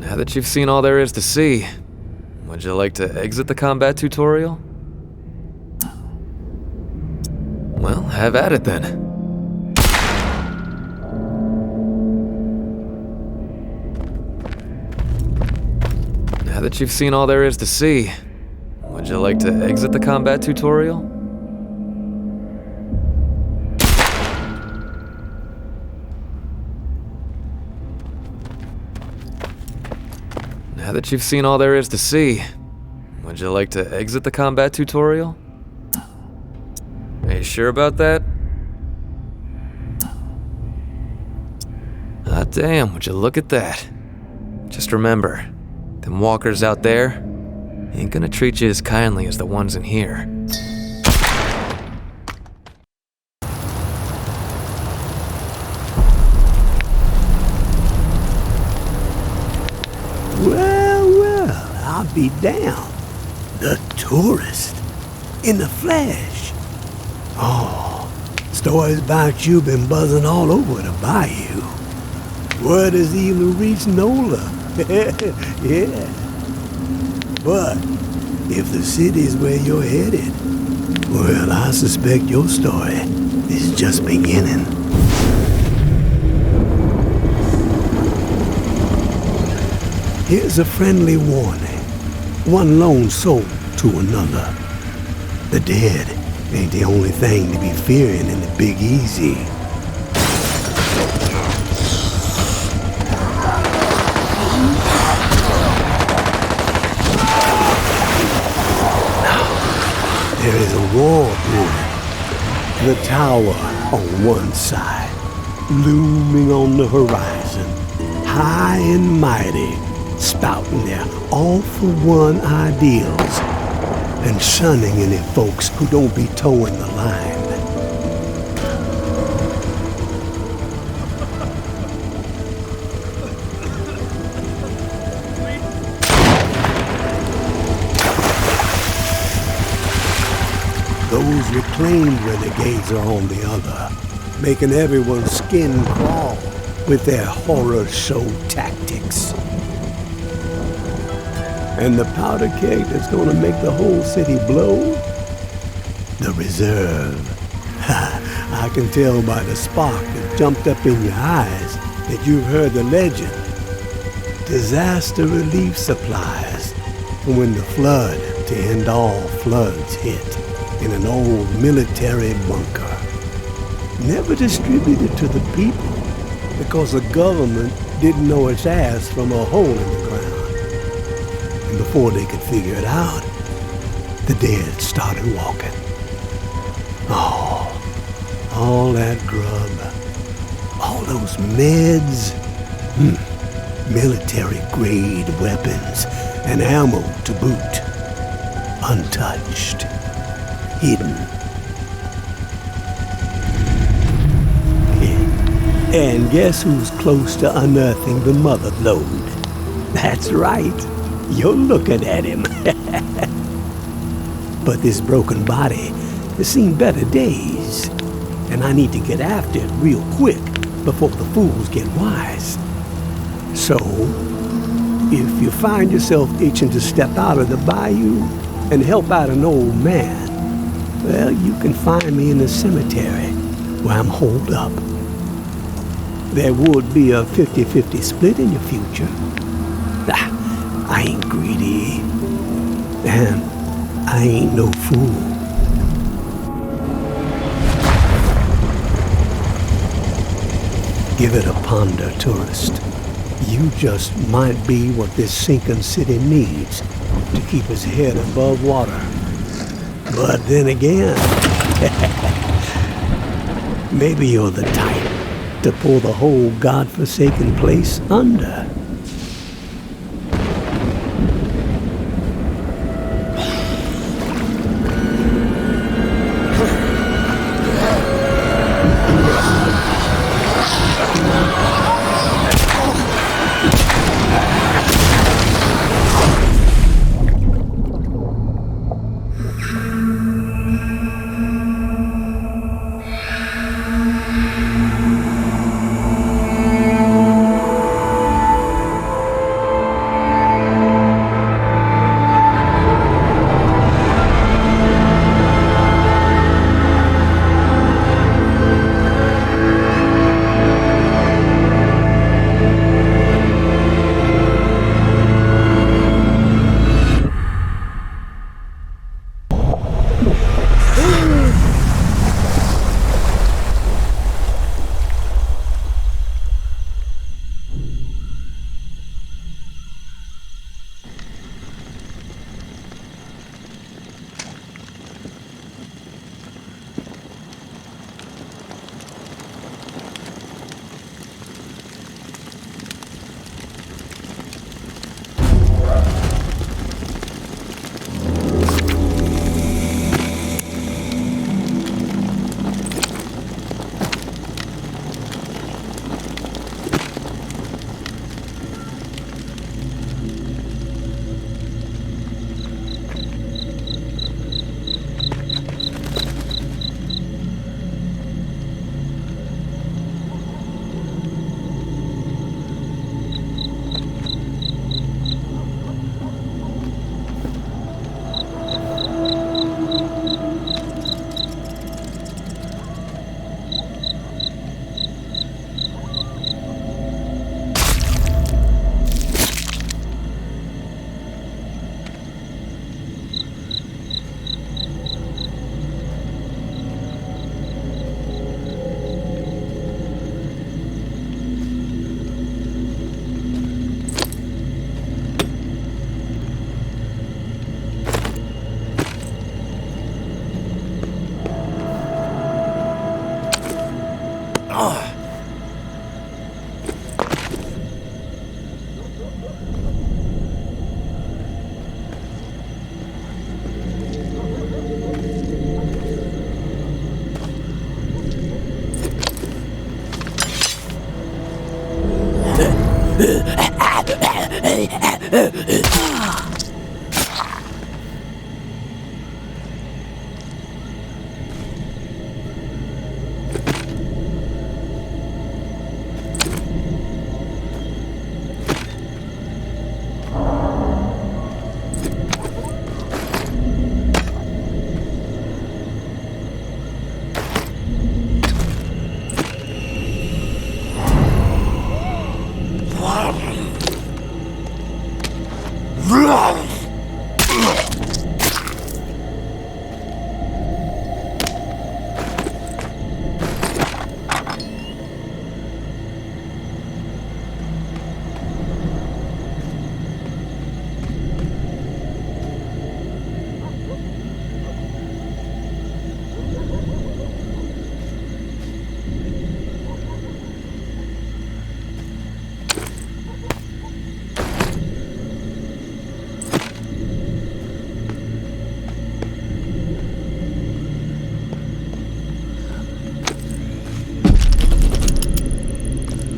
Now that you've seen all there is to see, would you like to exit the combat tutorial? Well, have at it then. Now that you've seen all there is to see, would you like to exit the combat tutorial? Now that you've seen all there is to see, would you like to exit the combat tutorial? Are you sure about that? Ah, damn, would you look at that? Just remember, them walkers out there ain't gonna treat you as kindly as the ones in here. Well, I'll be damned. The tourist. In the flesh. Oh, stories about you been buzzing all over the bayou. Word has even reached NOLA. Yeah. But if the city's where you're headed, well, I suspect your story is just beginning. Here's a friendly warning. One lone soul to another. The dead ain't the only thing to be fearing in the Big Easy. There is a war brewing. The tower on one side, looming on the horizon, high and mighty, spouting their all-for-one ideals and shunning any folks who don't be towing the line. Those reclaimed renegades are on the other, making everyone's skin crawl with their horror show tactics. And the powder keg that's gonna make the whole city blow? The reserve. I can tell by the spark that jumped up in your eyes that you've heard the legend. Disaster relief supplies from when the flood to end all floods hit in an old military bunker. Never distributed to the people because the government didn't know its ass from a hole in the ground. And before they could figure it out, the dead started walking. Oh, all that grub, all those meds. military-grade weapons and ammo to boot. Untouched. Hidden. And guess who's close to unearthing the mother lode? That's right. You're looking at him. But this broken body has seen better days. And I need to get after it real quick before the fools get wise. So, if you find yourself itching to step out of the bayou and help out an old man, well, you can find me in the cemetery where I'm holed up. There would be a 50-50 split in your future. I ain't greedy, and I ain't no fool. Give it a ponder, tourist. You just might be what this sinking city needs to keep his head above water. But then again, maybe you're the type to pull the whole godforsaken place under.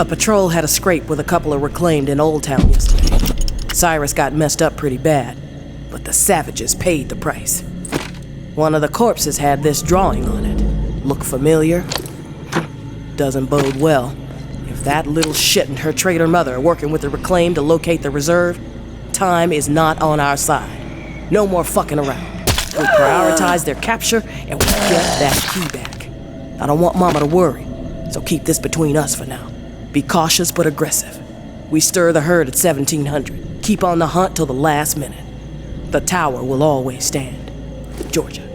A patrol had a scrape with a couple of reclaimed in Old Town yesterday. Cyrus got messed up pretty bad, but the savages paid the price. One of the corpses had this drawing on it. Look familiar? Doesn't bode well. If that little shit and her traitor mother are working with the reclaimed to locate the reserve, time is not on our side. No more fucking around. We prioritize their capture and we get that key back. I don't want Mama to worry, so keep this between us for now. Be cautious but aggressive. We stir the herd at 1700. Keep on the hunt till the last minute. The tower will always stand. Georgia.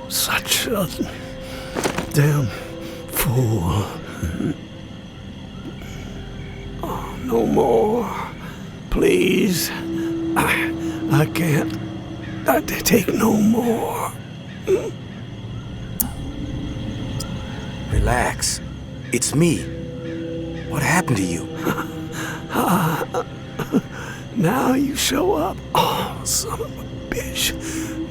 Such a damn fool. Oh, no more. Please. I can't. I take no more. Relax. It's me. What happened to you? Now you show up. Oh, son of a bitch.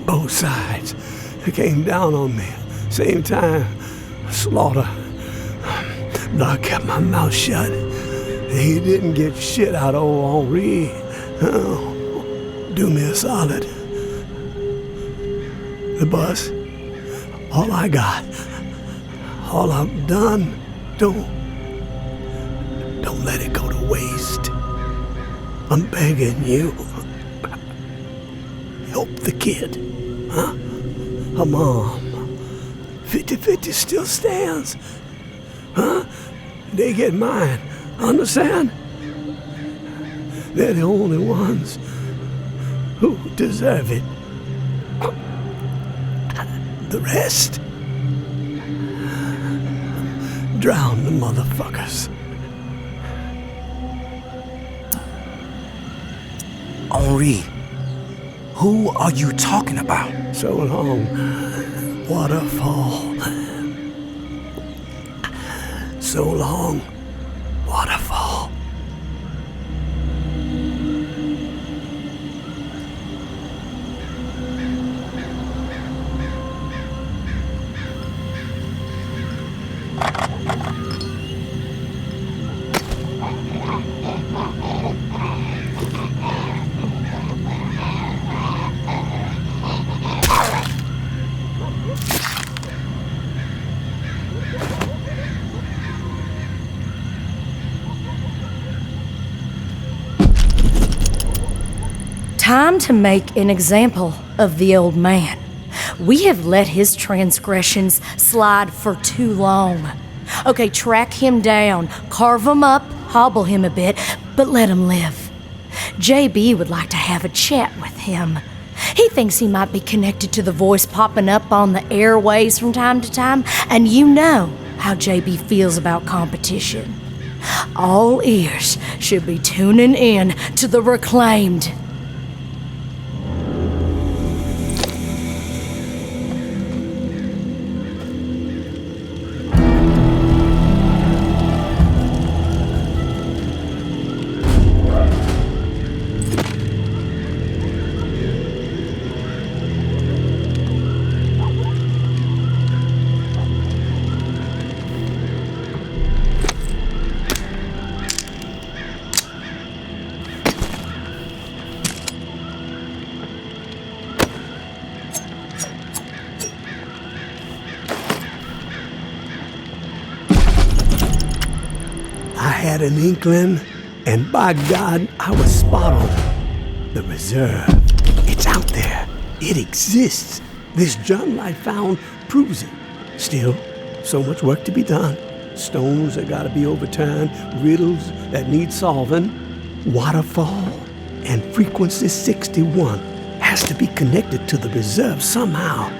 Both sides. They came down on me. Same time. Slaughter. But I kept my mouth shut. He didn't get shit out of old Henri. Oh, do me a solid. The bus. All I got. All I've done. Don't let it go to waste. I'm begging you. Help the kid. Huh? A mom. 50-50 still stands. Huh? They get mine. Understand? They're the only ones who deserve it. The rest? Drown the motherfuckers. Henri, who are you talking about? So long, waterfall. So long, waterfall. Time to make an example of the old man. We have let his transgressions slide for too long. Okay, track him down, carve him up, hobble him a bit, but let him live. JB would like to have a chat with him. He thinks he might be connected to the voice popping up on the airways from time to time, and you know how JB feels about competition. All ears should be tuning in to the Reclaimed. I had an inkling, and by God, I was spot on. The reserve, it's out there. It exists. This journal I found proves it. Still, so much work to be done. Stones that gotta be overturned, riddles that need solving. Waterfall and frequency 61 has to be connected to the reserve somehow.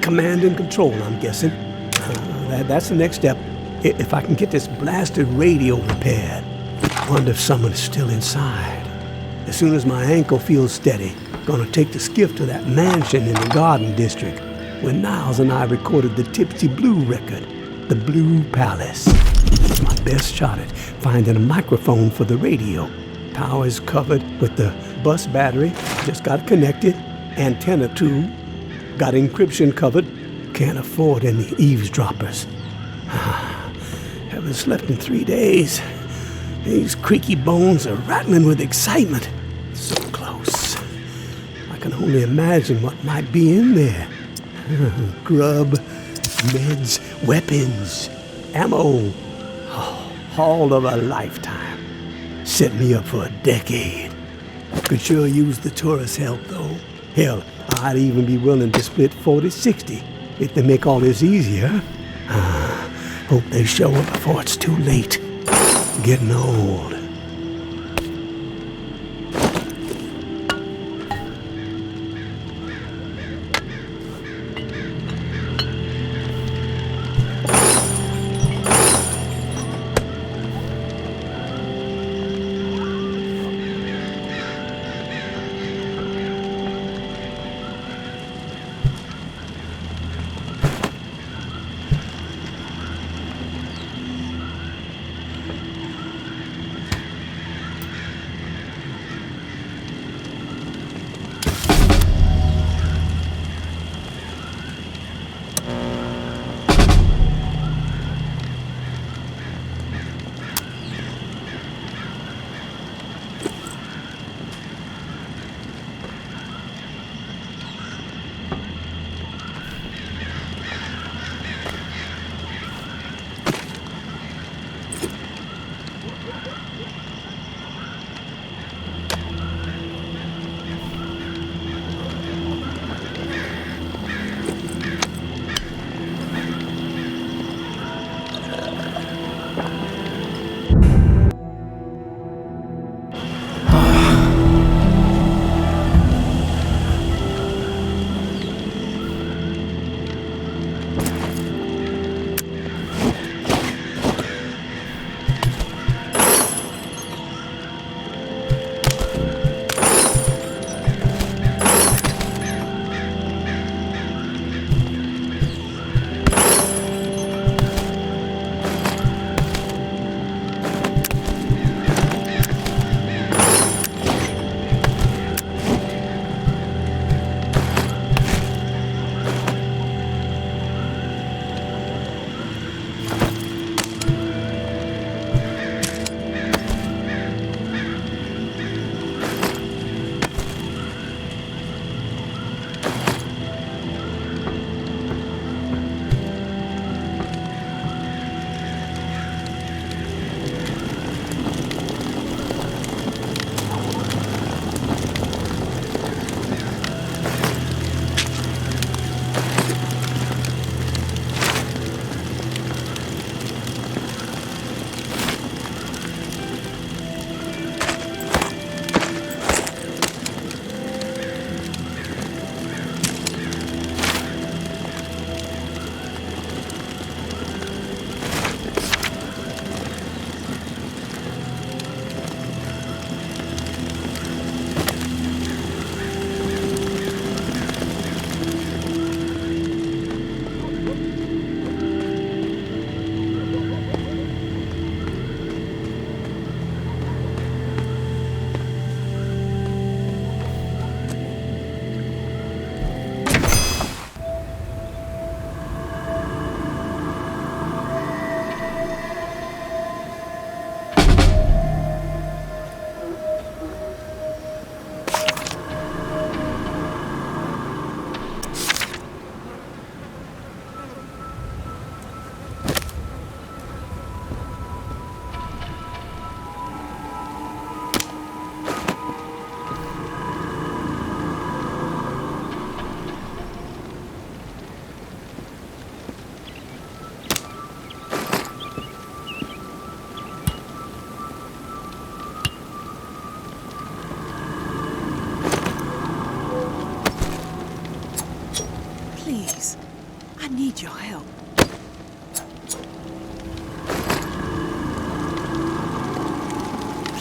Command and control, I'm guessing. That's the next step. If I can get this blasted radio repaired. I wonder if someone is still inside. As soon as my ankle feels steady, gonna take the skiff to that mansion in the Garden District where Niles and I recorded the Tipsy Blue record, the Blue Palace. It's my best shot at finding a microphone for the radio. Power is covered with the bus battery, just got connected. Antenna too, got encryption covered. Can't afford any eavesdroppers. Haven't slept in 3 days. These creaky bones are rattling with excitement. So close. I can only imagine what might be in there. Grub, meds, weapons, ammo. Oh, haul of a lifetime. Set me up for a decade. Could sure use the tourist help, though. Hell, I'd even be willing to split 40-60 if they make all this easier. Hope they show up before it's too late. Getting old.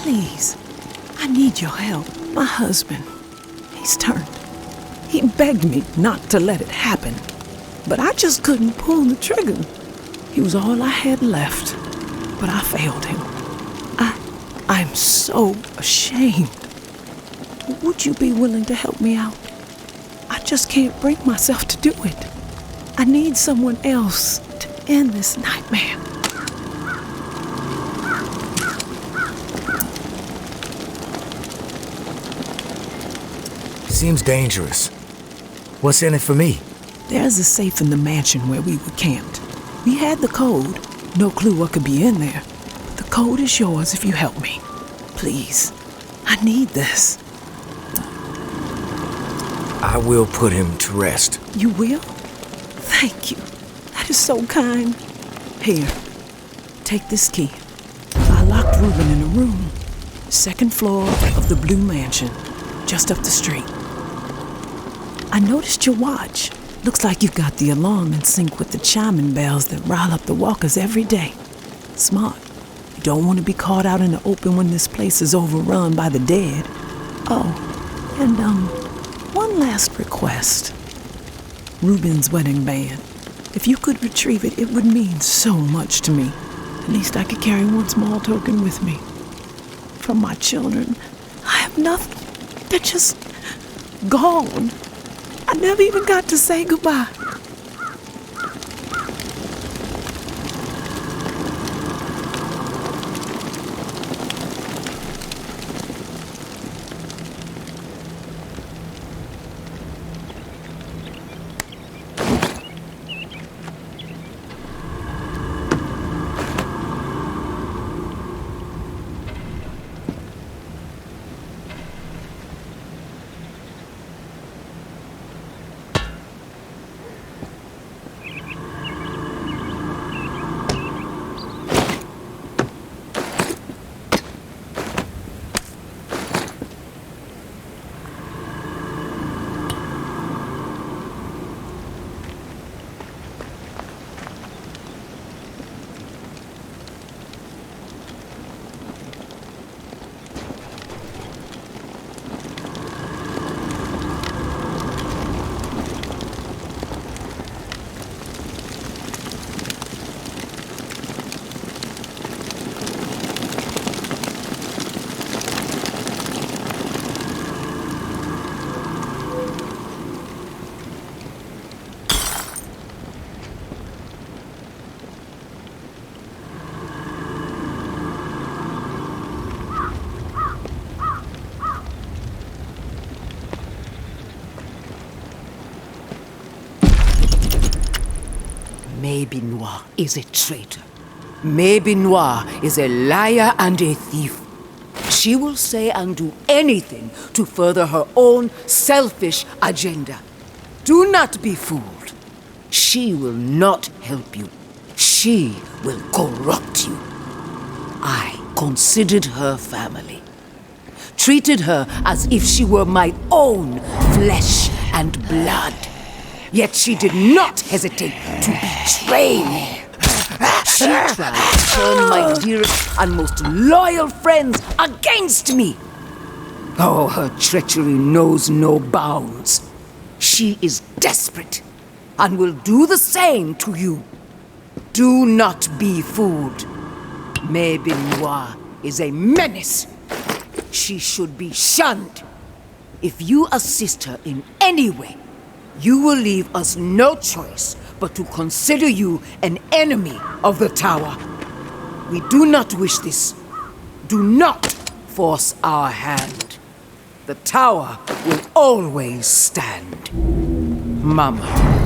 Please, I need your help. My husband, he's turned. He begged me not to let it happen, but I just couldn't pull the trigger. He was all I had left, but I failed him. I'm so ashamed. Would you be willing to help me out? I just can't bring myself to do it. I need someone else to end this nightmare. Seems dangerous. What's in it for me? There's a safe in the mansion where we were camped. We had the code. No clue what could be in there. But the code is yours if you help me. Please. I need this. I will put him to rest. You will? Thank you. That is so kind. Here. Take this key. I locked Reuben in a room. Second floor of the Blue Mansion. Just up the street. I noticed your watch. Looks like you've got the alarm in sync with the chiming bells that rile up the walkers every day. Smart. You don't want to be caught out in the open when this place is overrun by the dead. Oh, and one last request. Reuben's wedding band. If you could retrieve it, it would mean so much to me. At least I could carry one small token with me. From my children, I have nothing. They're just gone. I never even got to say goodbye. Maybe Noir is a traitor. Maybe Noir is a liar and a thief. She will say and do anything to further her own selfish agenda. Do not be fooled. She will not help you. She will corrupt you. I considered her family. Treated her as if she were my own flesh and blood. Yet she did not hesitate to betray me. She tried to turn my dearest and most loyal friends against me. Oh, her treachery knows no bounds. She is desperate and will do the same to you. Do not be fooled. Maybe Noir is a menace. She should be shunned. If you assist her in any way, you will leave us no choice but to consider you an enemy of the Tower. We do not wish this. Do not force our hand. The Tower will always stand. Mama.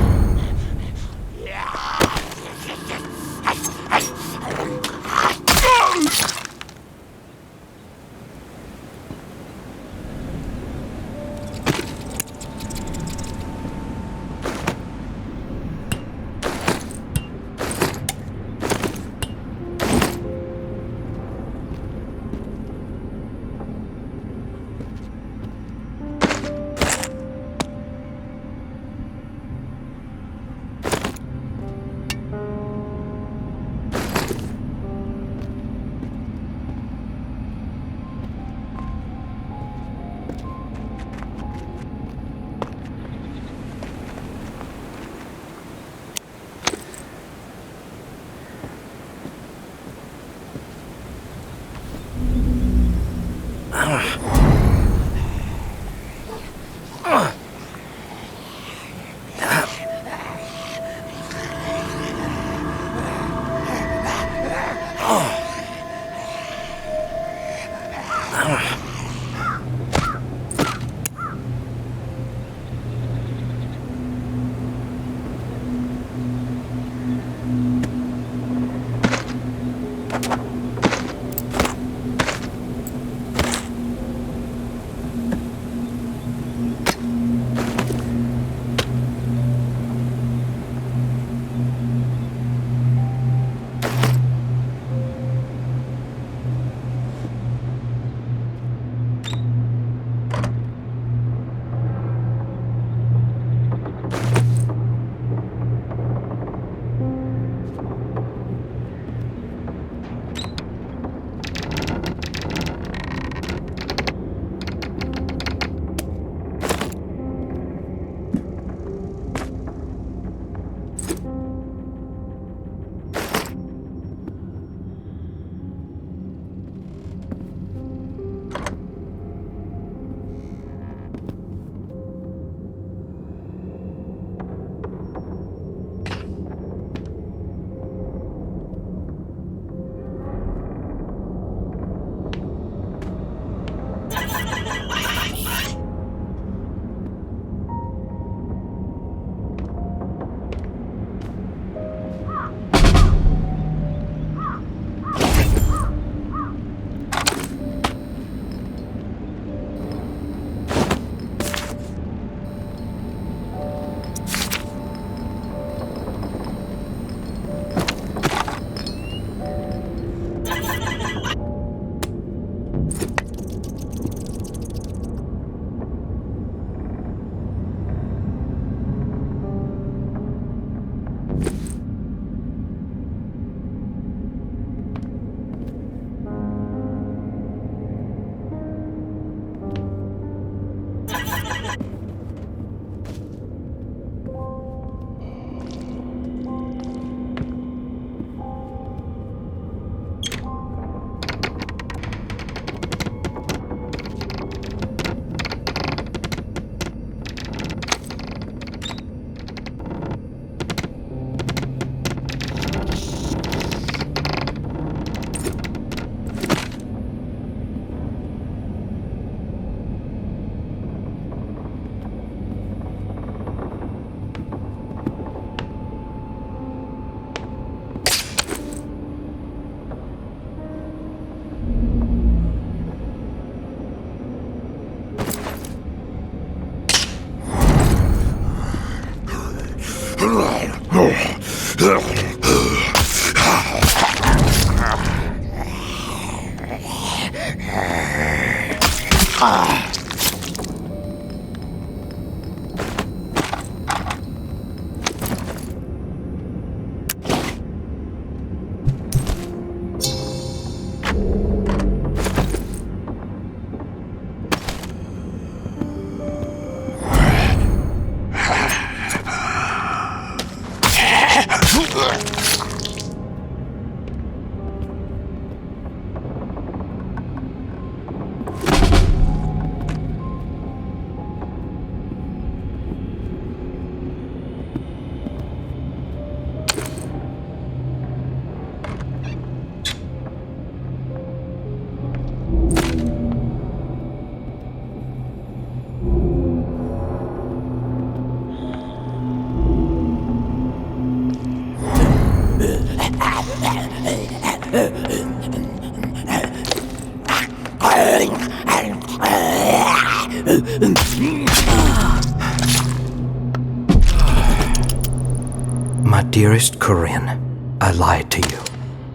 My dearest Corinne, I lied to you.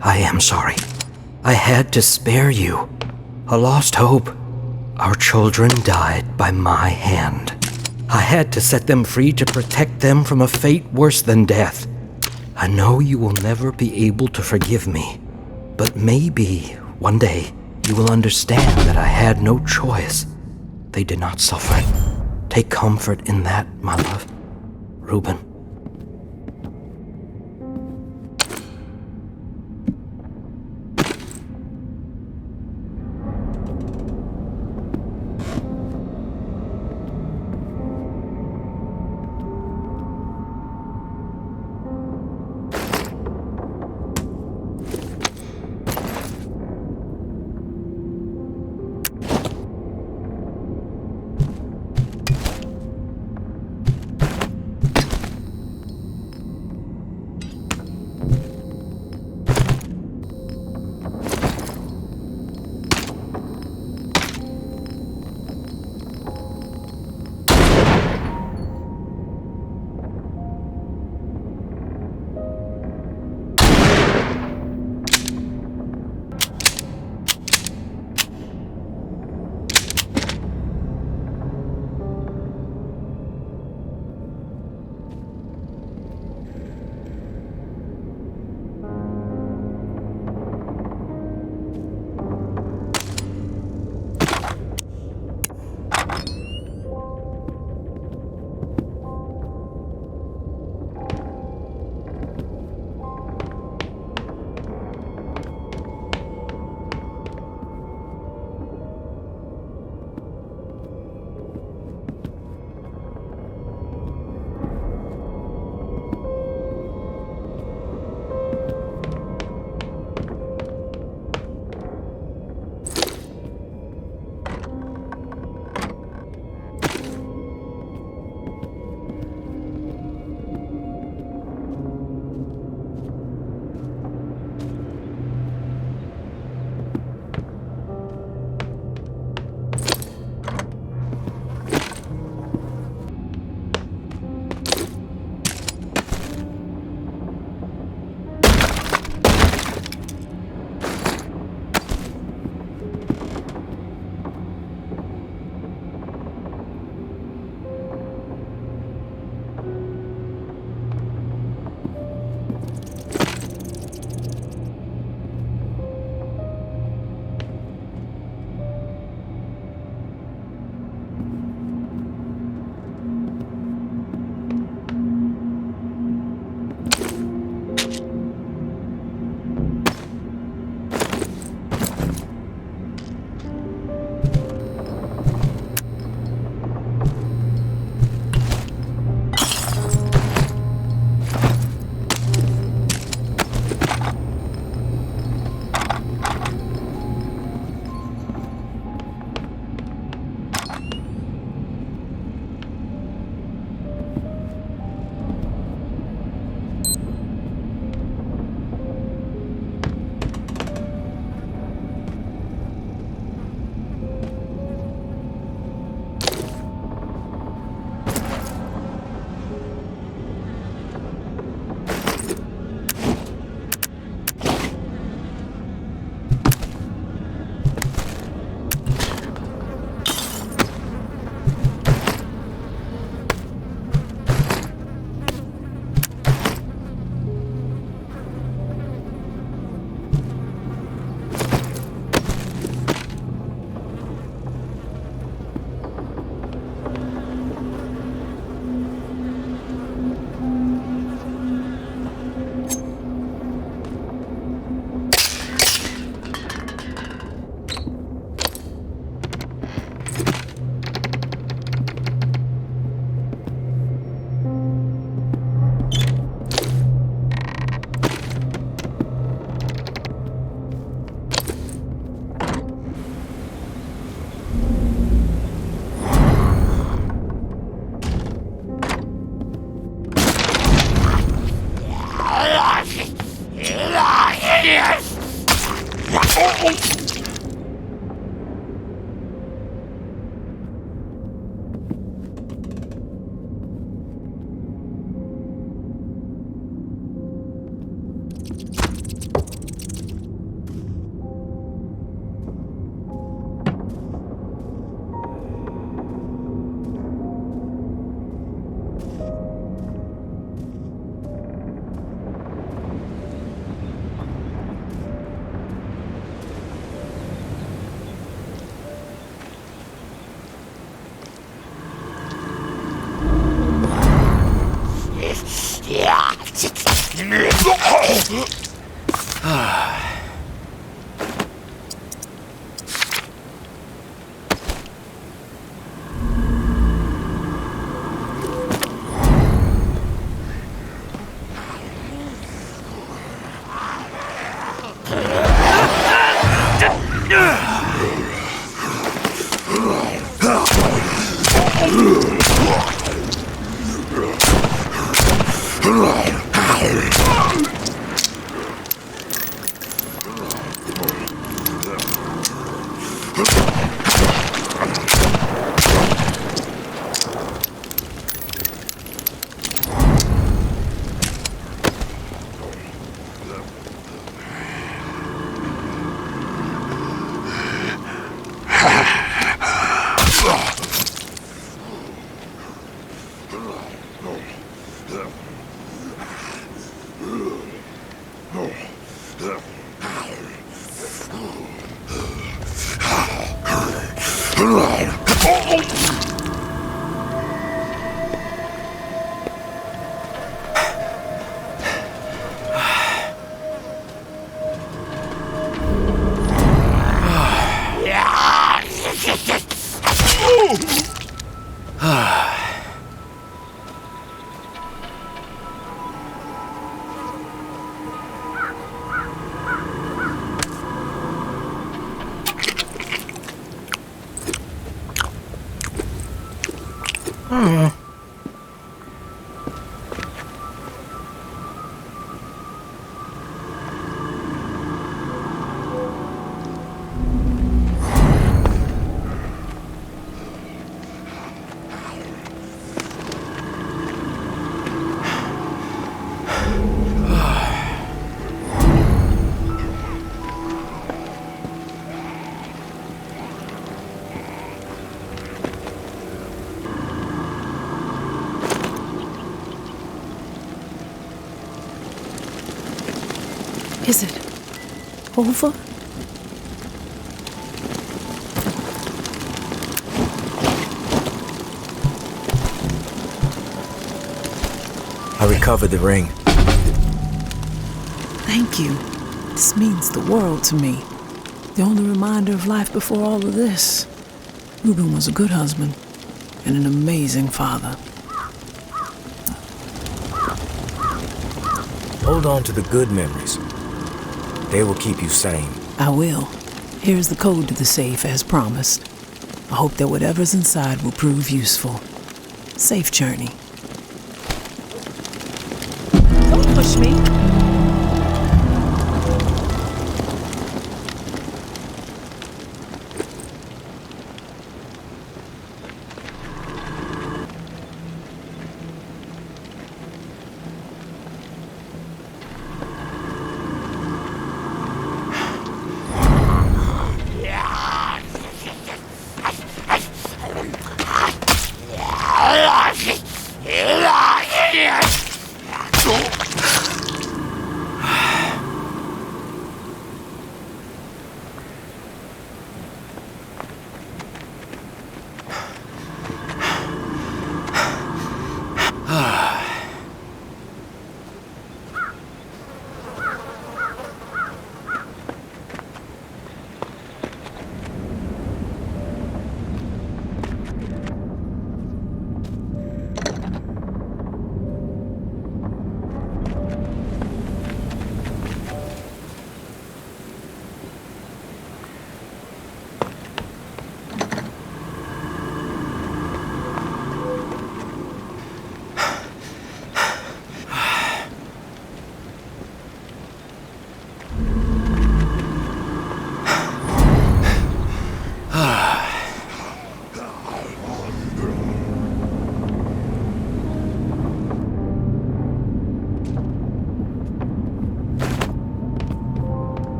I am sorry. I had to spare you. A lost hope. Our children died by my hand. I had to set them free to protect them from a fate worse than death. I know you will never be able to forgive me, but maybe one day you will understand that I had no choice. They did not suffer. Take comfort in that, my love. Reuben. Is it over? I recovered the ring. Thank you. This means the world to me. The only reminder of life before all of this. Reuben was a good husband and an amazing father. Hold on to the good memories. They will keep you sane. I will. Here's the code to the safe as promised. I hope that whatever's inside will prove useful. Safe journey. Don't push me.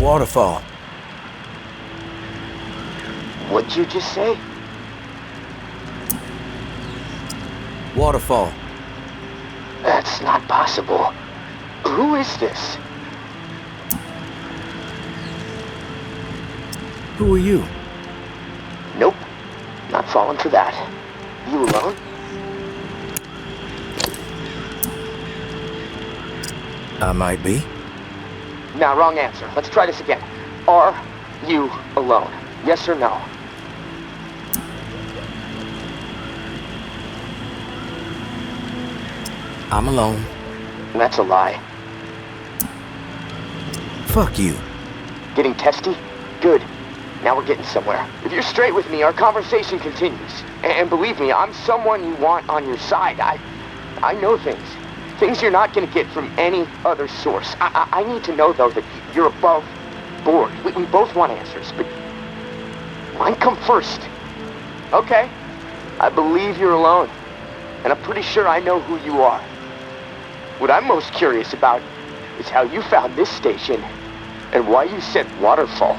Waterfall. What'd you just say? Waterfall. That's not possible. Who is this? Who are you? Nope. Not falling for that. You alone? I might be. Nah, wrong answer. Let's try this again. Are you alone? Yes or no? I'm alone. That's a lie. Fuck you. Getting testy? Good. Now we're getting somewhere. If you're straight with me, our conversation continues. And believe me, I'm someone you want on your side. I know things. Things you're not gonna get from any other source. I need to know, though, that you're above board. We both want answers, but mine come first. Okay. I believe you're alone. And I'm pretty sure I know who you are. What I'm most curious about is how you found this station and why you said waterfall.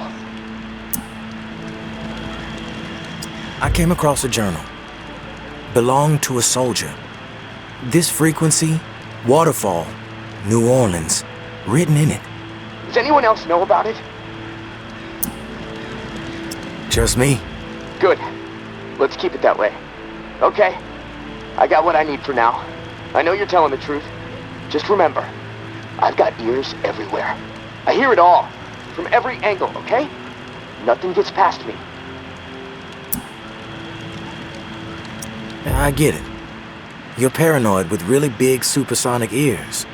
I came across a journal. Belonged to a soldier. This frequency, waterfall, New Orleans, written in it. Does anyone else know about it? Just me. Good. Let's keep it that way. Okay. I got what I need for now. I know you're telling the truth. Just remember, I've got ears everywhere. I hear it all, from every angle, okay? Nothing gets past me. I get it. You're paranoid with really big supersonic ears.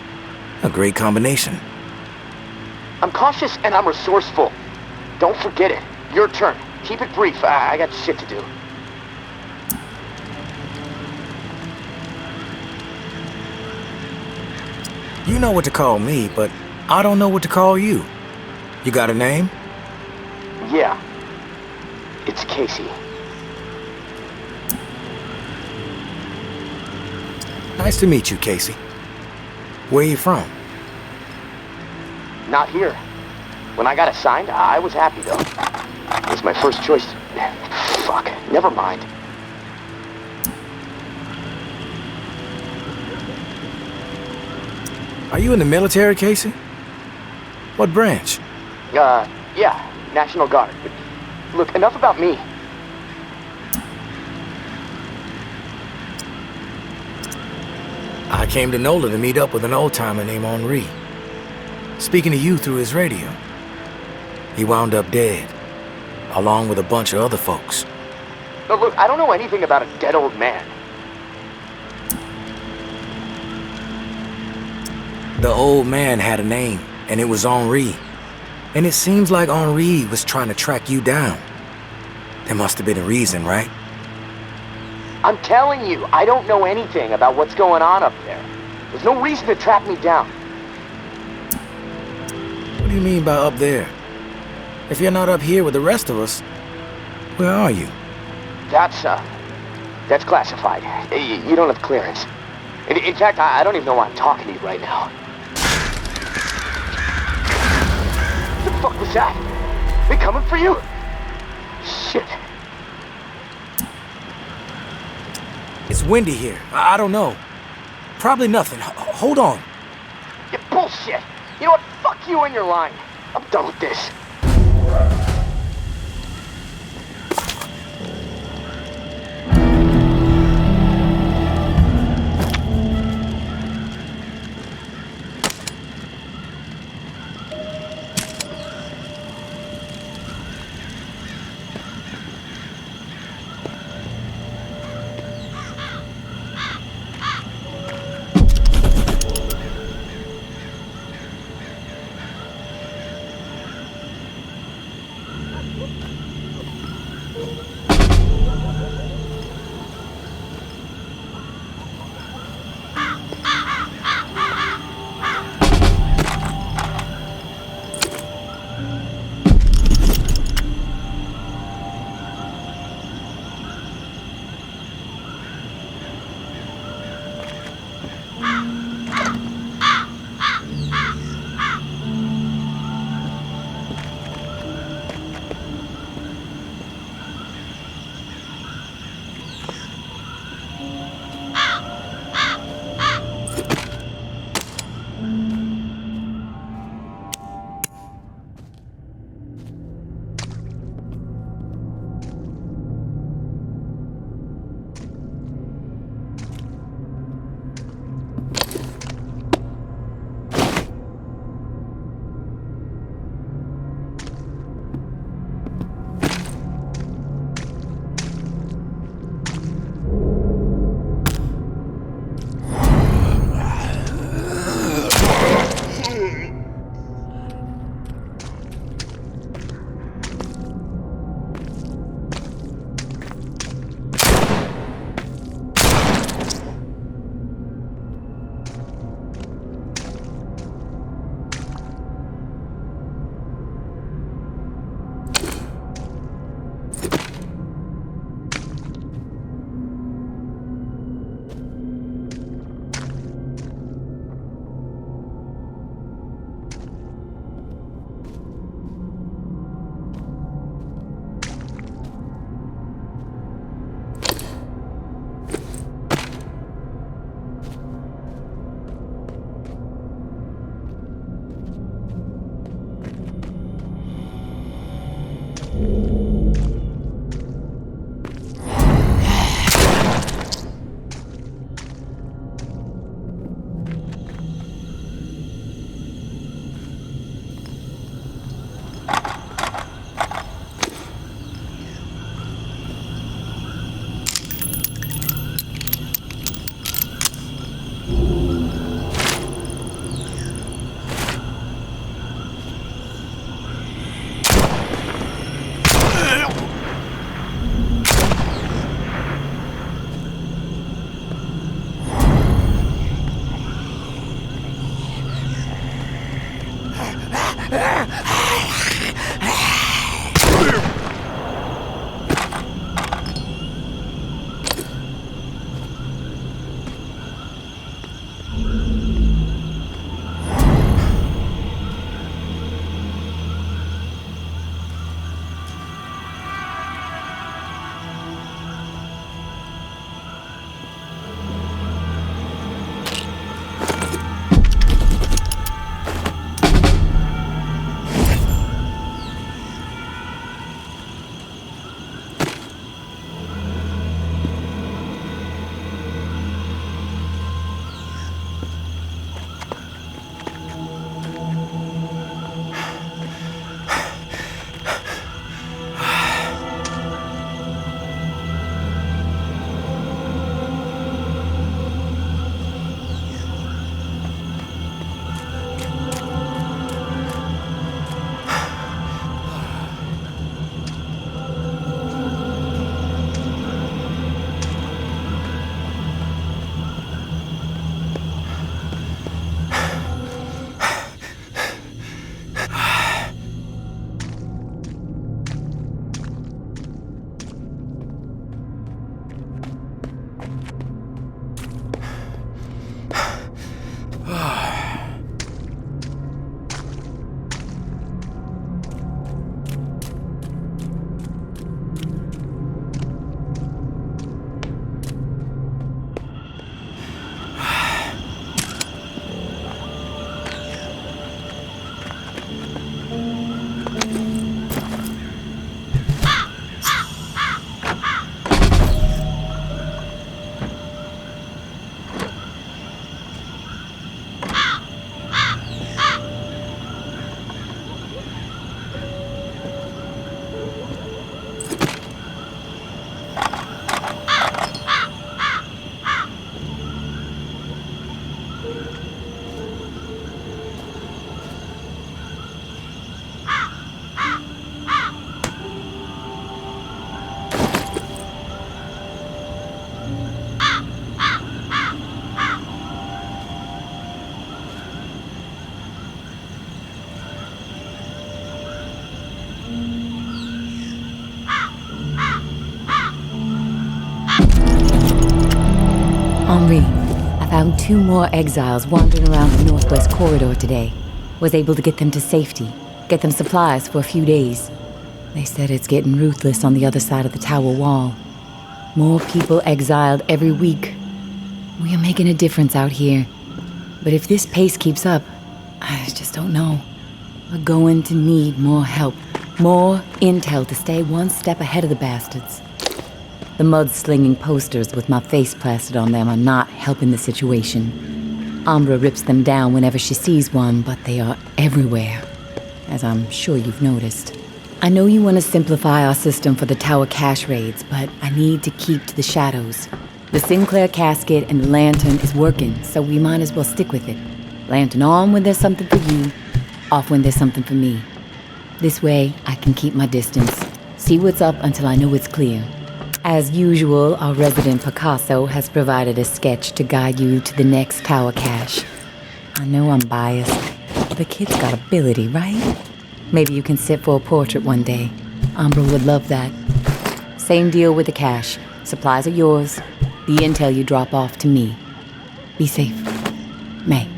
A great combination. I'm cautious and I'm resourceful. Don't forget it. Your turn. Keep it brief. I got shit to do. You know what to call me, but I don't know what to call you. You got a name? Yeah. It's Casey. Nice to meet you, Casey. Where are you from? not here. When I got assigned, I was happy though. It was my first choice. Fuck, never mind. Are you in the military, Casey? What branch? Yeah, National Guard. But look, enough about me. I came to NOLA to meet up with an old-timer named Henri. Speaking to you through his radio. He wound up dead, along with a bunch of other folks. No, look, I don't know anything about a dead old man. The old man had a name, and it was Henri. And it seems like Henri was trying to track you down. There must have been a reason, right? I'm telling you, I don't know anything about what's going on up there. There's no reason to track me down. What do you mean by up there? If you're not up here with the rest of us, where are you? That's classified. You don't have clearance. In fact, I don't even know why I'm talking to you right now. What the fuck was that? They coming for you? Shit. It's windy here. I don't know. Probably nothing. Hold on. You bullshit. You know what? Fuck you and your line. I'm done with this. Found 2 more exiles wandering around the northwest corridor today. Was able to get them to safety, get them supplies for a few days. They said it's getting ruthless on the other side of the tower wall. More people exiled every week. We are making a difference out here. But if this pace keeps up, I just don't know. We're going to need more help. More intel to stay one step ahead of the bastards. The mud-slinging posters with my face plastered on them are not helping the situation. Umbra rips them down whenever she sees one, but they are everywhere, as I'm sure you've noticed. I know you want to simplify our system for the tower cache raids, but I need to keep to the shadows. The Sinclair casket and the lantern is working, so we might as well stick with it. Lantern on when there's something for you, off when there's something for me. This way, I can keep my distance, see what's up until I know it's clear. As usual, our resident Picasso has provided a sketch to guide you to the next tower cache. I know I'm biased, but the kid's got ability, right? Maybe you can sit for a portrait one day. Umbra would love that. Same deal with the cache. Supplies are yours. The intel you drop off to me. Be safe. May.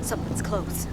Something's close.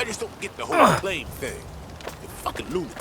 I just don't get the whole claim thing. You fucking lunatic.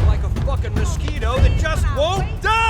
Like a fucking mosquito that just won't die!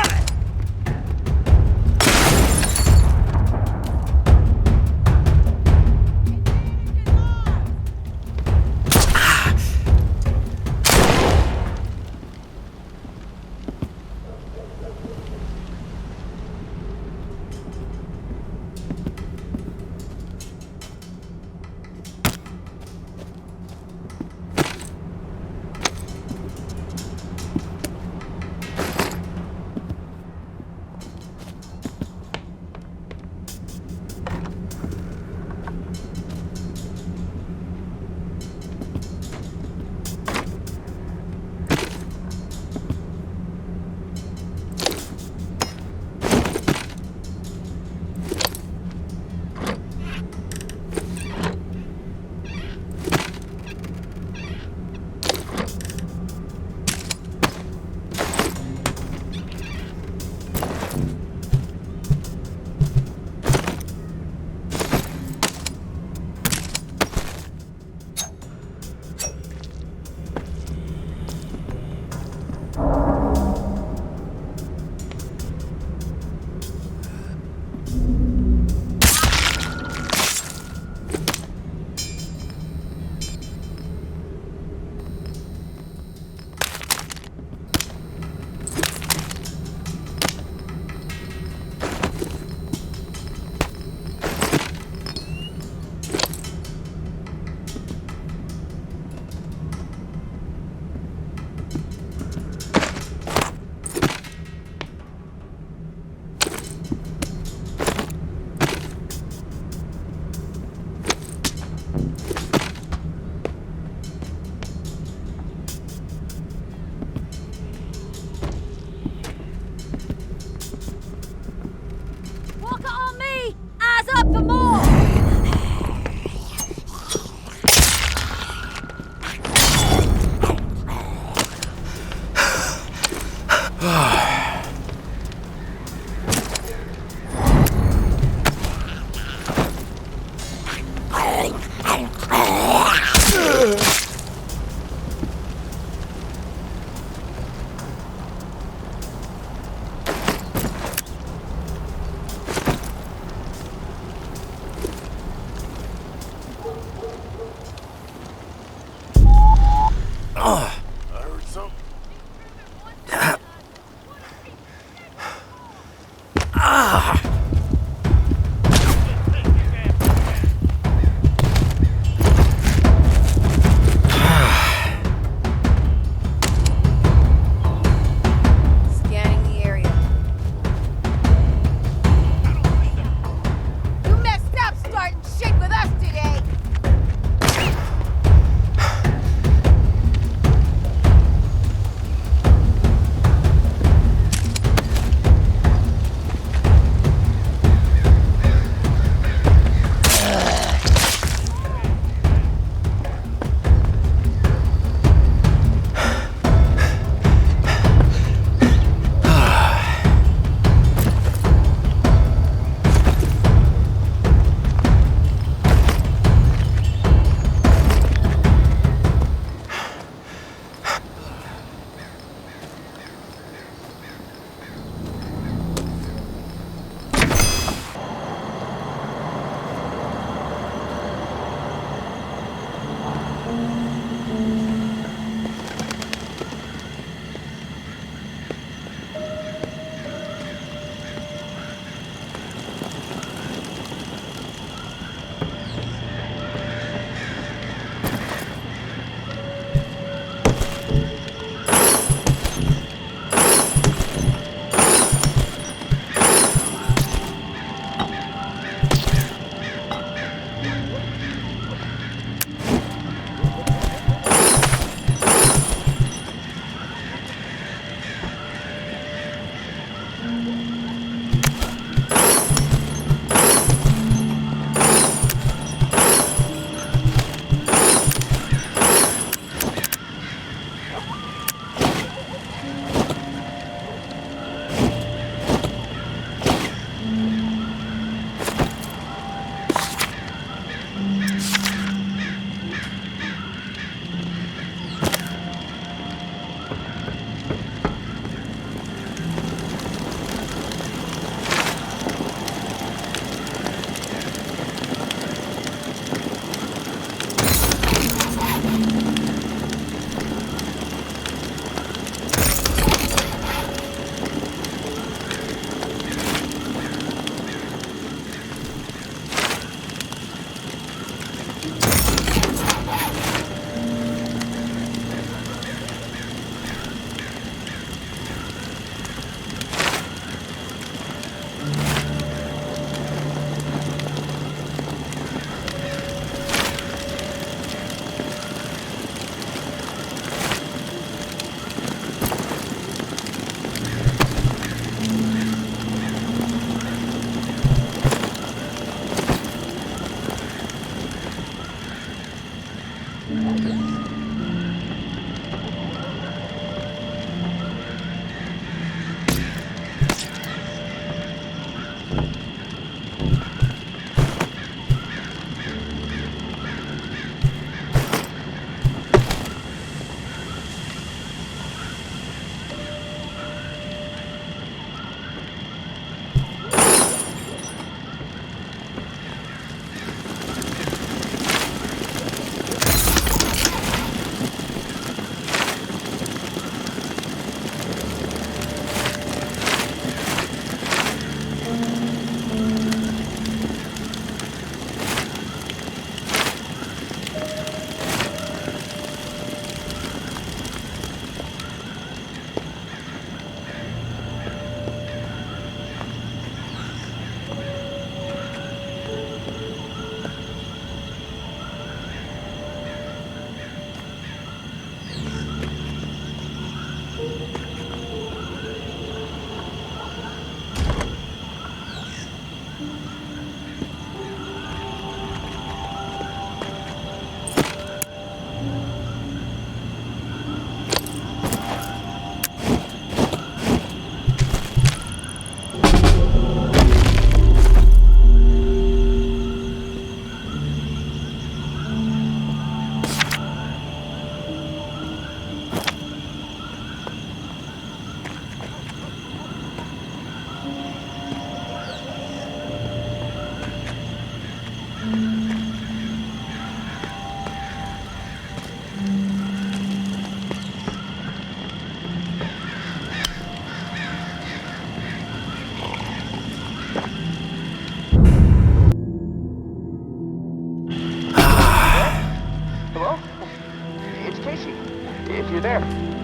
If you're there,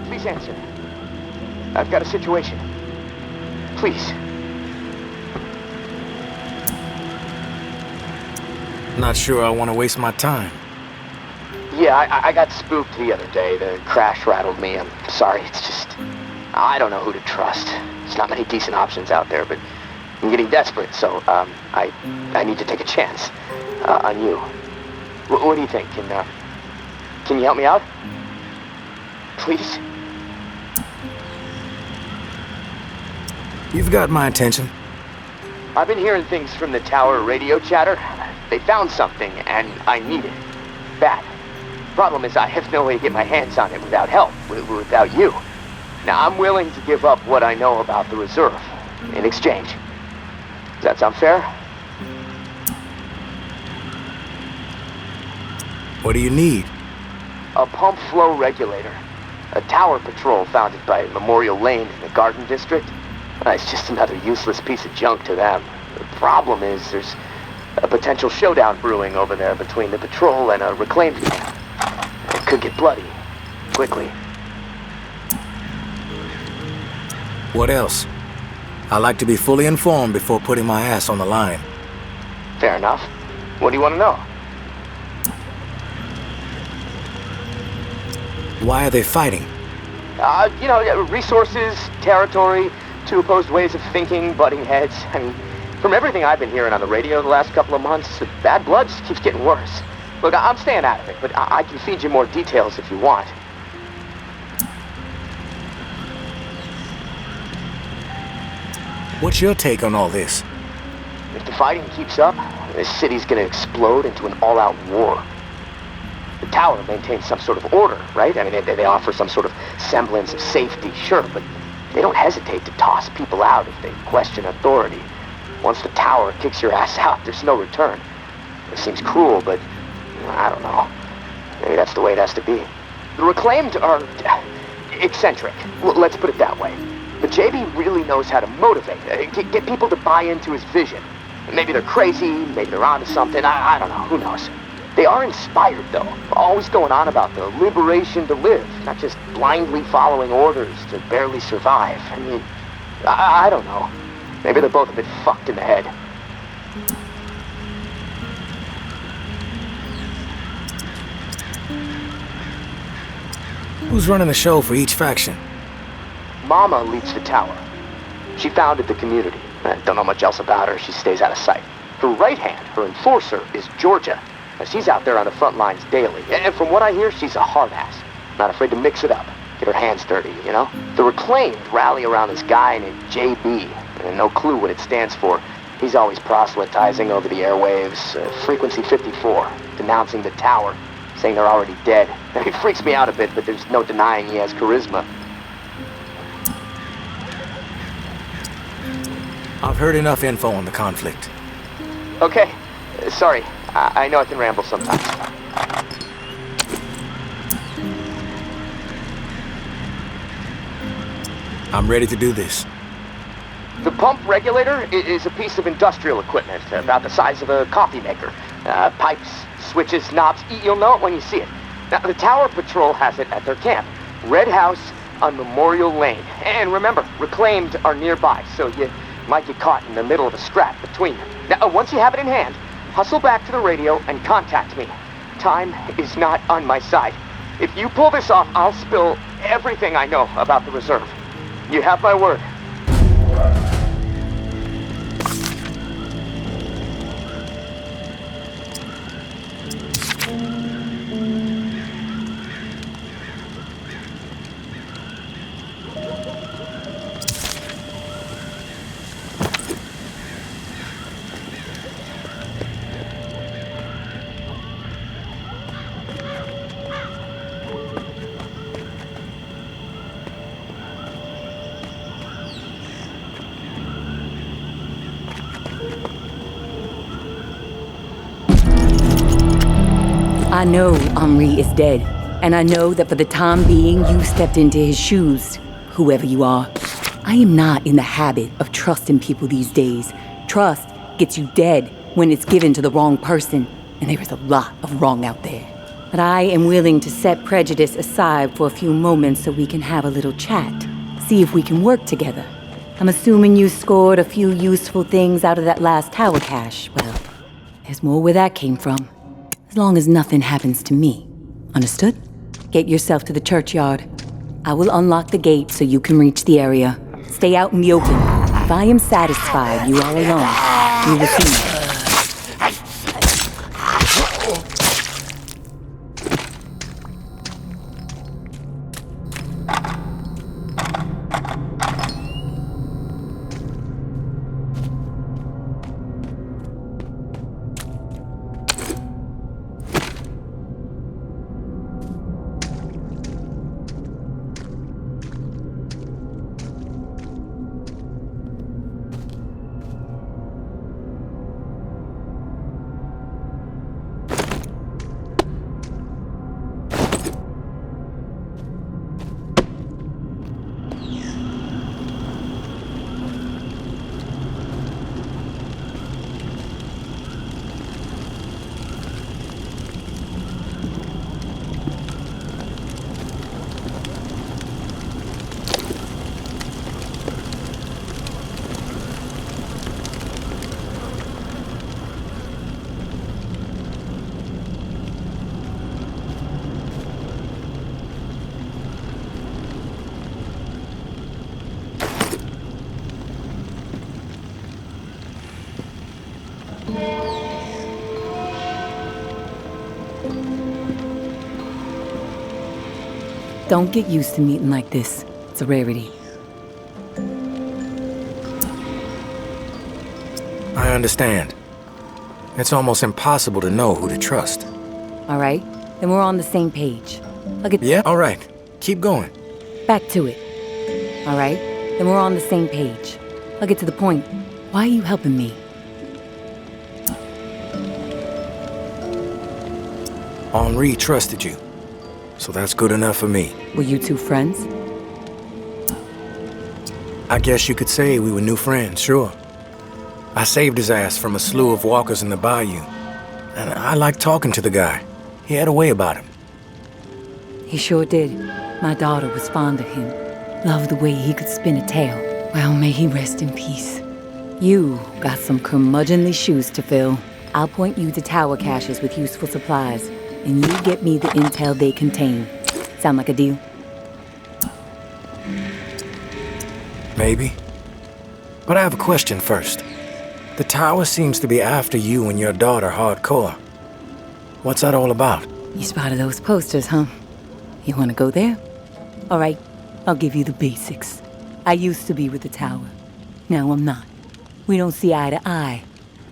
please answer. I've got a situation. Please. Not sure I want to waste my time. Yeah, I got spooked the other day. The crash rattled me. I'm sorry. It's just... I don't know who to trust. There's not many decent options out there, but I'm getting desperate, so I need to take a chance on you. What do you think? Can you help me out? Please? You've got my attention. I've been hearing things from the tower radio chatter. They found something, and I need it. Bad. Problem is, I have no way to get my hands on it without help, without you. Now, I'm willing to give up what I know about the reserve in exchange. Does that sound fair? What do you need? A pump flow regulator. A tower patrol founded by Memorial Lane in the Garden District. It's just another useless piece of junk to them. The problem is there's a potential showdown brewing over there between the patrol and a reclaimed camp. It could get bloody. Quickly. What else? I like to be fully informed before putting my ass on the line. Fair enough. What do you want to know? Why are they fighting? Resources, territory, two opposed ways of thinking, butting heads. I mean, from everything I've been hearing on the radio the last couple of months, the bad blood just keeps getting worse. Look, I'm staying out of it, but I can feed you more details if you want. What's your take on all this? If the fighting keeps up, this city's gonna explode into an all-out war. The tower maintains some sort of order, right? I mean, they offer some sort of semblance of safety, sure, but they don't hesitate to toss people out if they question authority. Once the tower kicks your ass out, there's no return. It seems cruel, but I don't know. Maybe that's the way it has to be. The Reclaimed are eccentric. Let's put it that way. But JB really knows how to motivate, get people to buy into his vision. Maybe they're crazy, maybe they're onto something, I don't know, who knows. They are inspired, though, always going on about the liberation to live, not just blindly following orders to barely survive. I mean, I don't know. Maybe they're both a bit fucked in the head. Who's running the show for each faction? Mama leads the tower. She founded the community. I don't know much else about her. She stays out of sight. Her right hand, her enforcer, is Georgia. She's out there on the front lines daily. And from what I hear, she's a hard ass. Not afraid to mix it up. Get her hands dirty, you know? The Reclaimed rally around this guy named JB. And no clue what it stands for. He's always proselytizing over the airwaves. Frequency 54. Denouncing the tower. Saying they're already dead. It freaks me out a bit, but there's no denying he has charisma. I've heard enough info on the conflict. Okay. Sorry. I know I can ramble sometimes. I'm ready to do this. The pump regulator is a piece of industrial equipment about the size of a coffee maker. Pipes, switches, knobs. You'll know it when you see it. Now, the Tower Patrol has it at their camp. Red House on Memorial Lane. And remember, Reclaimed are nearby, so you might get caught in the middle of a scrap between them. Now, once you have it in hand, hustle back to the radio and contact me. Time is not on my side. If you pull this off, I'll spill everything I know about the reserve. You have my word. I know Henri is dead, and I know that for the time being you stepped into his shoes, whoever you are. I am not in the habit of trusting people these days. Trust gets you dead when it's given to the wrong person, and there is a lot of wrong out there. But I am willing to set prejudice aside for a few moments so we can have a little chat, see if we can work together. I'm assuming you scored a few useful things out of that last tower cache. Well, there's more where that came from. As long as nothing happens to me. Understood? Get yourself to the churchyard. I will unlock the gate so you can reach the area. Stay out in the open. If I am satisfied you are alone, you will see me. Don't get used to meeting like this. It's a rarity. I understand. It's almost impossible to know who to trust. All right? Then we're on the same page. I'll get... Yeah, all right. Keep going. Back to it. All right? Then we're on the same page. I'll get to the point. Why are you helping me? Henri trusted you. So that's good enough for me. Were you two friends? I guess you could say we were new friends, sure. I saved his ass from a slew of walkers in the bayou. And I liked talking to the guy. He had a way about him. He sure did. My daughter was fond of him. Loved the way he could spin a tale. Well, may he rest in peace. You got some curmudgeonly shoes to fill. I'll point you to tower caches with useful supplies, and you get me the intel they contain. Sound like a deal? Maybe. But I have a question first. The tower seems to be after you and your daughter hardcore. What's that all about? You spotted those posters, huh? You want to go there? All right, I'll give you the basics. I used to be with the tower. Now I'm not. We don't see eye to eye.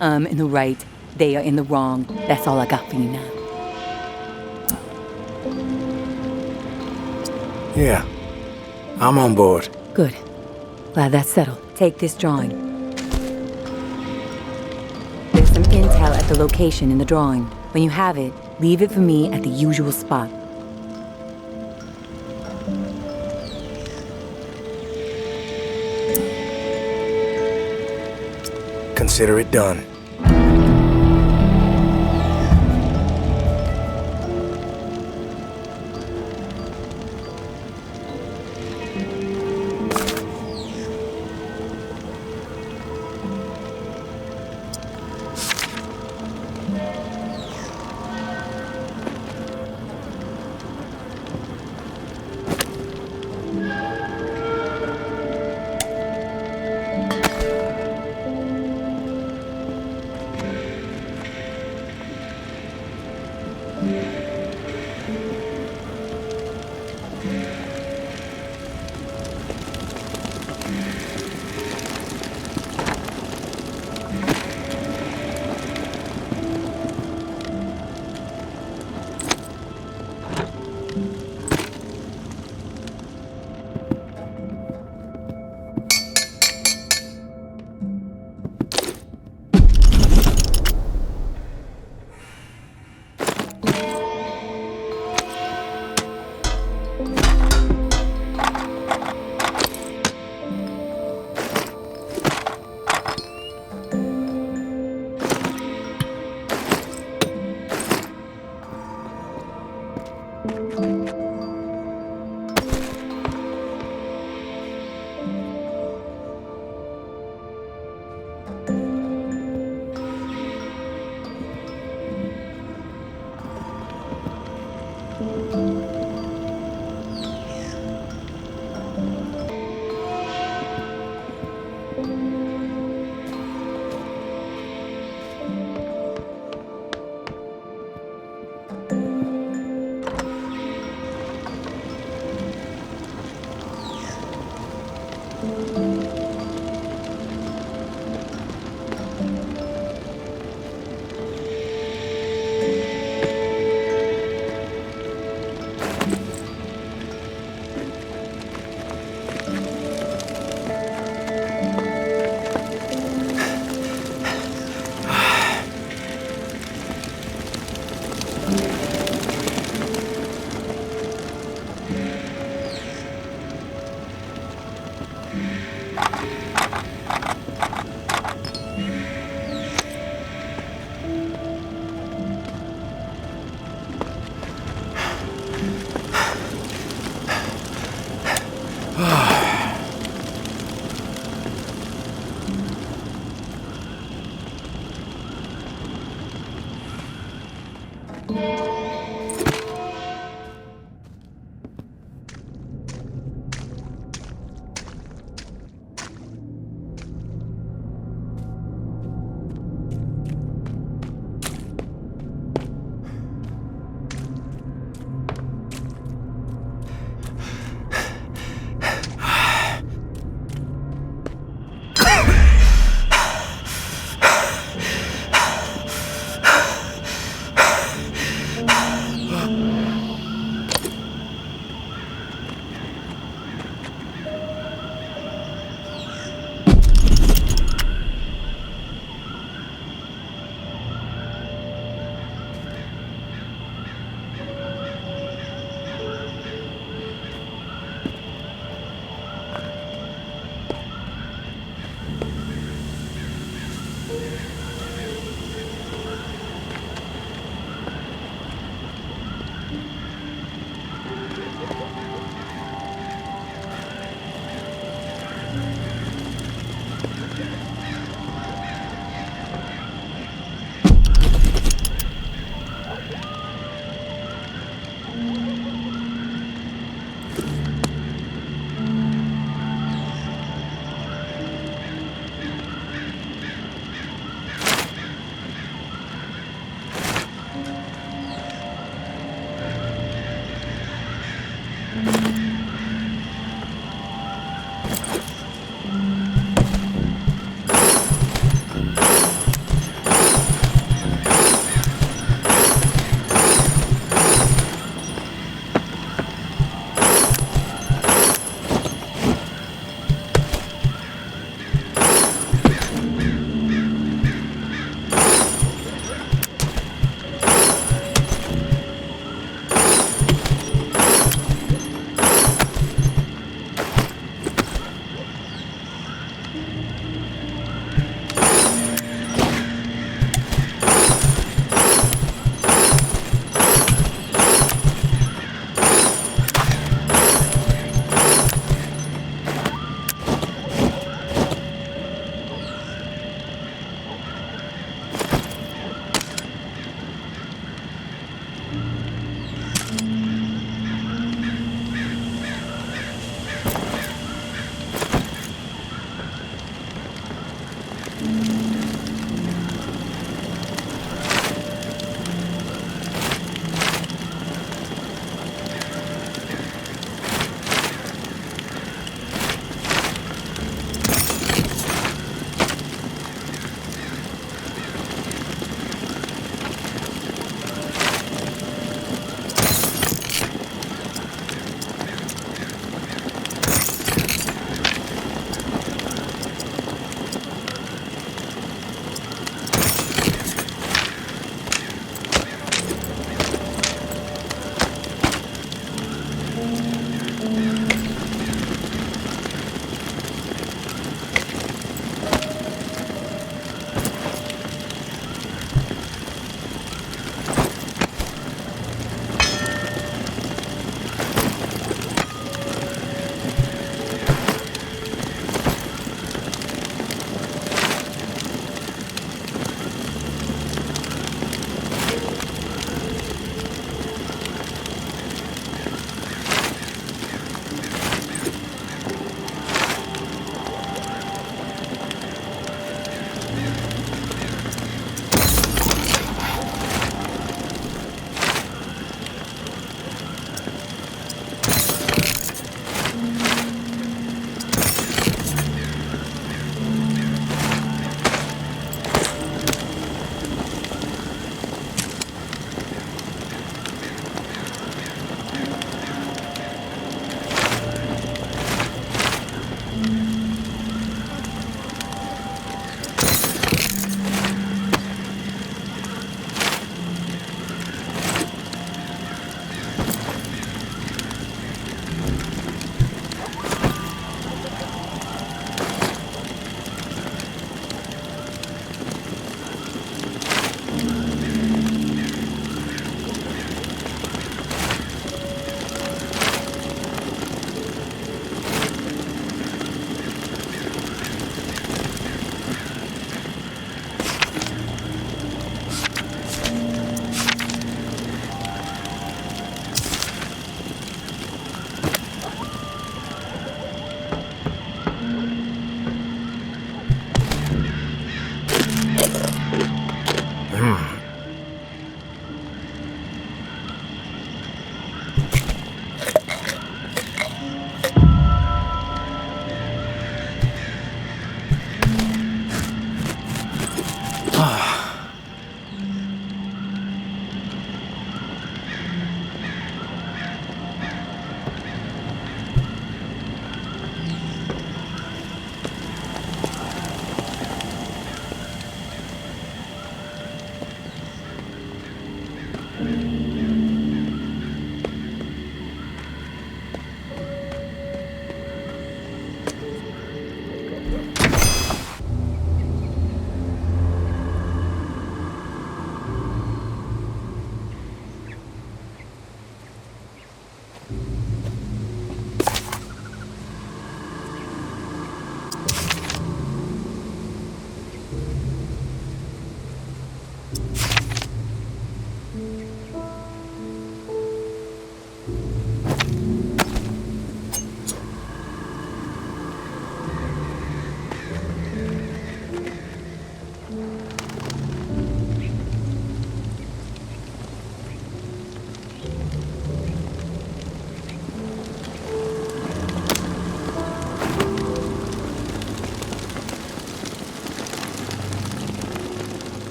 I'm in the right, they are in the wrong. That's all I got for you now. Yeah, I'm on board. Good. Glad that's settled. Take this drawing. There's some intel at the location in the drawing. When you have it, leave it for me at the usual spot. Consider it done.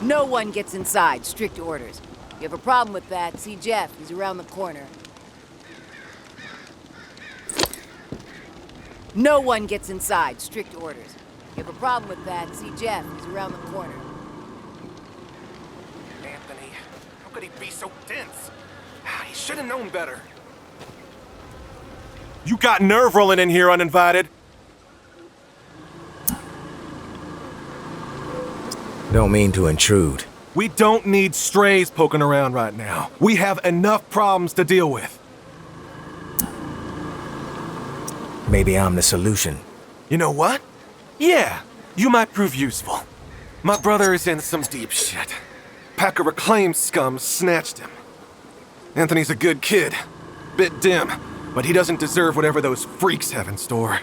No one gets inside. Strict orders. If you have a problem with that, see Jeff. He's around the corner. No one gets inside. Strict orders. If you have a problem with that, see Jeff. He's around the corner. Anthony, how could he be so dense? He should have known better. You got nerve rolling in here uninvited. Don't mean to intrude. We don't need strays poking around right now. We have enough problems to deal with. Maybe I'm the solution. You know what? Yeah, you might prove useful. My brother is in some deep shit. Pack of reclaimed scum snatched him. Anthony's a good kid. Bit dim, but he doesn't deserve whatever those freaks have in store.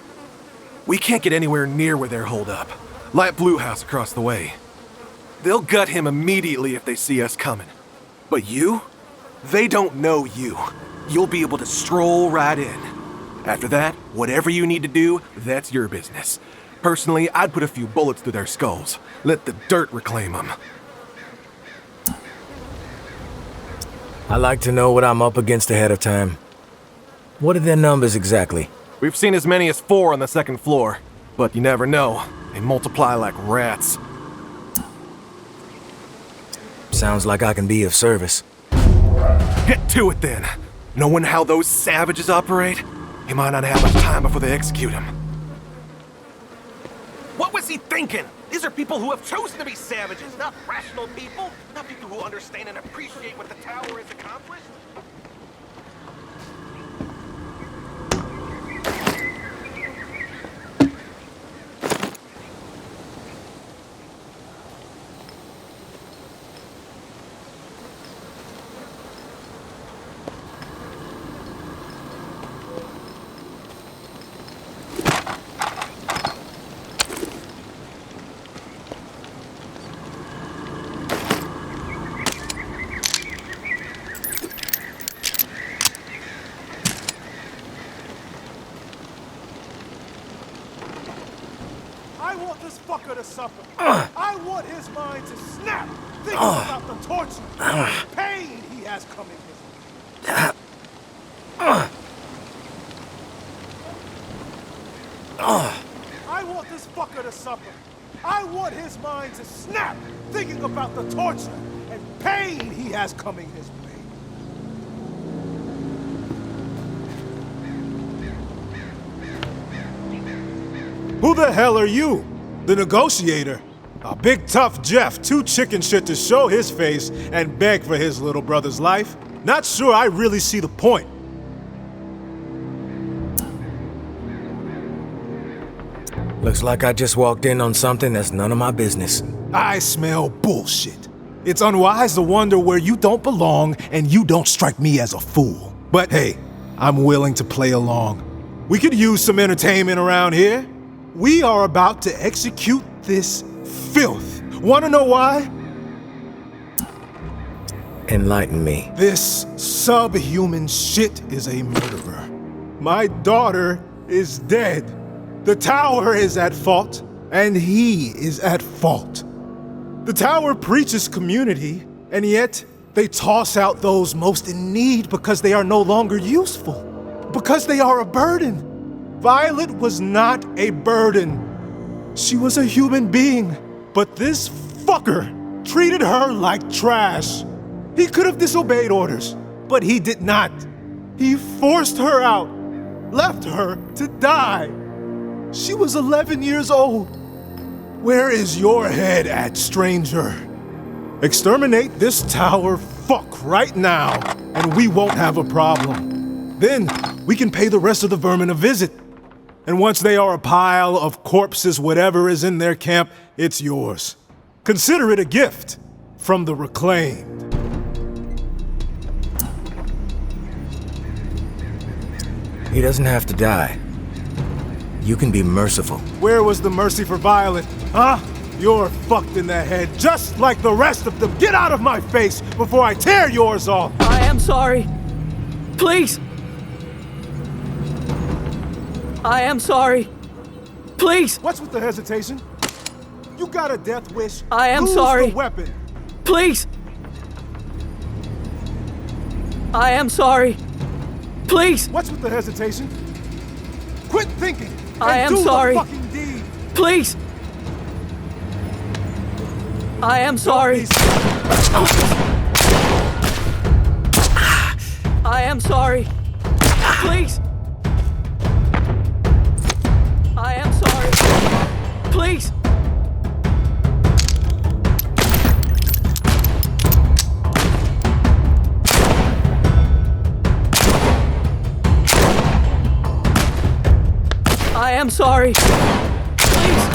We can't get anywhere near where they're holed up. Light Blue House across the way. They'll gut him immediately if they see us coming. But you? They don't know you. You'll be able to stroll right in. After that, whatever you need to do, that's your business. Personally, I'd put a few bullets through their skulls. Let the dirt reclaim them. I like to know what I'm up against ahead of time. What are their numbers exactly? We've seen as many as 4 on the 2nd floor. But you never know. They multiply like rats. Sounds like I can be of service. Get to it then. Knowing how those savages operate, he might not have much time before they execute him. What was he thinking? These are people who have chosen to be savages, not rational people. Not people who understand and appreciate what the tower has accomplished. I want this fucker to suffer. I want his mind to snap, thinking about the torture and pain he has coming his way. I want this fucker to suffer. I want his mind to snap, thinking about the torture and pain he has coming his way. Who the hell are you? The negotiator? A big tough Jeff, too chicken shit to show his face and beg for his little brother's life? Not sure I really see the point. Looks like I just walked in on something that's none of my business. I smell bullshit. It's unwise to wonder where you don't belong, and you don't strike me as a fool. But hey, I'm willing to play along. We could use some entertainment around here. We are about to execute this filth. Want to know why? Enlighten me. This subhuman shit is a murderer. My daughter is dead. The tower is at fault, and he is at fault. The tower preaches community, and yet they toss out those most in need because they are no longer useful, because they are a burden. Violet was not a burden. She was a human being, but this fucker treated her like trash. He could have disobeyed orders, but he did not. He forced her out, left her to die. She was 11 years old. Where is your head at, stranger? Exterminate this tower fuck right now, and we won't have a problem. Then we can pay the rest of the vermin a visit. And once they are a pile of corpses, whatever is in their camp, it's yours. Consider it a gift from the reclaimed. He doesn't have to die. You can be merciful. Where was the mercy for Violet? Huh? You're fucked in the head, just like the rest of them. Get out of my face before I tear yours off. I am sorry. Please. I am sorry. Please. What's with the hesitation? You got a death wish? I am Use sorry. the weapon. Please! I am sorry. Please! What's with the hesitation? Quit thinking! I am do sorry. The fucking deed. Please! I am sorry. I am sorry. Please! I am sorry. Please! I am sorry. Please!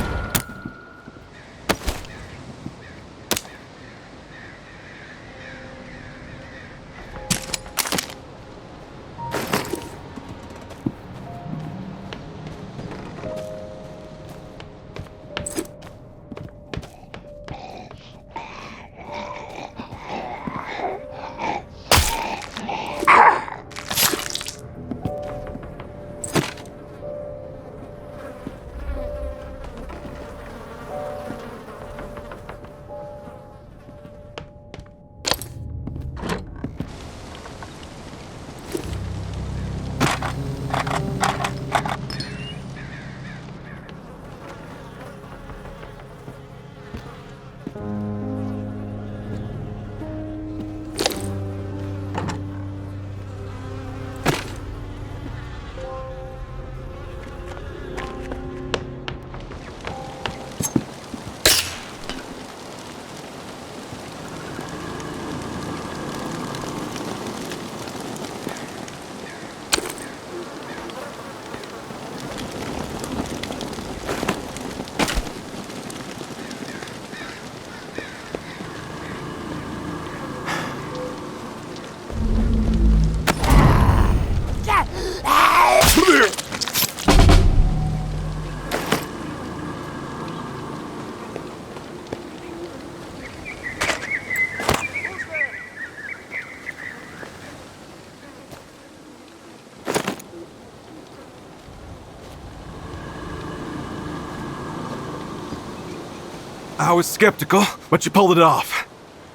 I was skeptical, but you pulled it off.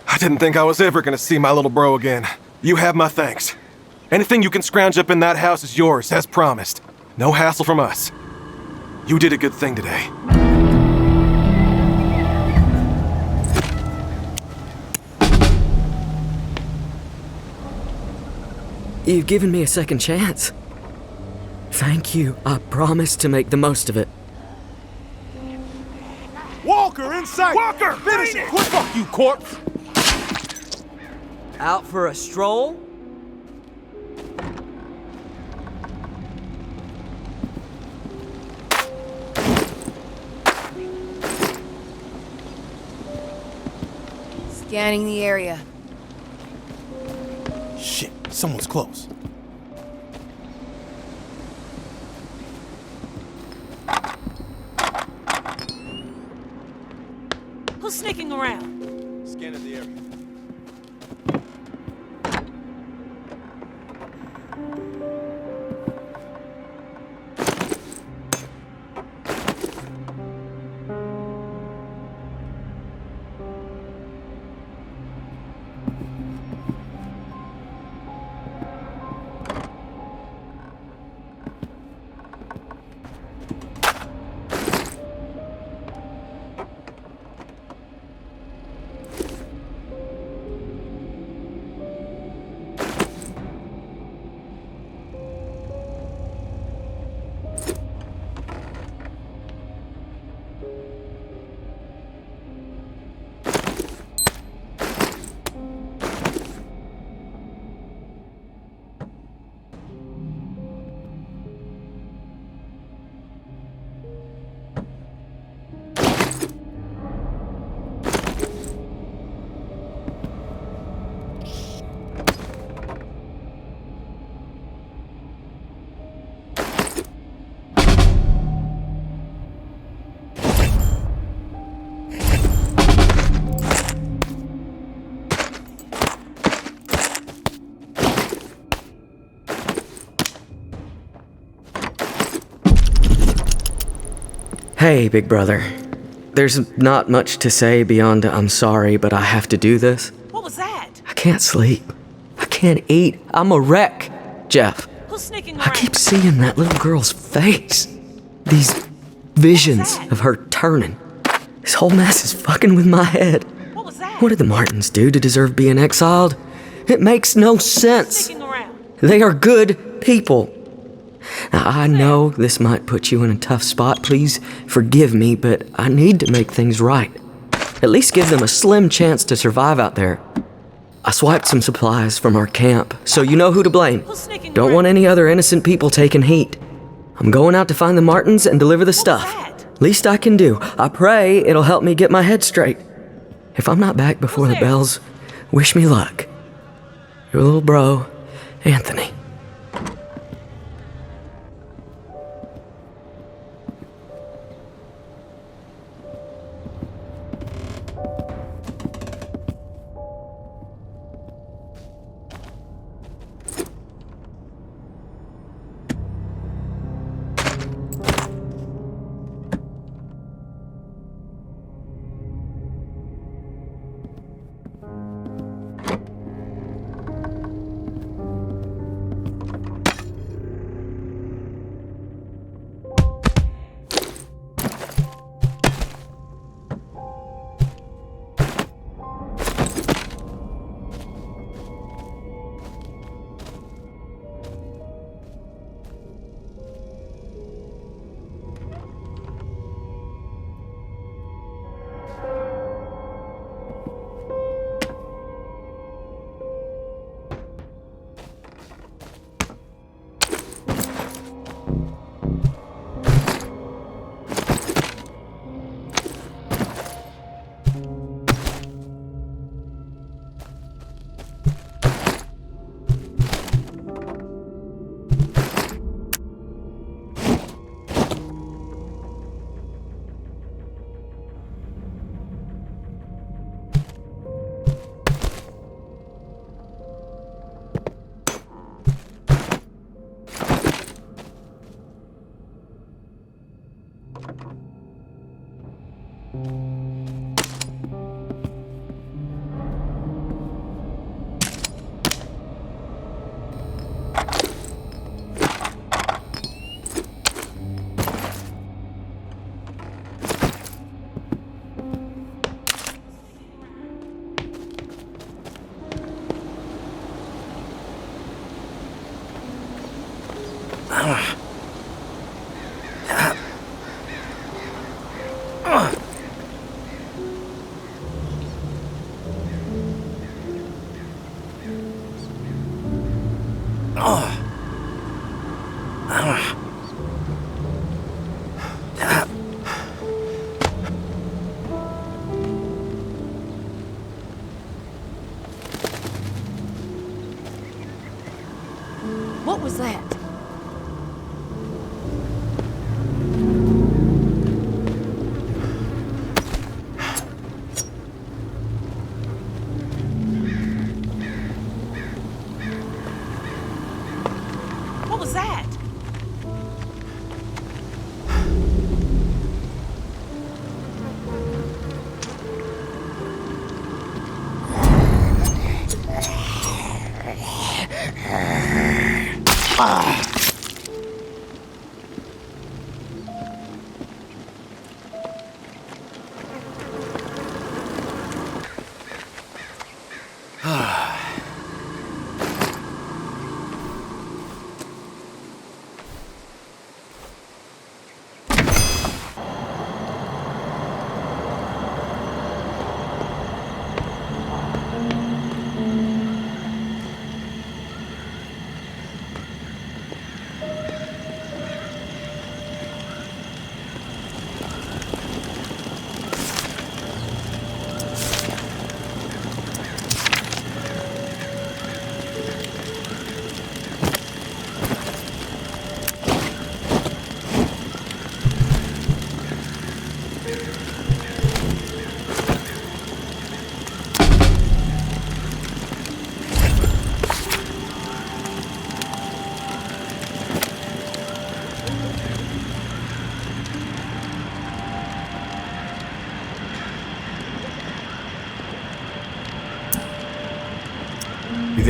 I didn't think I was ever gonna see my little bro again. You have my thanks. Anything you can scrounge up in that house is yours, as promised. No hassle from us. You did a good thing today. You've given me a second chance. Thank you. I promise to make the most of it. Walker, in sight! Walker, finish beat it! it! What fuck you, corpse? Out for a stroll? Scanning the area. Shit, someone's close. Who's sneaking around? Scanning the area. Hey, big brother. There's not much to say beyond I'm sorry, but I have to do this. What was that? I can't sleep. I can't eat. I'm a wreck. Jeff, Who's sneaking I around? keep seeing that little girl's face. These visions of her turning. This whole mess is fucking with my head. What was that? What did the Martins do to deserve being exiled? It makes no sense. Sneaking around. They are good people. Now, I know this might put you in a tough spot. Please forgive me, but I need to make things right. At least give them a slim chance to survive out there. I swiped some supplies from our camp, so you know who to blame. Don't want any other innocent people taking heat. I'm going out to find the Martins and deliver the stuff. Least I can do. I pray it'll help me get my head straight. If I'm not back before the bells, wish me luck. Your little bro, Anthony. What was that? What was that?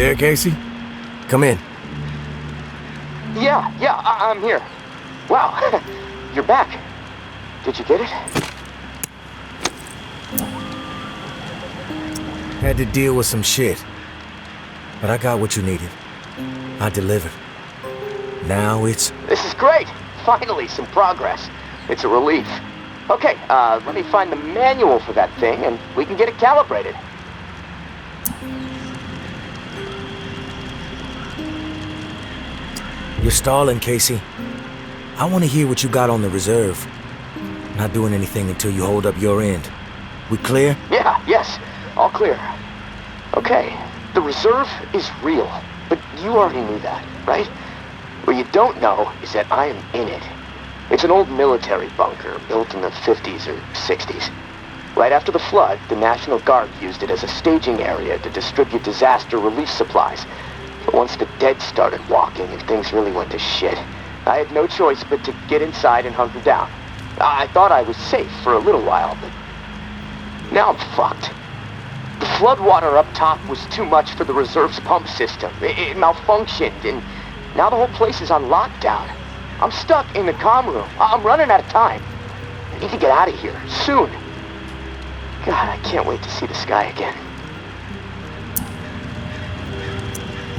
there, Casey? Come in. Yeah, I'm here. Wow, you're back. Did you get it? Had to deal with some shit. But I got what you needed. I delivered. Now it's... This is great! Finally, some progress. It's a relief. Okay, let me find the manual for that thing and we can get it calibrated. You're stalling, Casey. I want to hear what you got on the reserve. Not doing anything until you hold up your end. We clear? Yeah, yes. All clear. Okay, the reserve is real, but you already knew that, right? What you don't know is that I am in it. It's an old military bunker built in the 50s or 60s. Right after the flood, the National Guard used it as a staging area to distribute disaster relief supplies. But once the dead started walking and things really went to shit, I had no choice but to get inside and hunker down. I thought I was safe for a little while, but now I'm fucked. The floodwater up top was too much for the reserve's pump system. It malfunctioned, and now the whole place is on lockdown. I'm stuck in the comm room. I'm running out of time. I need to get out of here, soon. God, I can't wait to see the sky again.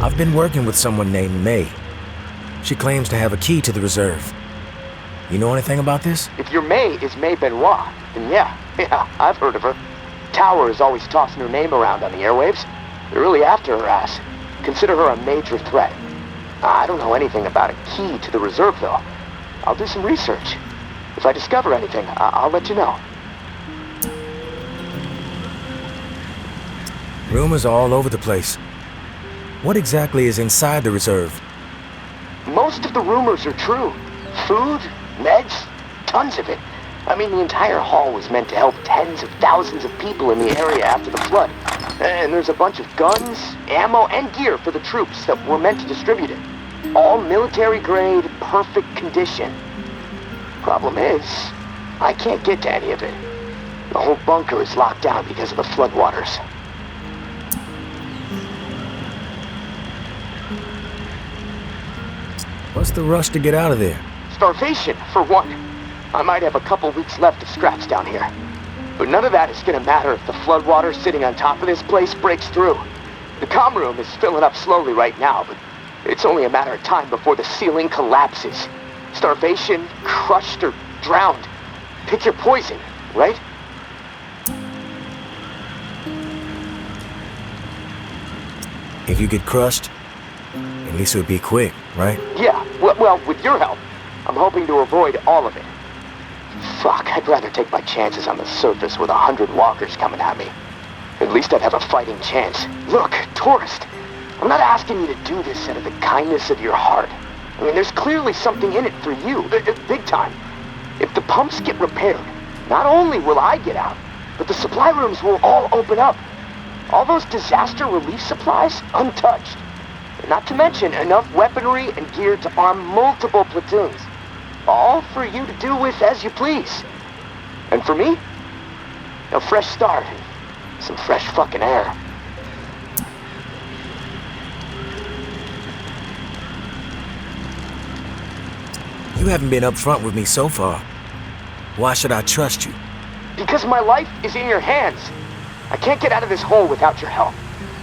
I've been working with someone named May. She claims to have a key to the reserve. You know anything about this? If your May is May Benoit, then yeah, I've heard of her. Tower is always tossing her name around on the airwaves. They're really after her ass. Consider her a major threat. I don't know anything about a key to the reserve, though. I'll do some research. If I discover anything, I'll let you know. Rumors all over the place. What exactly is inside the reserve? Most of the rumors are true. Food, meds, tons of it. I mean, the entire hall was meant to help tens of thousands of people in the area after the flood. And there's a bunch of guns, ammo, and gear for the troops that were meant to distribute it. All military-grade, perfect condition. Problem is, I can't get to any of it. The whole bunker is locked down because of the floodwaters. What's the rush to get out of there? Starvation, for one. I might have a couple weeks left of scraps down here. But none of that is gonna matter if the floodwater sitting on top of this place breaks through. The comm room is filling up slowly right now, but it's only a matter of time before the ceiling collapses. Starvation, crushed, or drowned. Pick your poison, right? If you get crushed, at least it would be quick, right? Yeah, well, with your help, I'm hoping to avoid all of it. Fuck, I'd rather take my chances on the surface with 100 walkers coming at me. At least I'd have a fighting chance. Look, tourist, I'm not asking you to do this out of the kindness of your heart. I mean, there's clearly something in it for you, big time. If the pumps get repaired, not only will I get out, but the supply rooms will all open up. All those disaster relief supplies, untouched. Not to mention enough weaponry and gear to arm multiple platoons. All for you to do with as you please. And for me, a fresh start and some fresh fucking air. You haven't been upfront with me so far. Why should I trust you? Because my life is in your hands. I can't get out of this hole without your help.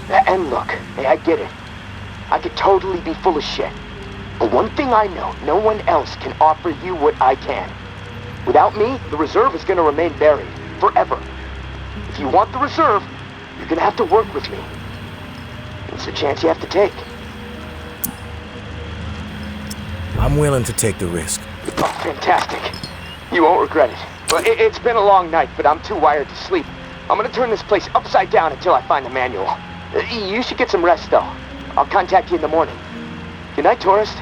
And look, I get it. I could totally be full of shit. But one thing I know, no one else can offer you what I can. Without me, the reserve is gonna remain buried, forever. If you want the reserve, you're gonna have to work with me. It's a chance you have to take. I'm willing to take the risk. Oh, fantastic. You won't regret it. Well, it's been a long night, but I'm too wired to sleep. I'm gonna turn this place upside down until I find the manual. You should get some rest, though. I'll contact you in the morning. Good night, tourist.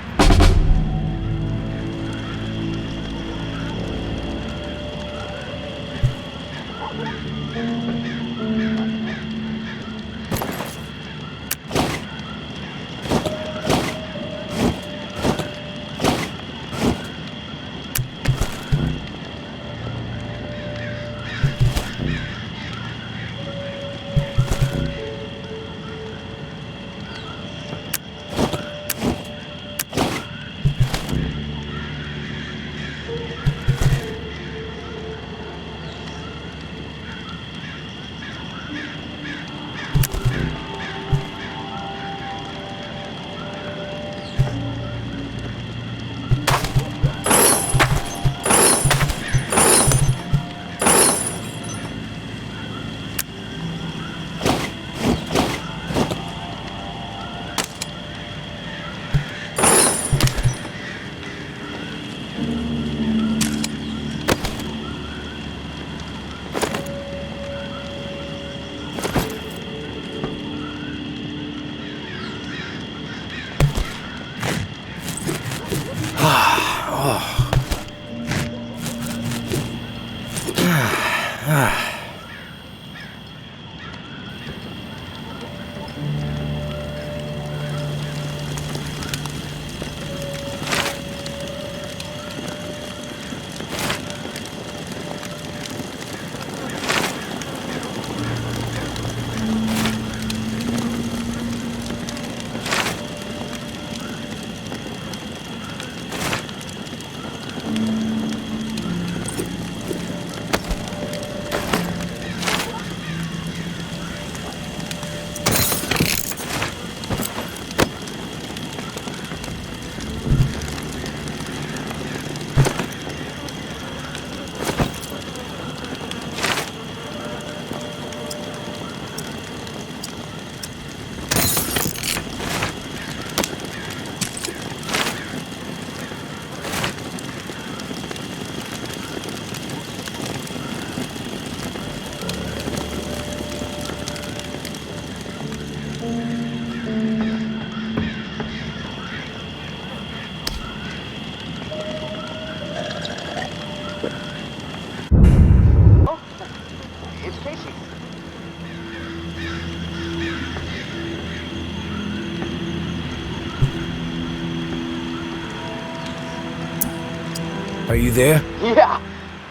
Are you there? Yeah,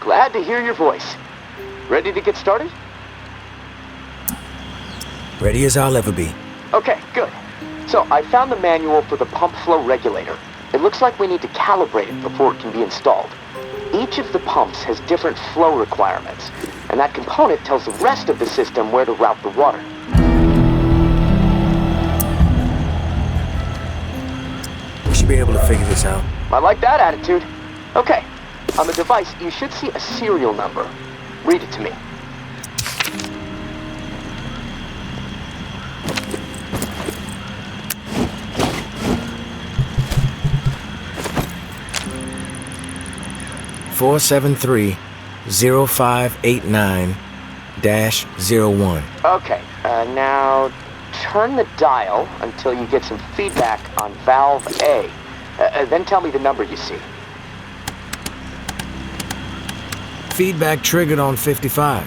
glad to hear your voice. Ready to get started? Ready as I'll ever be. Okay, good. So I found the manual for the pump flow regulator. It looks like we need to calibrate it before it can be installed. Each of the pumps has different flow requirements, and that component tells the rest of the system where to route the water. We should be able to figure this out. I like that attitude. Okay, on the device you should see a serial number. Read it to me. (473-0589-01). Okay, now turn the dial until you get some feedback on valve A. Then tell me the number you see. Feedback triggered on 55.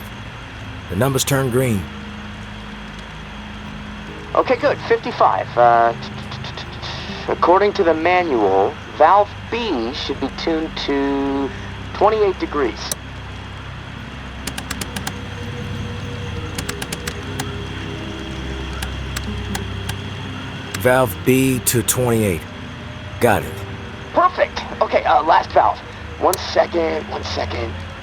The numbers turned green. Okay, good. 55. According to the manual, valve B should be tuned to 28 degrees. Valve B to 28. Got it. Perfect. Okay, last valve. One second.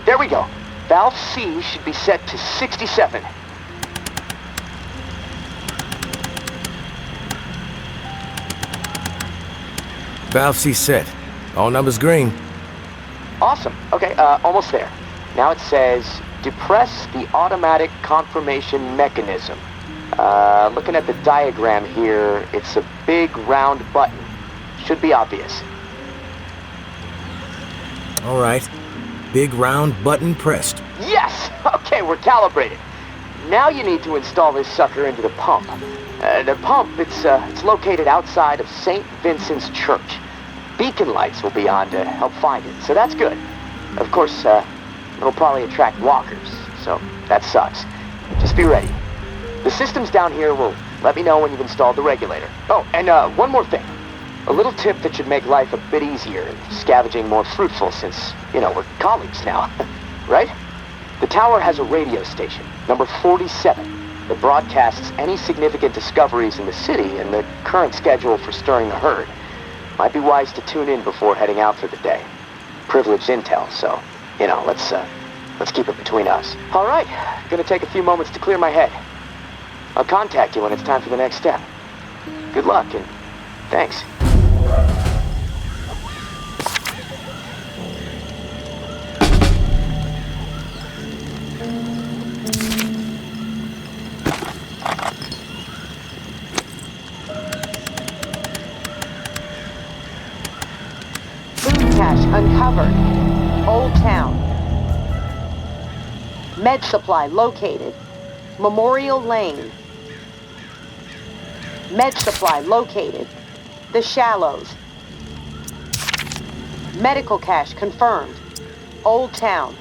There we go. Valve C should be set to 67. Valve C set. All numbers green. Awesome. Okay, almost there. Now it says, depress the automatic confirmation mechanism. Looking at the diagram here, it's a big round button. Should be obvious. All right. Big round button pressed. Yes! Okay, we're calibrated. Now you need to install this sucker into the pump. The pump, it's located outside of St. Vincent's Church. Beacon lights will be on to help find it, so that's good. Of course, it'll probably attract walkers, so that sucks. Just be ready. The systems down here will let me know when you've installed the regulator. Oh, and one more thing. A little tip that should make life a bit easier and scavenging more fruitful since, we're colleagues now, right? The tower has a radio station, number 47, that broadcasts any significant discoveries in the city and the current schedule for stirring the herd. Might be wise to tune in before heading out for the day. Privileged intel, so, let's keep it between us. All right, gonna take a few moments to clear my head. I'll contact you when it's time for the next step. Good luck, and thanks. Food cache uncovered. Old Town. Med supply located. Memorial Lane. Med supply located. The Shallows. Medical cache confirmed. Old Town.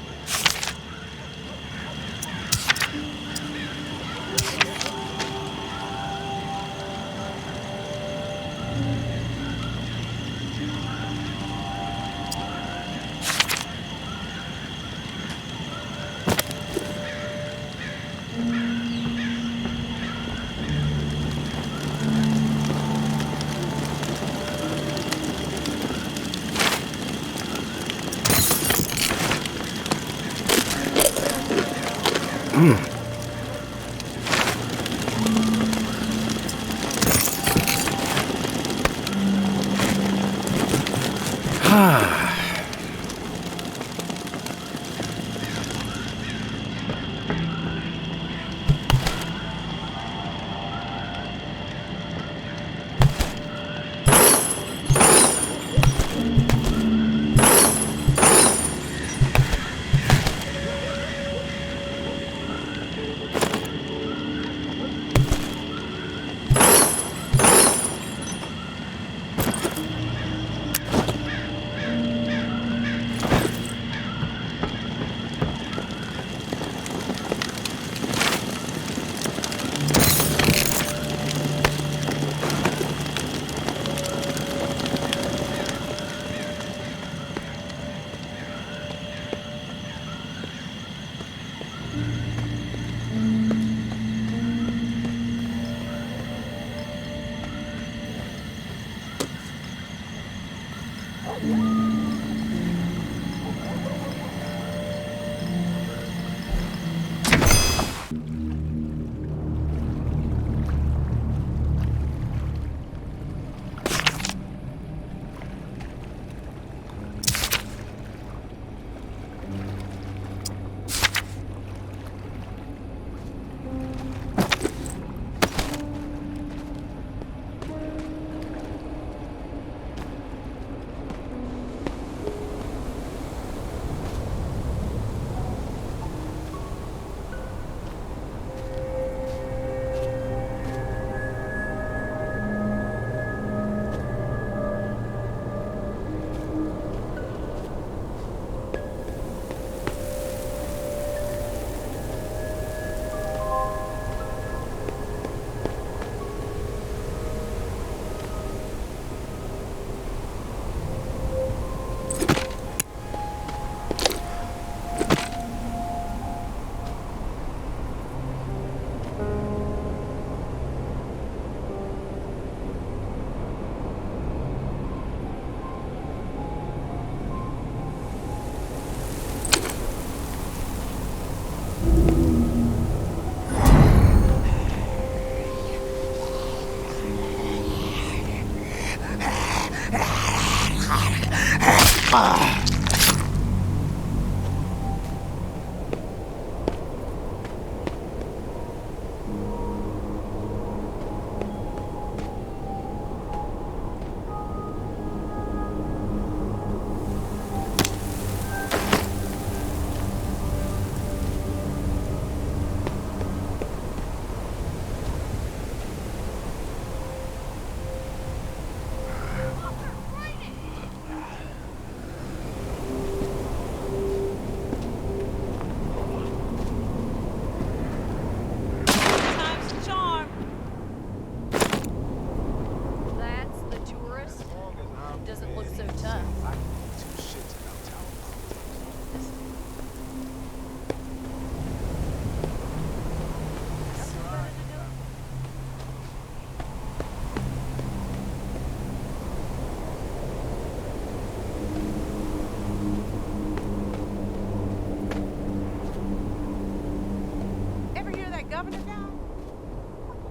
governor down?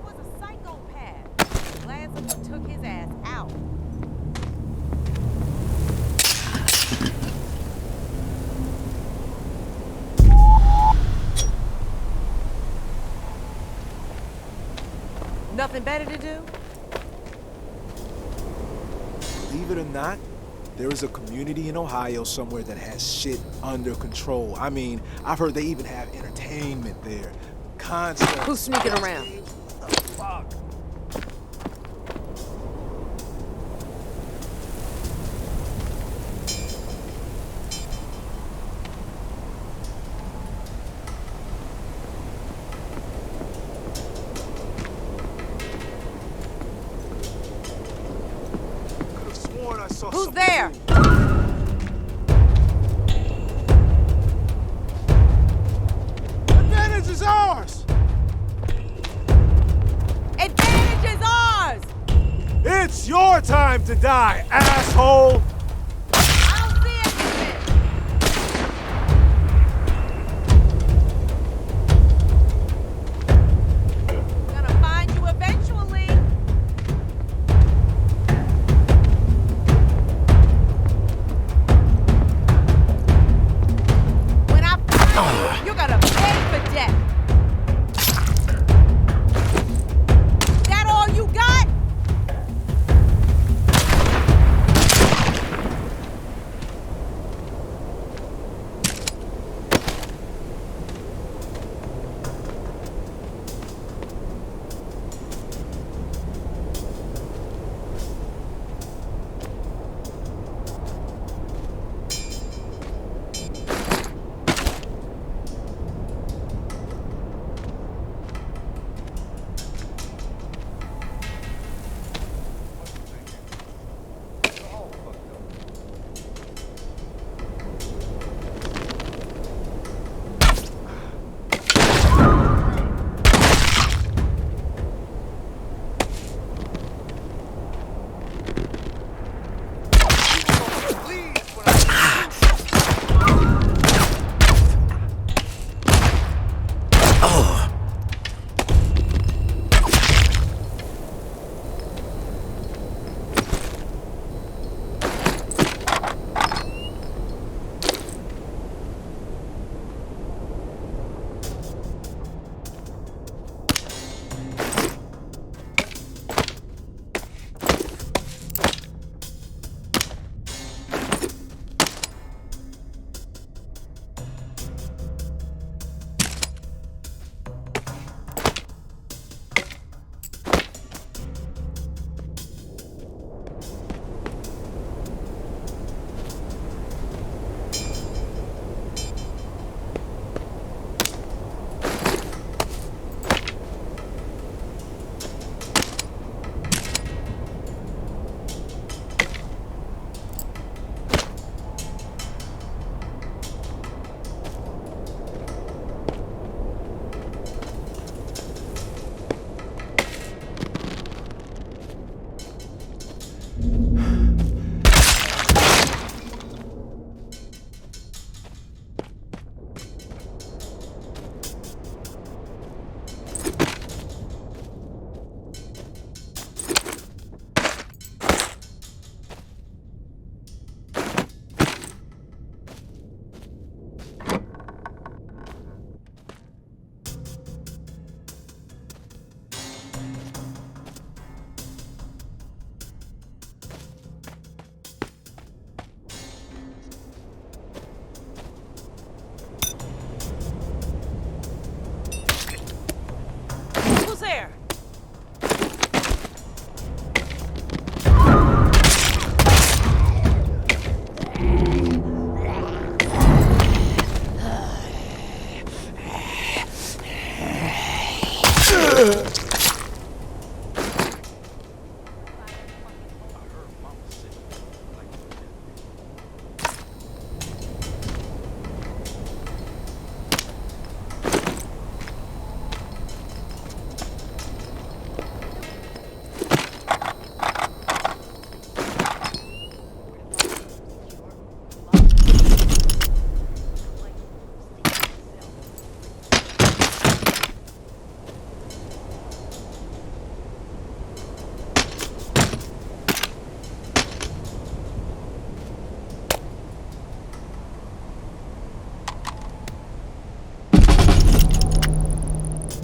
Was a psychopath. Glad someone took his ass out. Nothing better to do? Believe it or not, there is a community in Ohio somewhere that has shit under control. I mean, I've heard they even have entertainment there. Concerts. Who's sneaking around? What the fuck? Could've sworn I saw Who's something. there? Advantage is ours! Advantage is ours! It's your time to die, asshole! I don't see anything! Gonna find you eventually. When I find you, you're gonna pay for death. That all you got?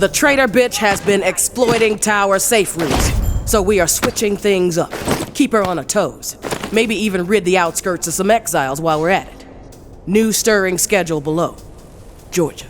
The traitor bitch has been exploiting tower safe rooms, so we are switching things up. Keep her on her toes. Maybe even rid the outskirts of some exiles while we're at it. New stirring schedule below. Georgia.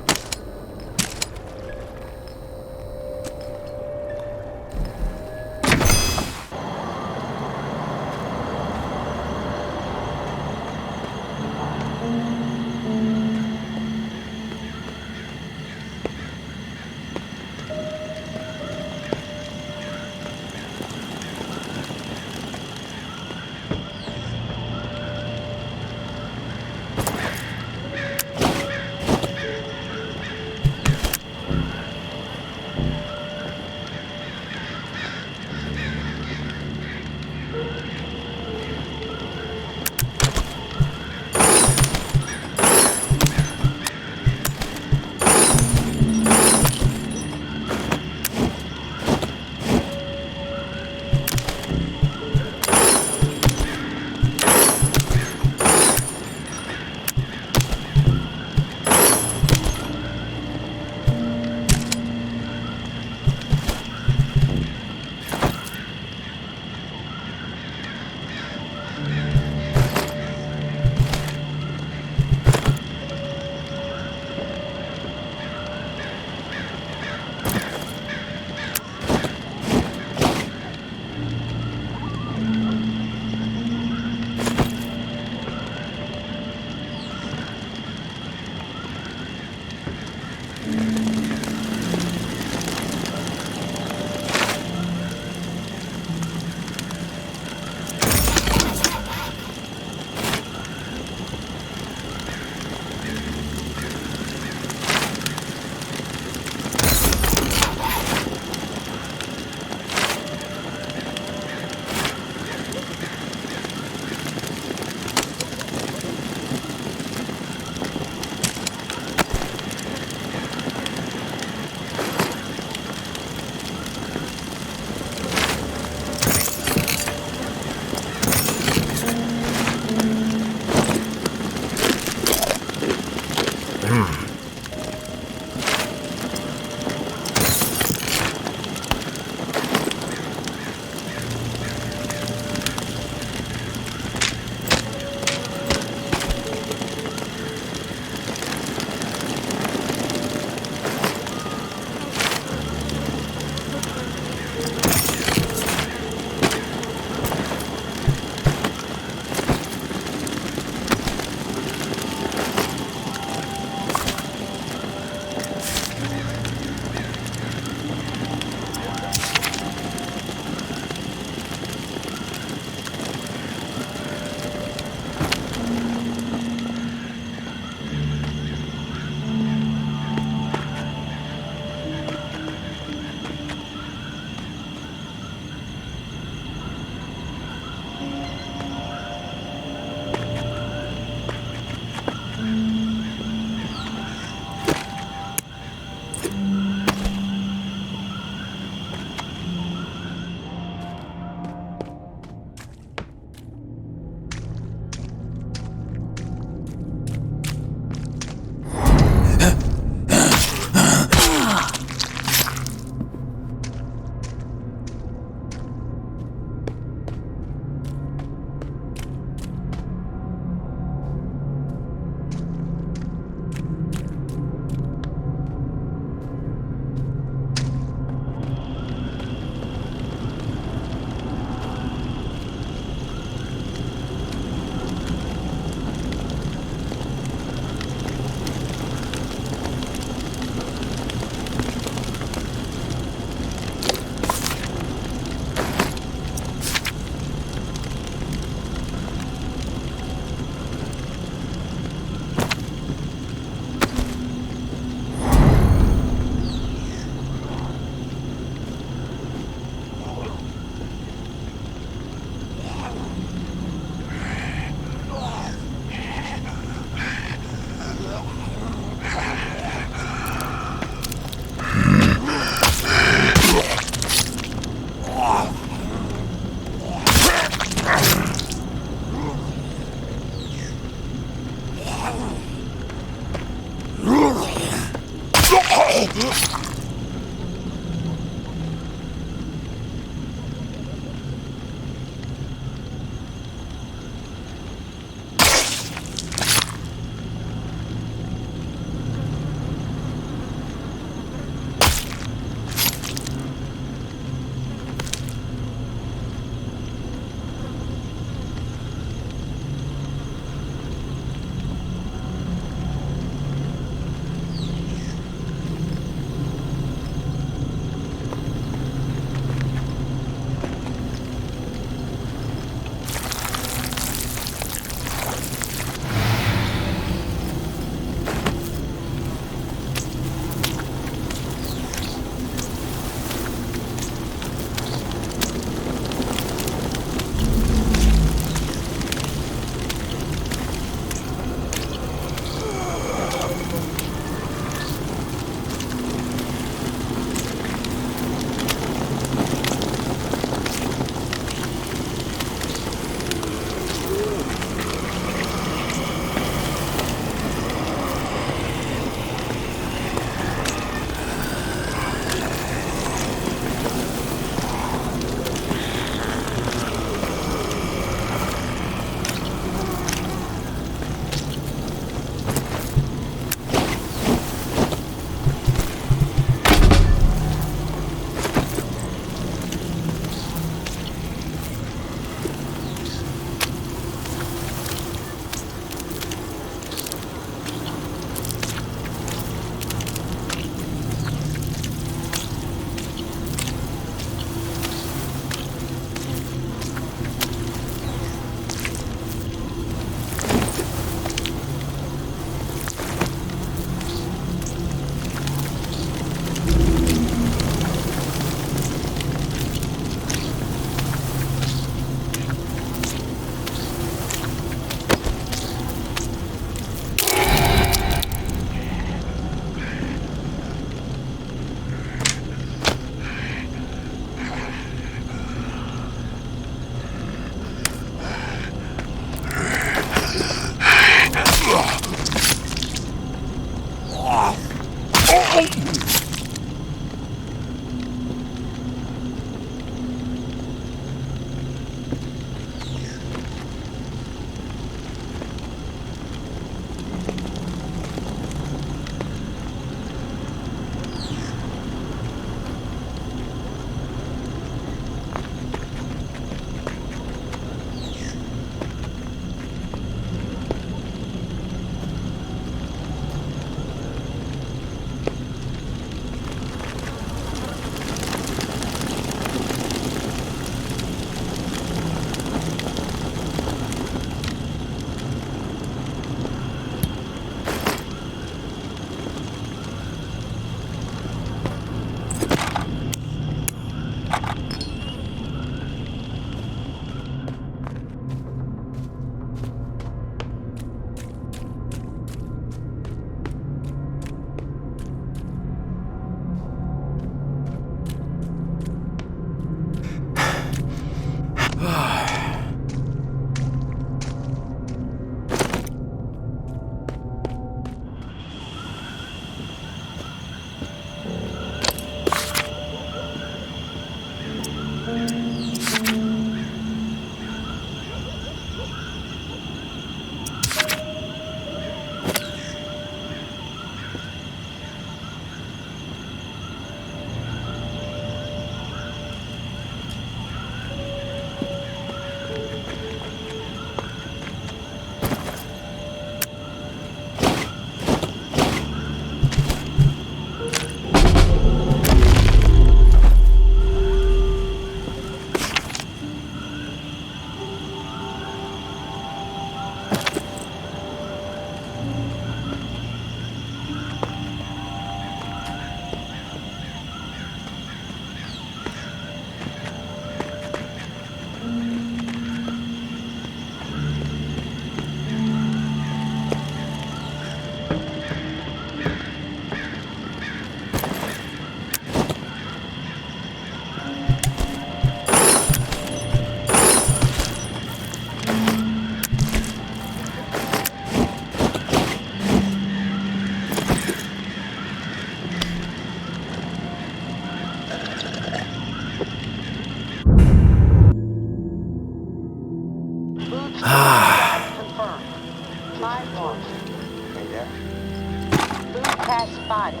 has spotted.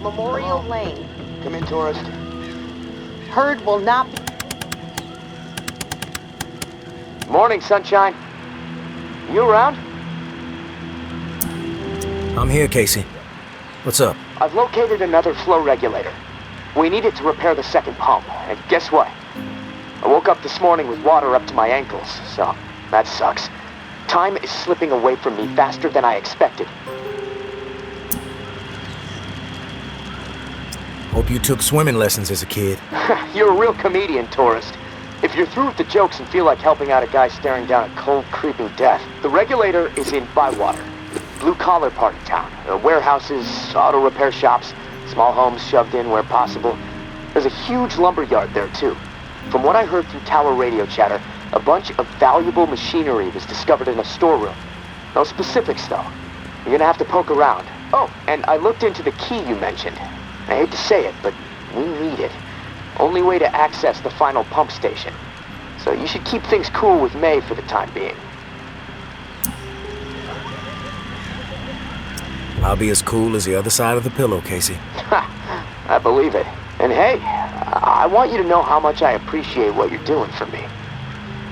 Memorial Lane. Come in, tourist. Herd will not be... Morning, sunshine. You around? I'm here, Casey. What's up? I've located another flow regulator. We need it to repair the second pump, and guess what? I woke up this morning with water up to my ankles, so that sucks. Time is slipping away from me faster than I expected. Hope you took swimming lessons as a kid. You're a real comedian, tourist. If you're through with the jokes and feel like helping out a guy staring down a cold, creeping death, the regulator is in Bywater. Blue-collar part of town. Warehouses, auto repair shops, small homes shoved in where possible. There's a huge lumber yard there, too. From what I heard through tower radio chatter, a bunch of valuable machinery was discovered in a storeroom. No specifics, though. You're gonna have to poke around. Oh, and I looked into the key you mentioned. I hate to say it, but we need it. Only way to access the final pump station. So you should keep things cool with May for the time being. I'll be as cool as the other side of the pillow, Casey. I believe it. And hey, I want you to know how much I appreciate what you're doing for me.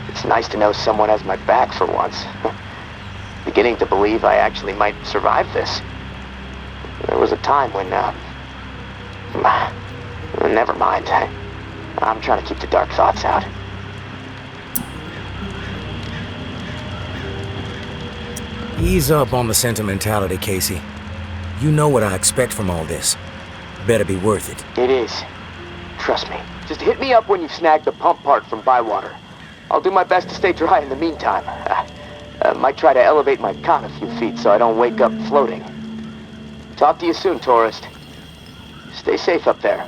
It's nice to know someone has my back for once. Beginning to believe I actually might survive this. There was a time when, never mind. I'm trying to keep the dark thoughts out. Ease up on the sentimentality, Casey. You know what I expect from all this. Better be worth it. It is. Trust me. Just hit me up when you've snagged the pump part from Bywater. I'll do my best to stay dry in the meantime. Might try to elevate my cot a few feet so I don't wake up floating. Talk to you soon, tourist. Stay safe up there.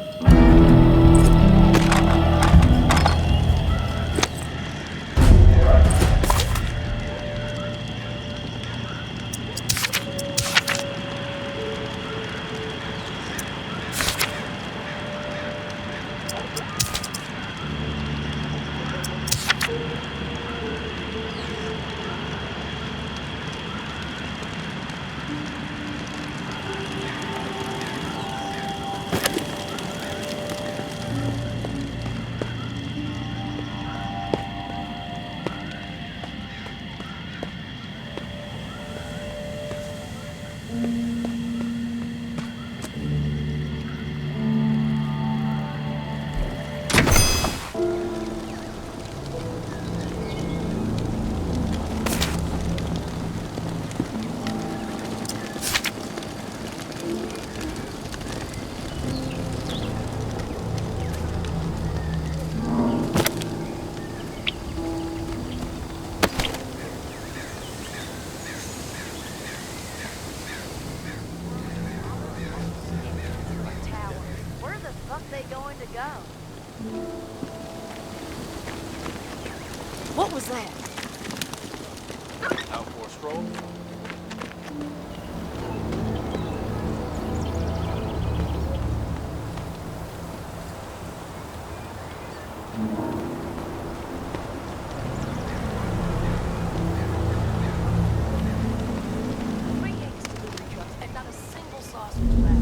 What was that? Out for a stroll? And not a single sausage left.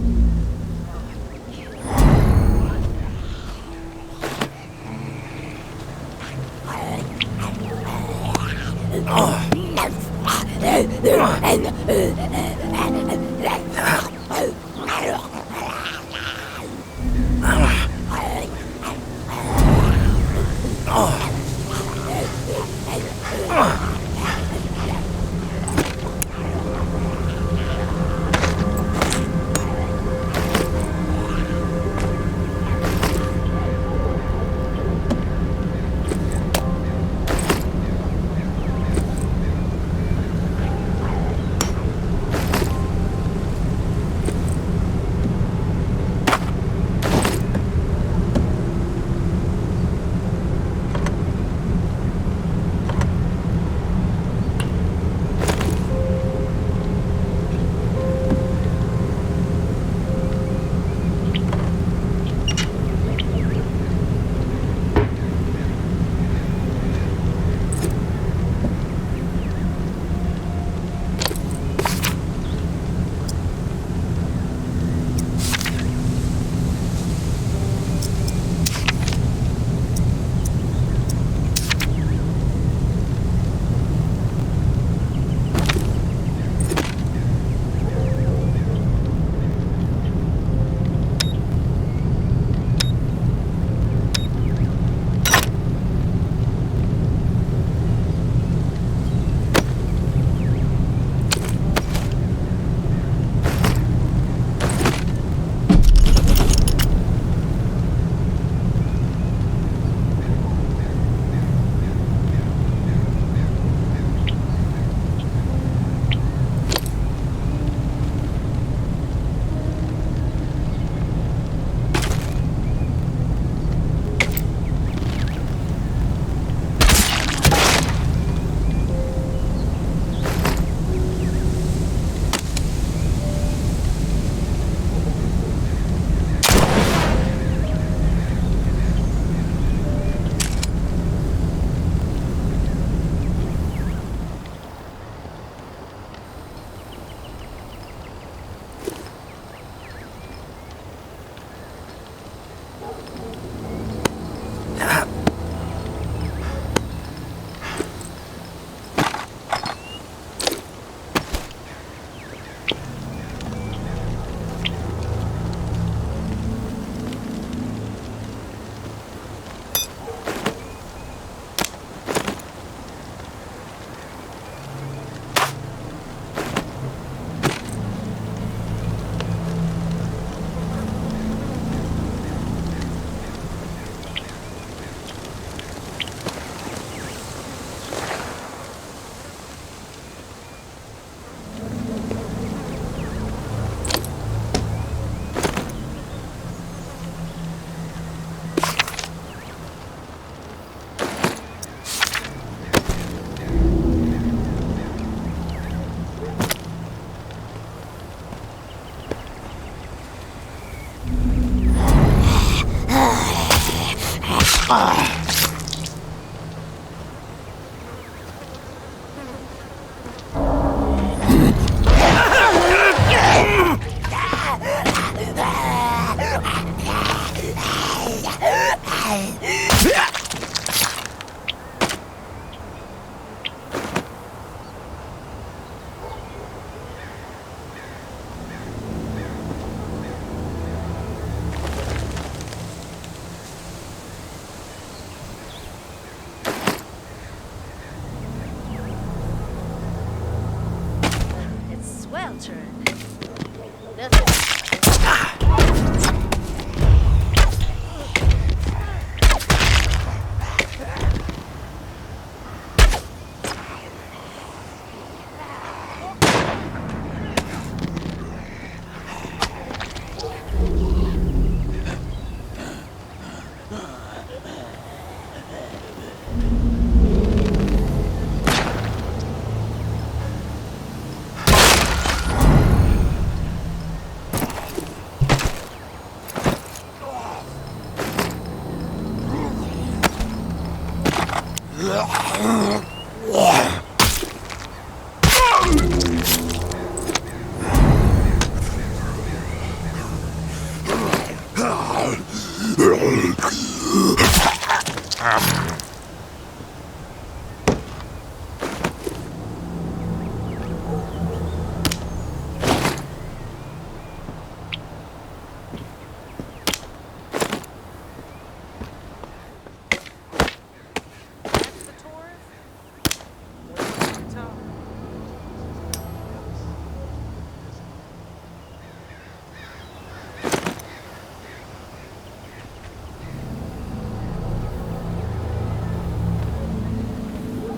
culture.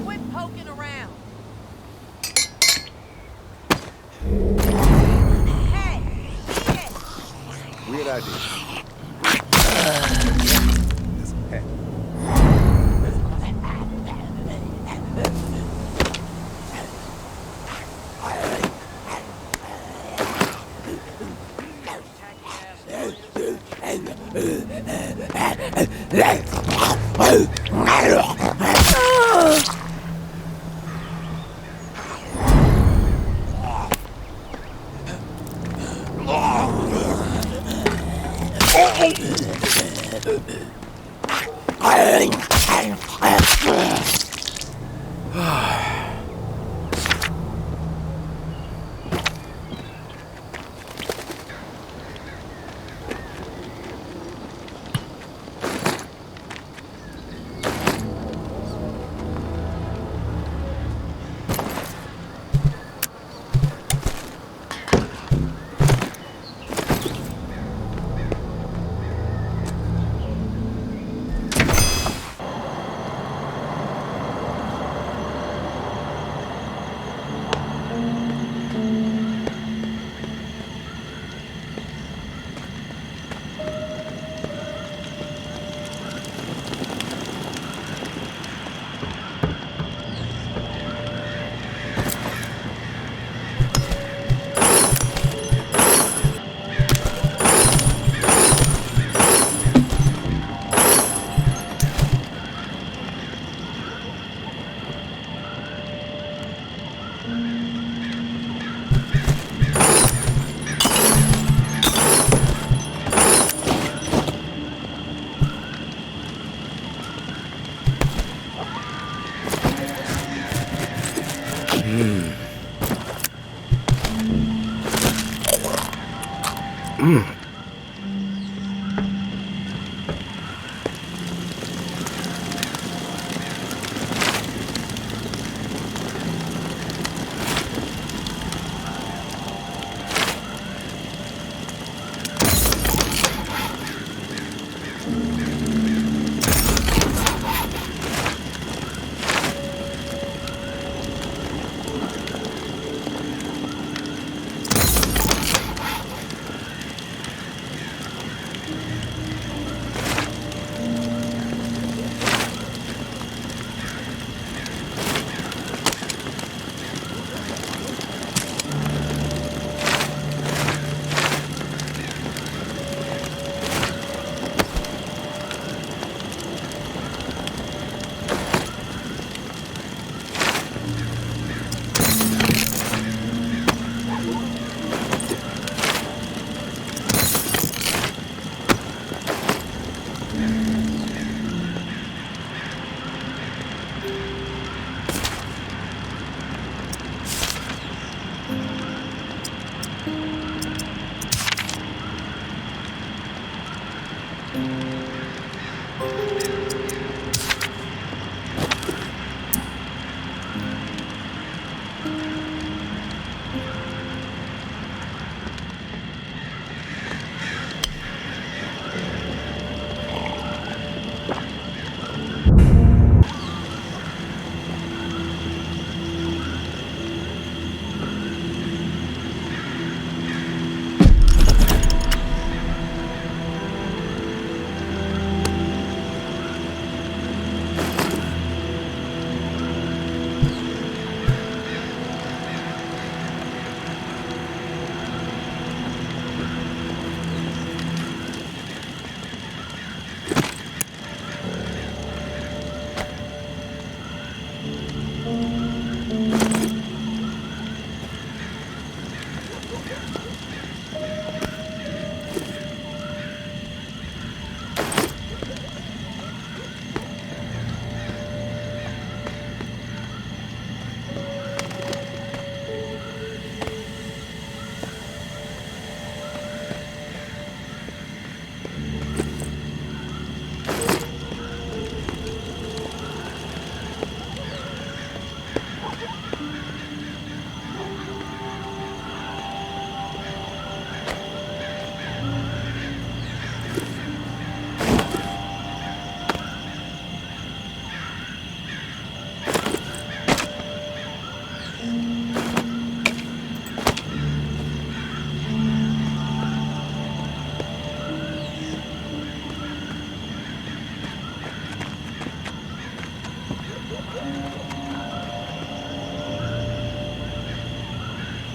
Quit poking around. Weird idea.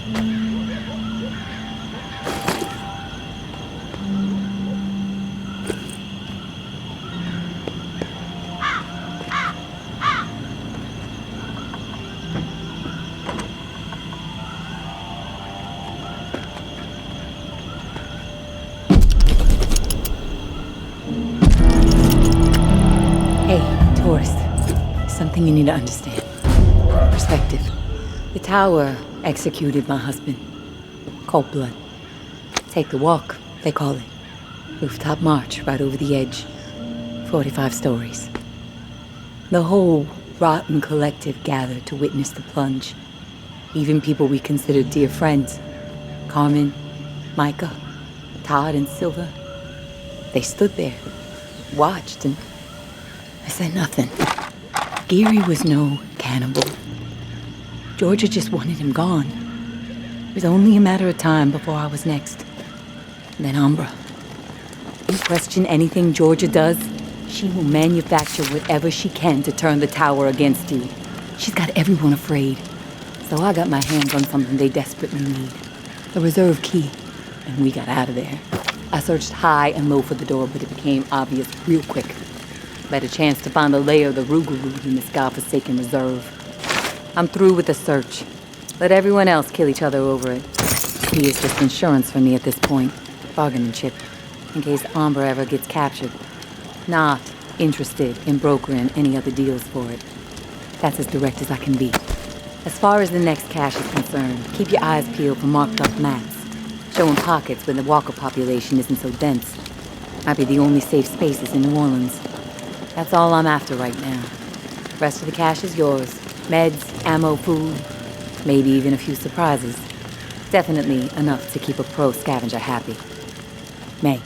Hey, tourist. Something you need to understand. Perspective. The tower executed my husband. Cold blood. Take the walk, they call it. Rooftop march right over the edge. 45 stories. The whole rotten collective gathered to witness the plunge. Even people we considered dear friends. Carmen, Micah, Todd, and Silva. They stood there, watched, and I said nothing. Geary was no cannibal. Georgia just wanted him gone. It was only a matter of time before I was next. Then Umbra. You question anything Georgia does, she will manufacture whatever she can to turn the tower against you. She's got everyone afraid. So I got my hands on something they desperately need. A reserve key. And we got out of there. I searched high and low for the door, but it became obvious real quick. Better chance to find a layer of the Rugal root in this godforsaken reserve. I'm through with the search. Let everyone else kill each other over it. Key is just insurance for me at this point. Bargaining chip. In case Umbra ever gets captured. Not interested in brokering any other deals for it. That's as direct as I can be. As far as the next cache is concerned, keep your eyes peeled for marked up maps. Showing pockets where the walker population isn't so dense. Might be the only safe spaces in New Orleans. That's all I'm after right now. Rest of the cache is yours. Meds, ammo, food, maybe even a few surprises. Definitely enough to keep a pro scavenger happy. May.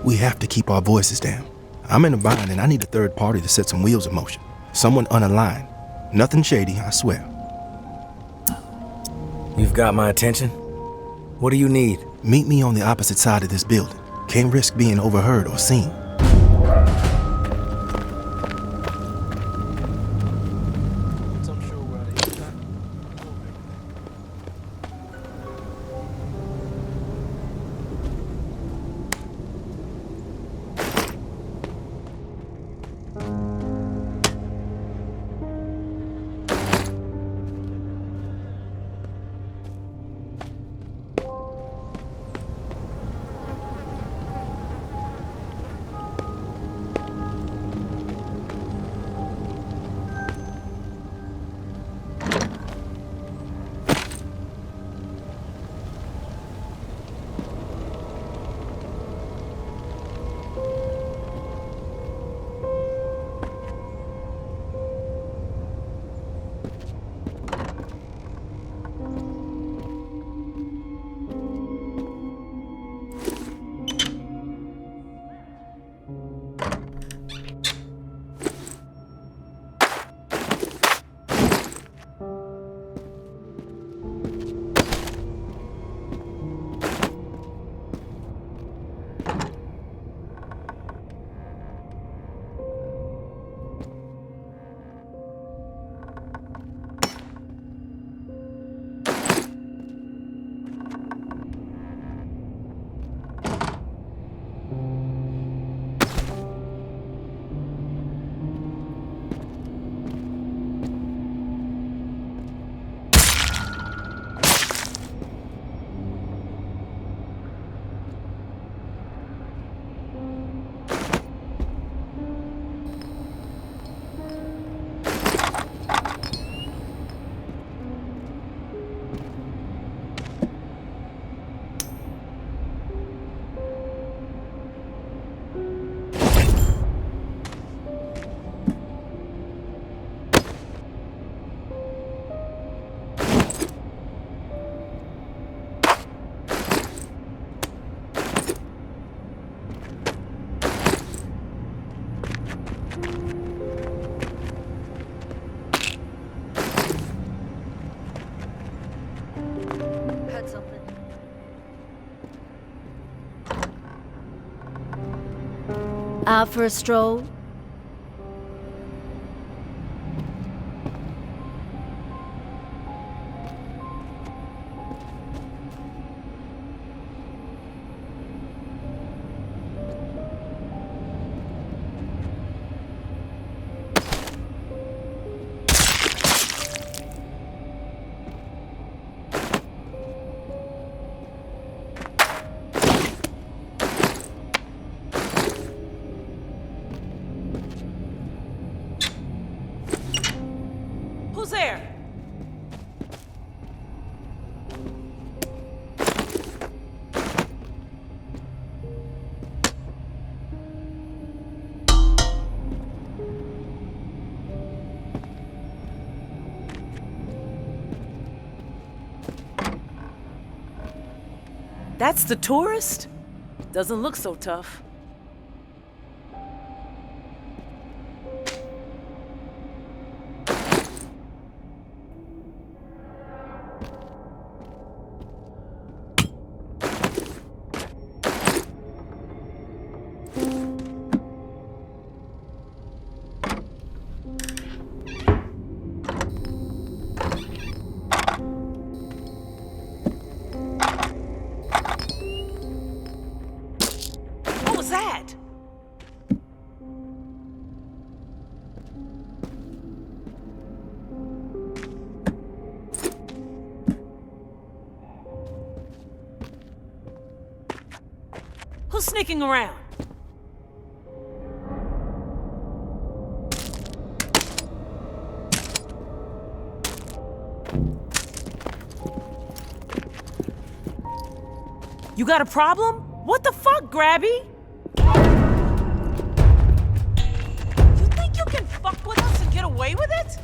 We have to keep our voices down. I'm in a bind and I need a third party to set some wheels in motion. Someone unaligned. Nothing shady, I swear. You've got my attention. What do you need? Meet me on the opposite side of this building. Can't risk being overheard or seen. Out for a stroll? Who's there? That's the tourist? Doesn't look so tough. What was that? Who's sneaking around? You got a problem? What the fuck, Grabby? You think you can fuck with us and get away with it?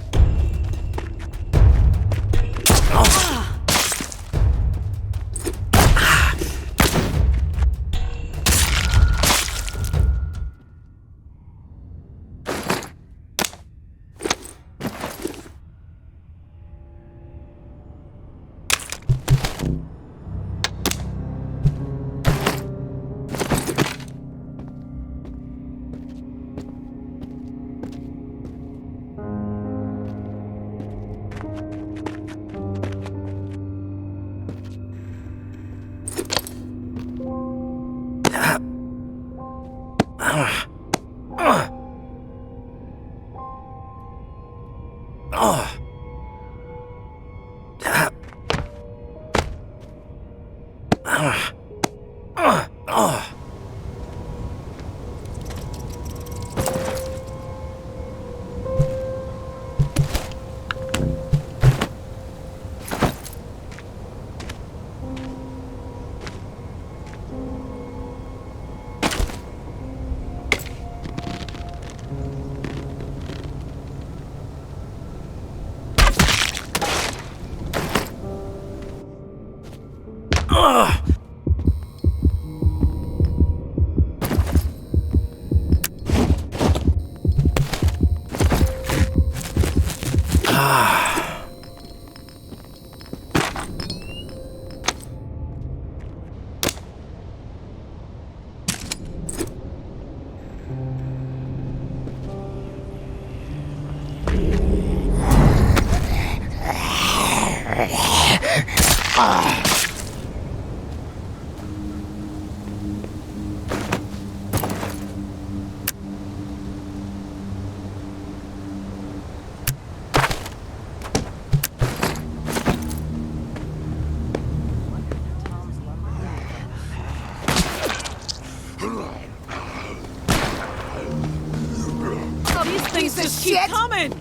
These things just keep coming!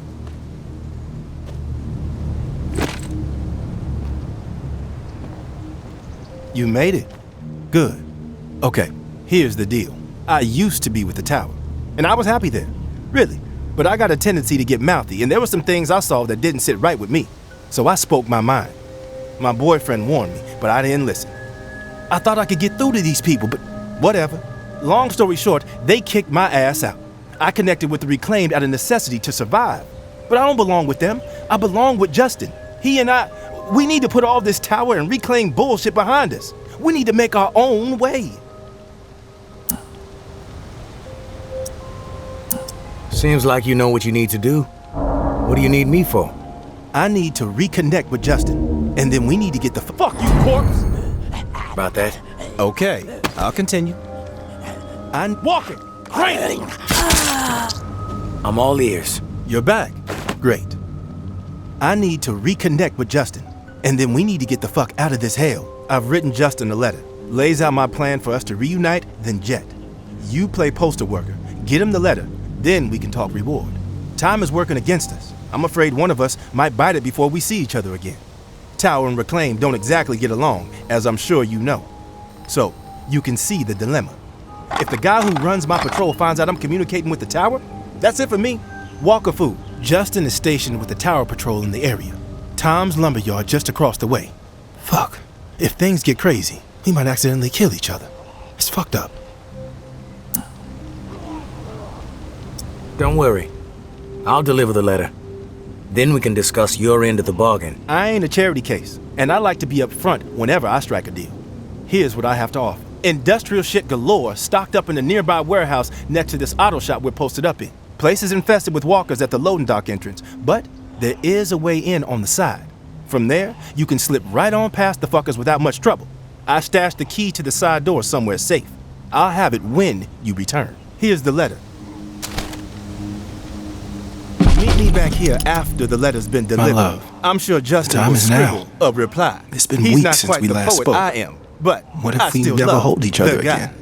You made it. Good. Okay, here's the deal. I used to be with the tower, and I was happy there. Really. But I got a tendency to get mouthy, and there were some things I saw that didn't sit right with me. So I spoke my mind. My boyfriend warned me, but I didn't listen. I thought I could get through to these people, but whatever. Long story short, they kicked my ass out. I connected with the Reclaimed out of necessity to survive. But I don't belong with them. I belong with Justin. He and I, we need to put all this tower and Reclaim bullshit behind us. We need to make our own way. Seems like you know what you need to do. What do you need me for? I need to reconnect with Justin, and then we need to get the fuck you, corpse! About that? Okay, I'll continue. I'm walking. Great. I'm all ears. You're back. Great. I need to reconnect with Justin, and then we need to get the fuck out of this hell. I've written Justin a letter. Lays out my plan for us to reunite, then jet. You play postal worker. Get him the letter. Then we can talk reward. Time is working against us. I'm afraid one of us might bite it before we see each other again. Tower and Reclaim don't exactly get along, as I'm sure you know. So, you can see the dilemma. If the guy who runs my patrol finds out I'm communicating with the Tower, that's it for me. Walker food. Justin is stationed with the Tower Patrol in the area. Tom's lumberyard just across the way. Fuck. If things get crazy, we might accidentally kill each other. It's fucked up. Don't worry. I'll deliver the letter. Then we can discuss your end of the bargain. I ain't a charity case, and I like to be up front whenever I strike a deal. Here's what I have to offer. Industrial shit galore stocked up in the nearby warehouse next to this auto shop we're posted up in. Place is infested with walkers at the loading dock entrance, but there is a way in on the side. From there, you can slip right on past the fuckers without much trouble. I stashed the key to the side door somewhere safe. I'll have it when you return. Here's the letter. Meet me back here after the letter's been delivered. My love, I'm sure Justin time will is now. scribble a reply. It's been He's weeks not since quite we the last poet spoke. I am, but What if I we still never love hold each the other guy. again?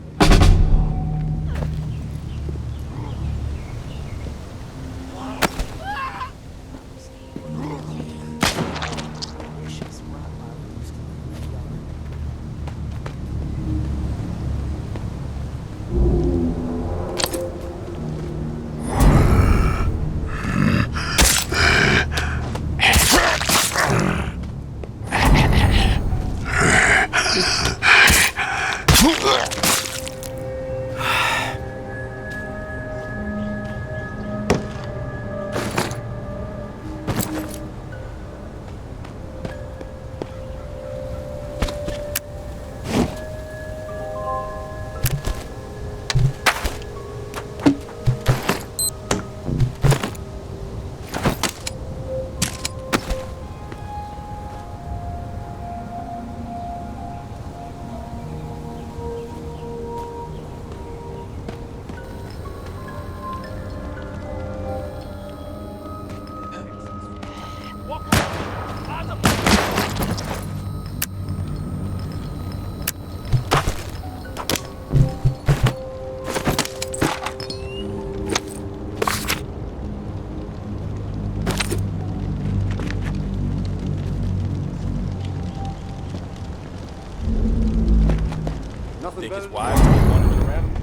Think it's wise to be wandering around?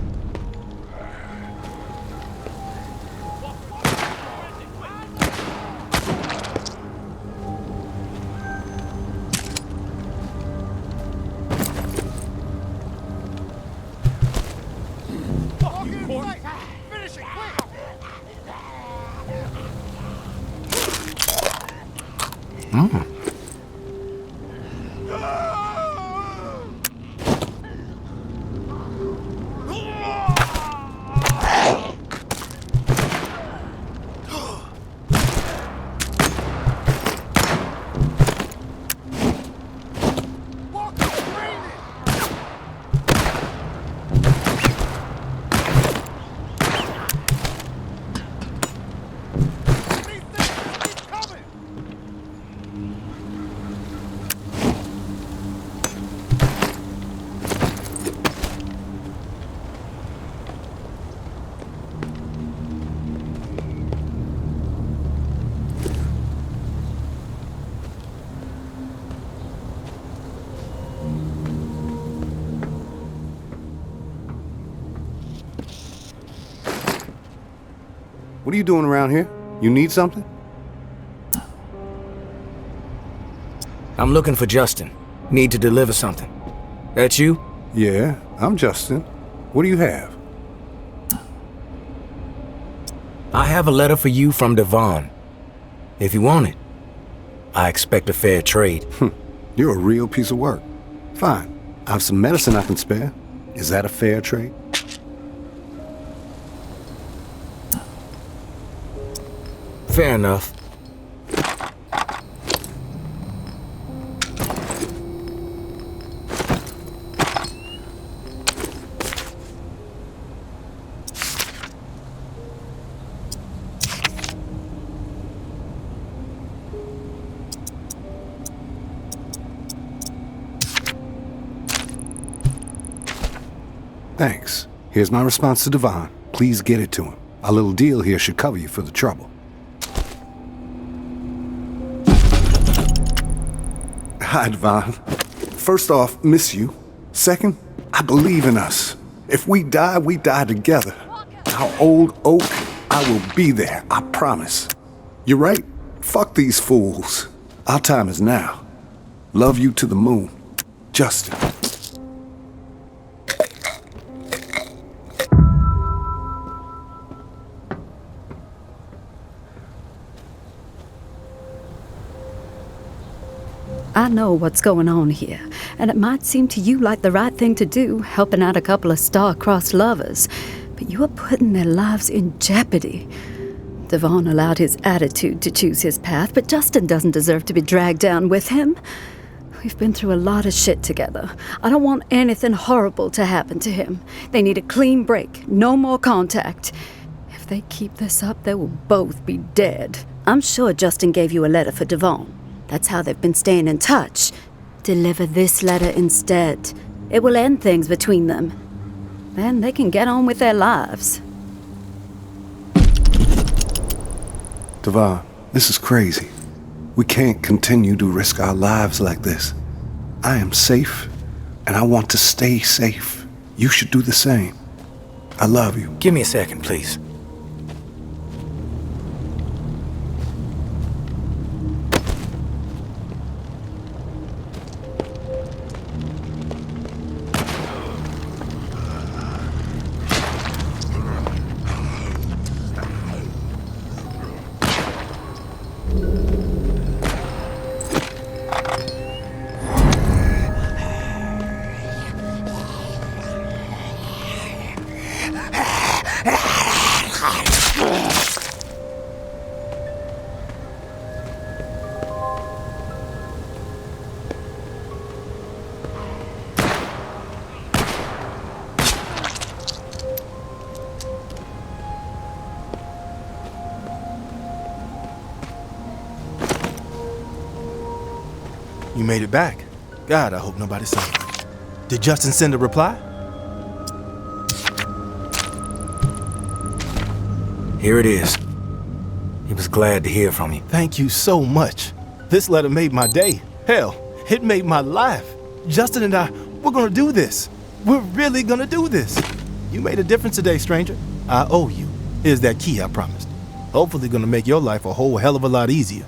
Finish it, quick! What are you doing around here? You need something? I'm looking for Justin. Need to deliver something. That you? Yeah, I'm Justin. What do you have? I have a letter for you from Devon. If you want it, I expect a fair trade. You're a real piece of work. Fine. I have some medicine I can spare. Is that a fair trade? Fair enough. Thanks. Here's my response to Devon. Please get it to him. Our little deal here should cover you for the trouble. Hi, Devon. First off, miss you. Second, I believe in us. If we die together. Our old oak, I will be there, I promise. You're right. Fuck these fools. Our time is now. Love you to the moon. Justin. I know what's going on here, and it might seem to you like the right thing to do, helping out a couple of star-crossed lovers, but you are putting their lives in jeopardy. Devon allowed his attitude to choose his path, but Justin doesn't deserve to be dragged down with him. We've been through a lot of shit together. I don't want anything horrible to happen to him. They need a clean break, no more contact. If they keep this up, they will both be dead. I'm sure Justin gave you a letter for Devon. That's how they've been staying in touch. Deliver this letter instead. It will end things between them. Then they can get on with their lives. Devon, this is crazy. We can't continue to risk our lives like this. I am safe, and I want to stay safe. You should do the same. I love you. Give me a second, please. You made it back. God, I hope nobody saw you. Did Justin send a reply? Here it is. He was glad to hear from you. Thank you so much. This letter made my day. Hell, it made my life. Justin and I, we're gonna do this. We're really gonna do this. You made a difference today, stranger. I owe you. Here's that key I promised. Hopefully gonna make your life a whole hell of a lot easier.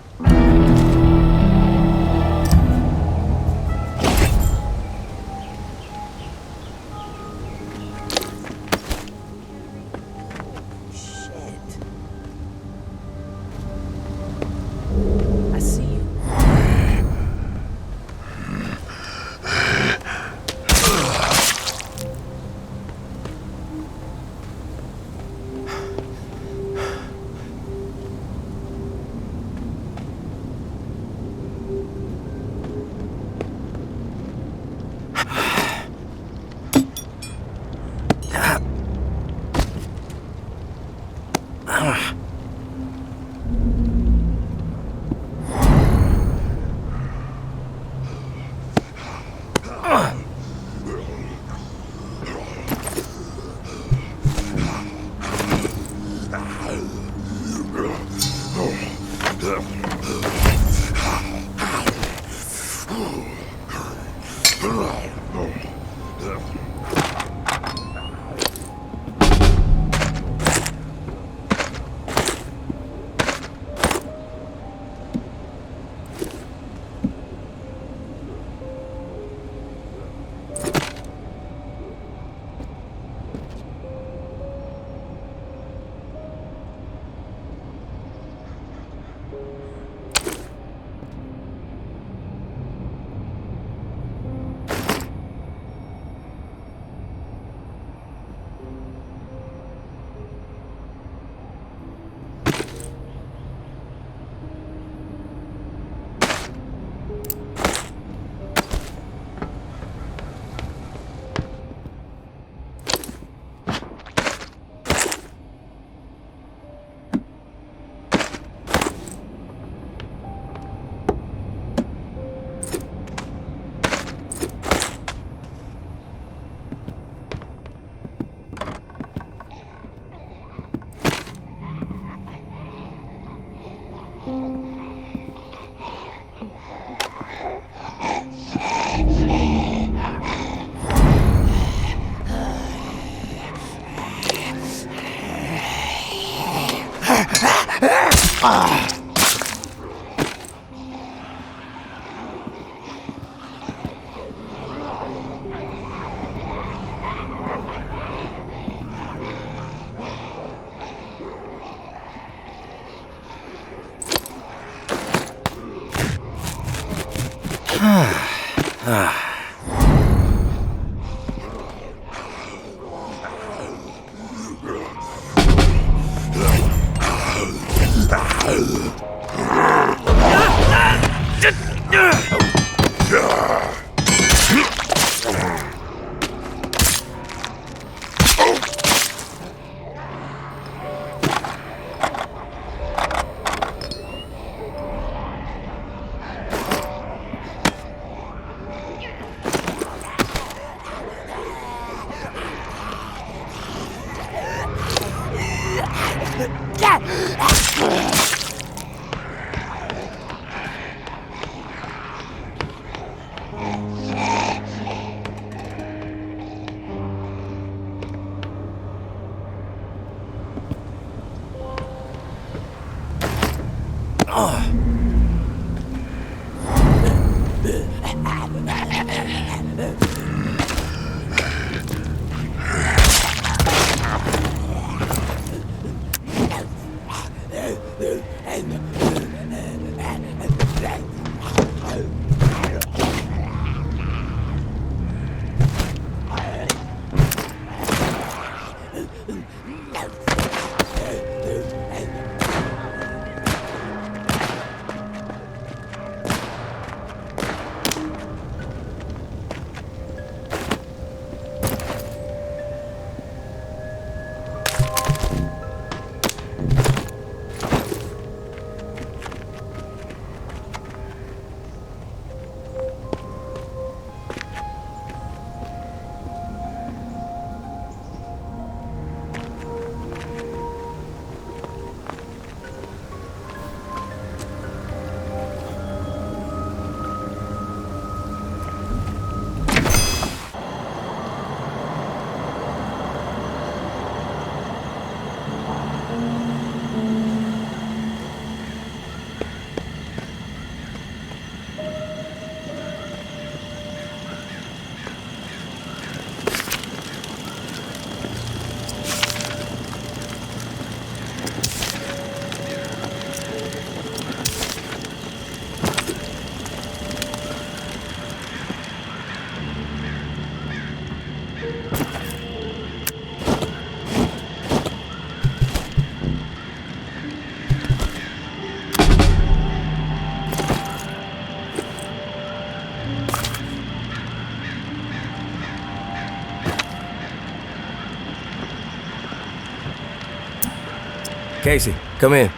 Casey, come in.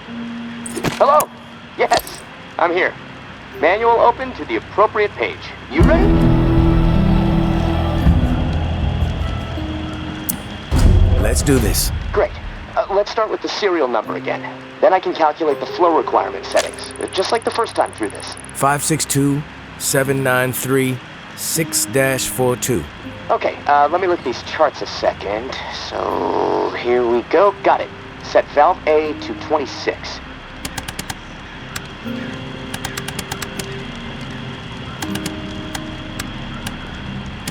Hello? Yes, I'm here. Manual open to the appropriate page. You ready? Let's do this. Great. Let's start with the serial number again. Then I can calculate the flow requirement settings, just like the first time through this. 562-793-6-42. Okay, let me look at these charts a second. So, here we go. Got it. Set valve A to 26.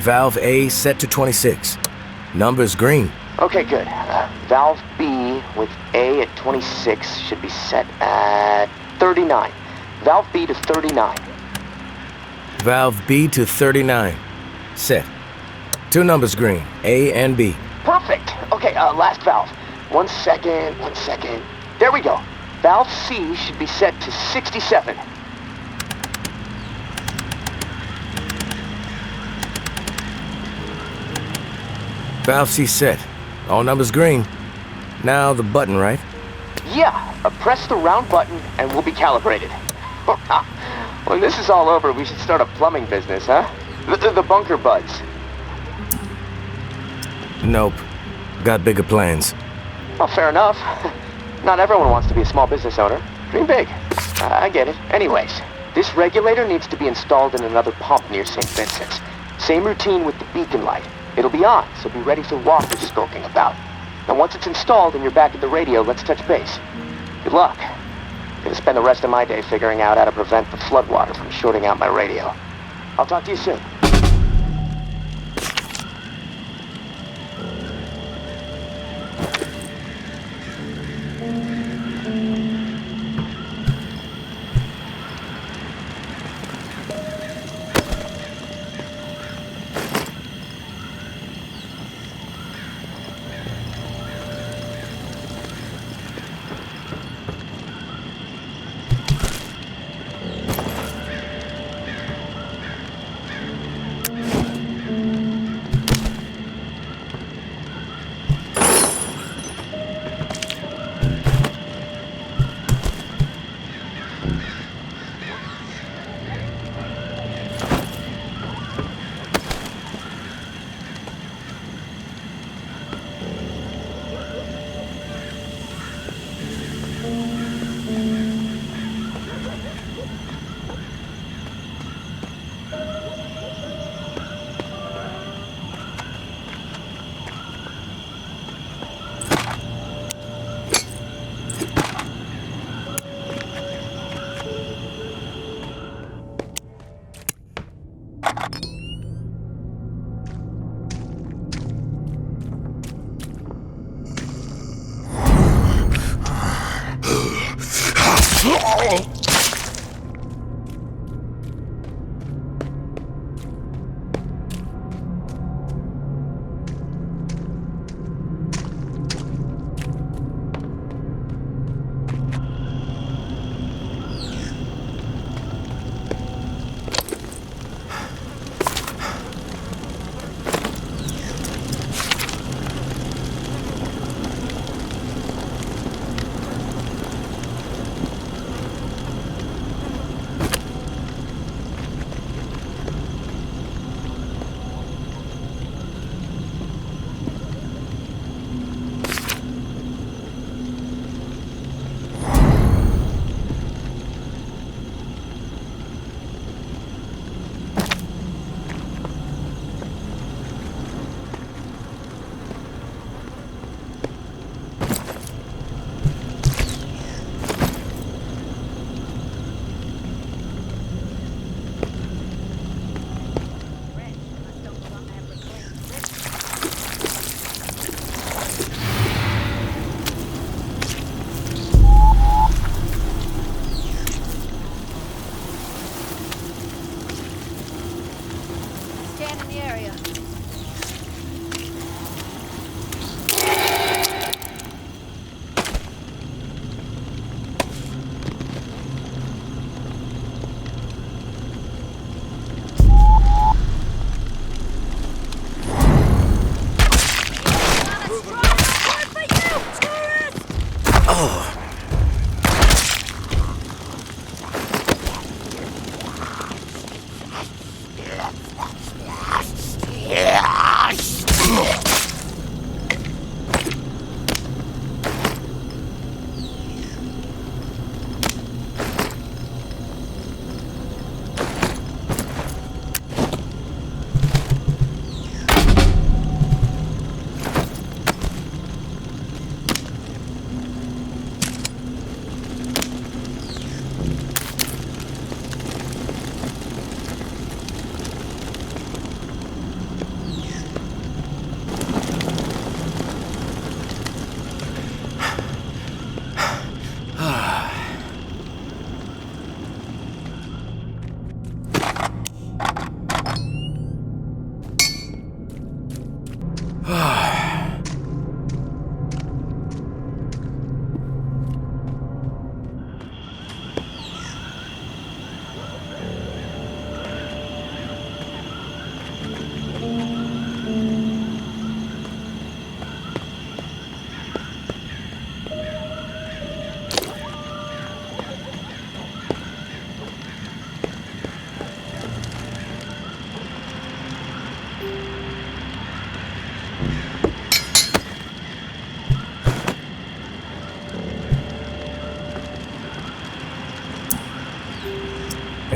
Valve A set to 26. Number's green. Okay, good. Valve B with A at 26 should be set at 39. Valve B to 39. Valve B to 39. Set. Two numbers green, A and B. Perfect. Okay, last valve. One second. There we go. Valve C should be set to 67. Valve C set. All numbers green. Now the button, right? Yeah, press the round button and we'll be calibrated. When this is all over, we should start a plumbing business, huh? The bunker buds. Nope. Got bigger plans. Well, fair enough. Not everyone wants to be a small business owner. Dream big. I get it. Anyways, this regulator needs to be installed in another pump near St. Vincent's. Same routine with the beacon light. It'll be on, so be ready for walkers skulking about. Now once it's installed and you're back at the radio, let's touch base. Good luck. spend the rest of my day figuring out how to prevent the floodwater from shorting out my radio. I'll talk to you soon.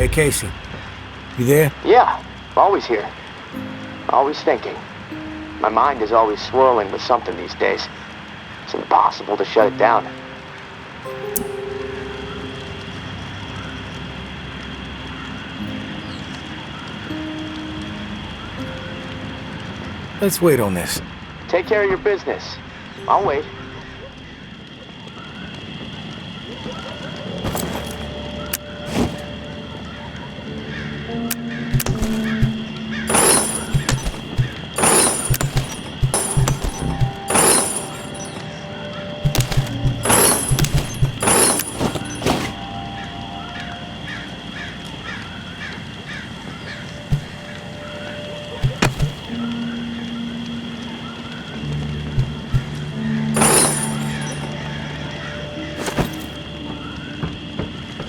Hey, Casey. You there? Yeah, always here. Always thinking. My mind is always swirling with something these days. It's impossible to shut it down. Let's wait on this. Take care of your business. I'll wait.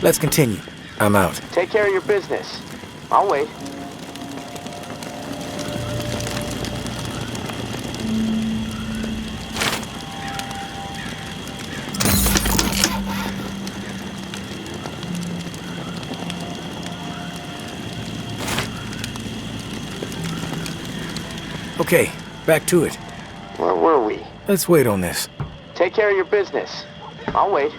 Let's continue. I'm out. Take care of your business. I'll wait. Okay, back to it. Where were we? Let's wait on this. Take care of your business. I'll wait.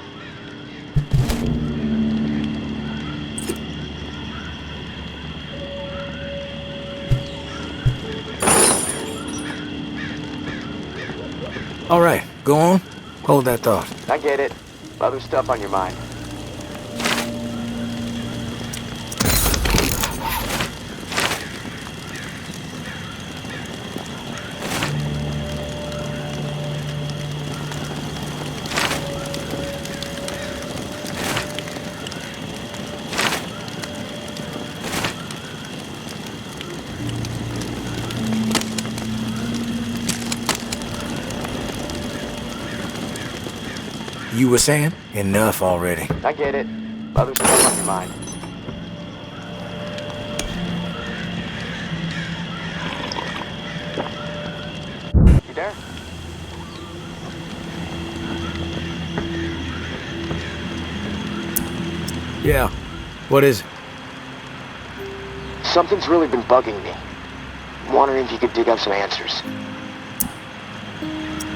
All right, go on. Hold that thought. I get it. Other stuff on your mind. You were saying? Enough already. I get it. Other stuff on your mind. You there? Yeah. What is it? Something's really been bugging me. I'm wondering if you could dig up some answers.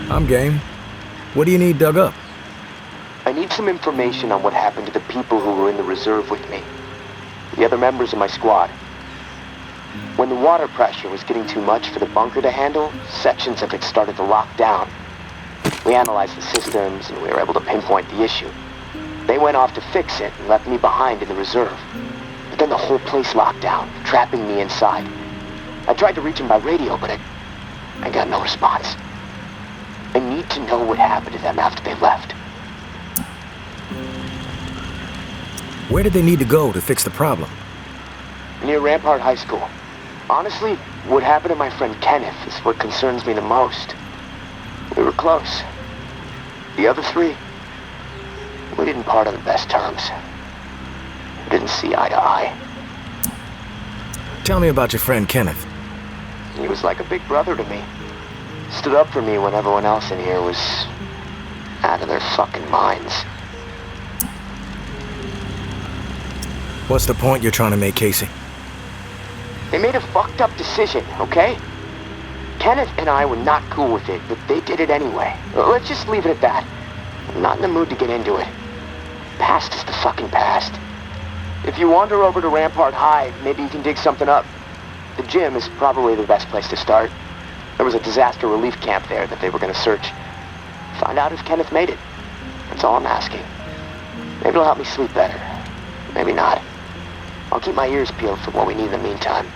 I'm game. What do you need dug up? I need some information on what happened to the people who were in the reserve with me. The other members of my squad. When the water pressure was getting too much for the bunker to handle, sections of it started to lock down. We analyzed the systems and we were able to pinpoint the issue. They went off to fix it and left me behind in the reserve. But then the whole place locked down, trapping me inside. I tried to reach them by radio, but I got no response. I need to know what happened to them after they left. Where did they need to go to fix the problem? Near Rampart High School. Honestly, what happened to my friend Kenneth is what concerns me the most. We were close. The other three, we didn't part on the best terms. We didn't see eye to eye. Tell me about your friend Kenneth. He was like a big brother to me. Stood up for me when everyone else in here was out of their fucking minds. What's the point you're trying to make, Casey? They made a fucked up decision, okay? Kenneth and I were not cool with it, but they did it anyway. Let's just leave it at that. I'm not in the mood to get into it. Past is the fucking past. If you wander over to Rampart High, maybe you can dig something up. The gym is probably the best place to start. There was a disaster relief camp there that they were gonna search. Find out if Kenneth made it. That's all I'm asking. Maybe it'll help me sleep better. Maybe not. I'll keep my ears peeled for what we need in the meantime.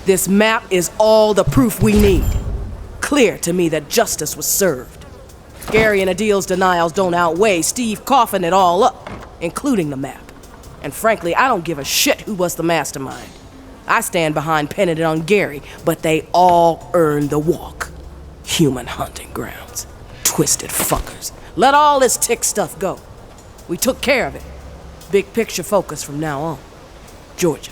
This map is all the proof we need. Clear to me that justice was served. Gary and Adil's denials don't outweigh Steve coughing it all up, including the map. And frankly, I don't give a shit who was the mastermind. I stand behind pinning it on Gary, but they all earned the walk. Human hunting grounds. Twisted fuckers. Let all this tick stuff go. We took care of it. Big picture focus from now on. Georgia.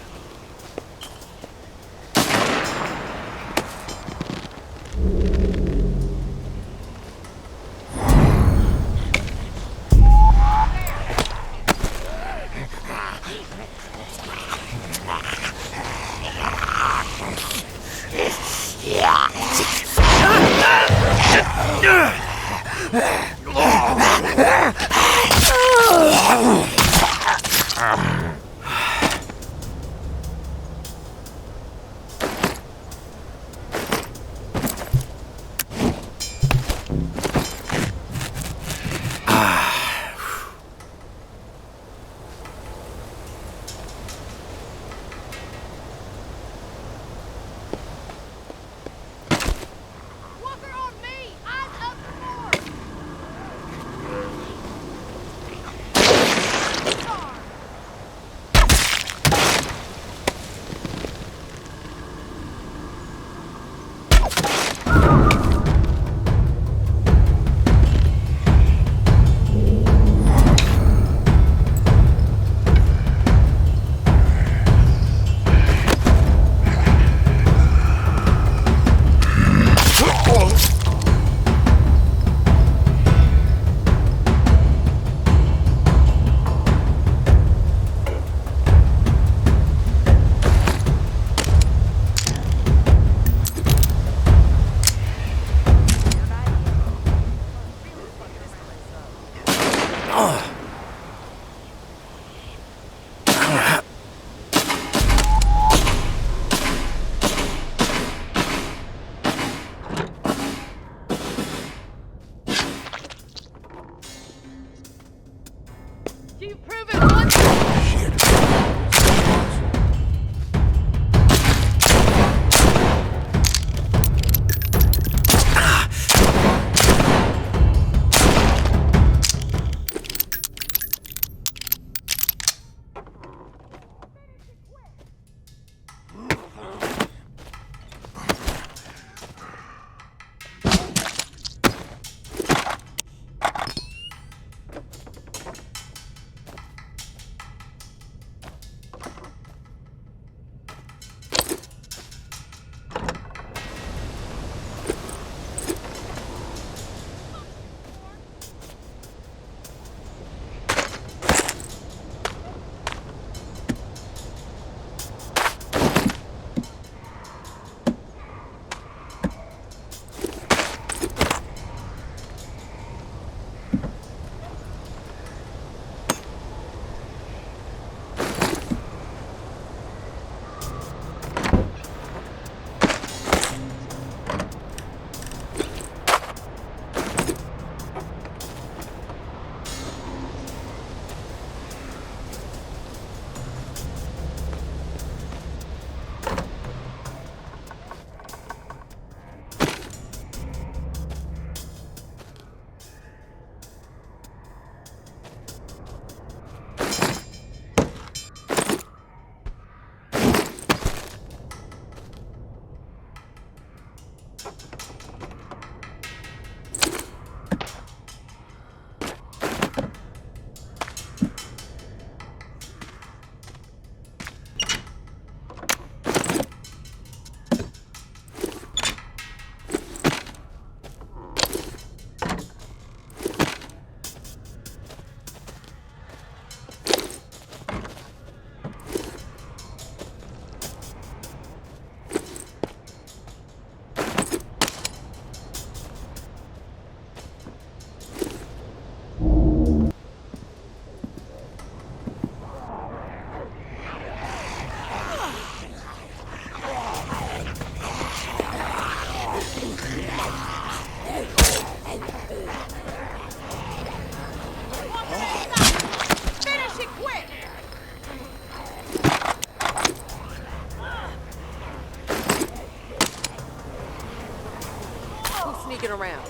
Sneaking around.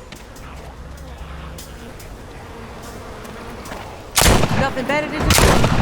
Nothing better to do.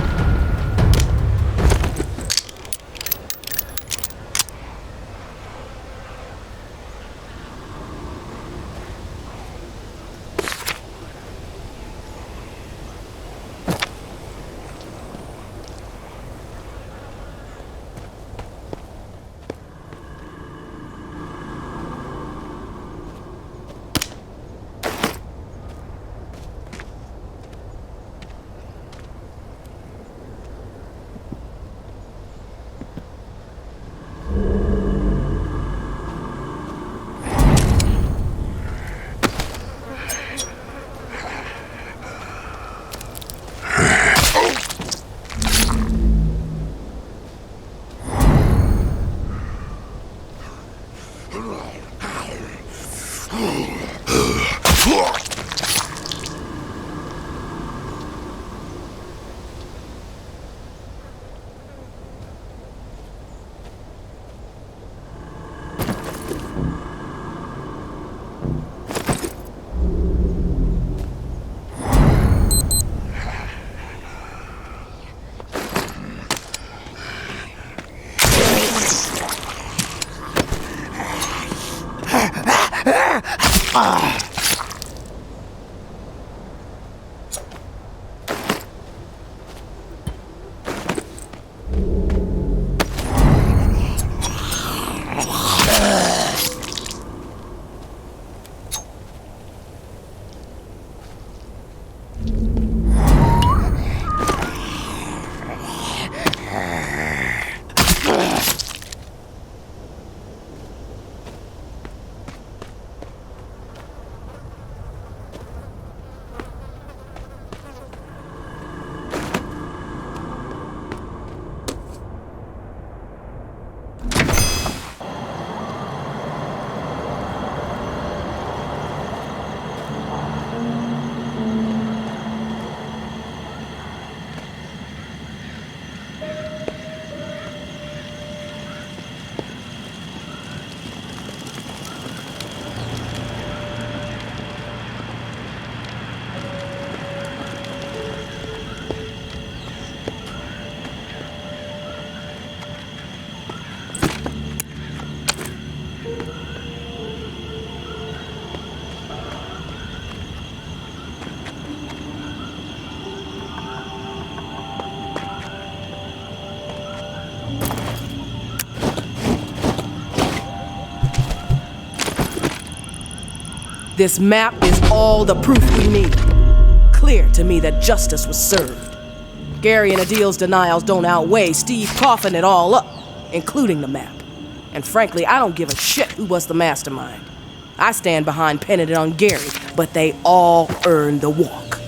This map is all the proof we need. Clear to me that justice was served. Gary and Adil's denials don't outweigh Steve coughing it all up, including the map. And frankly, I don't give a shit who was the mastermind. I stand behind pinning it on Gary, but they all earned the walk.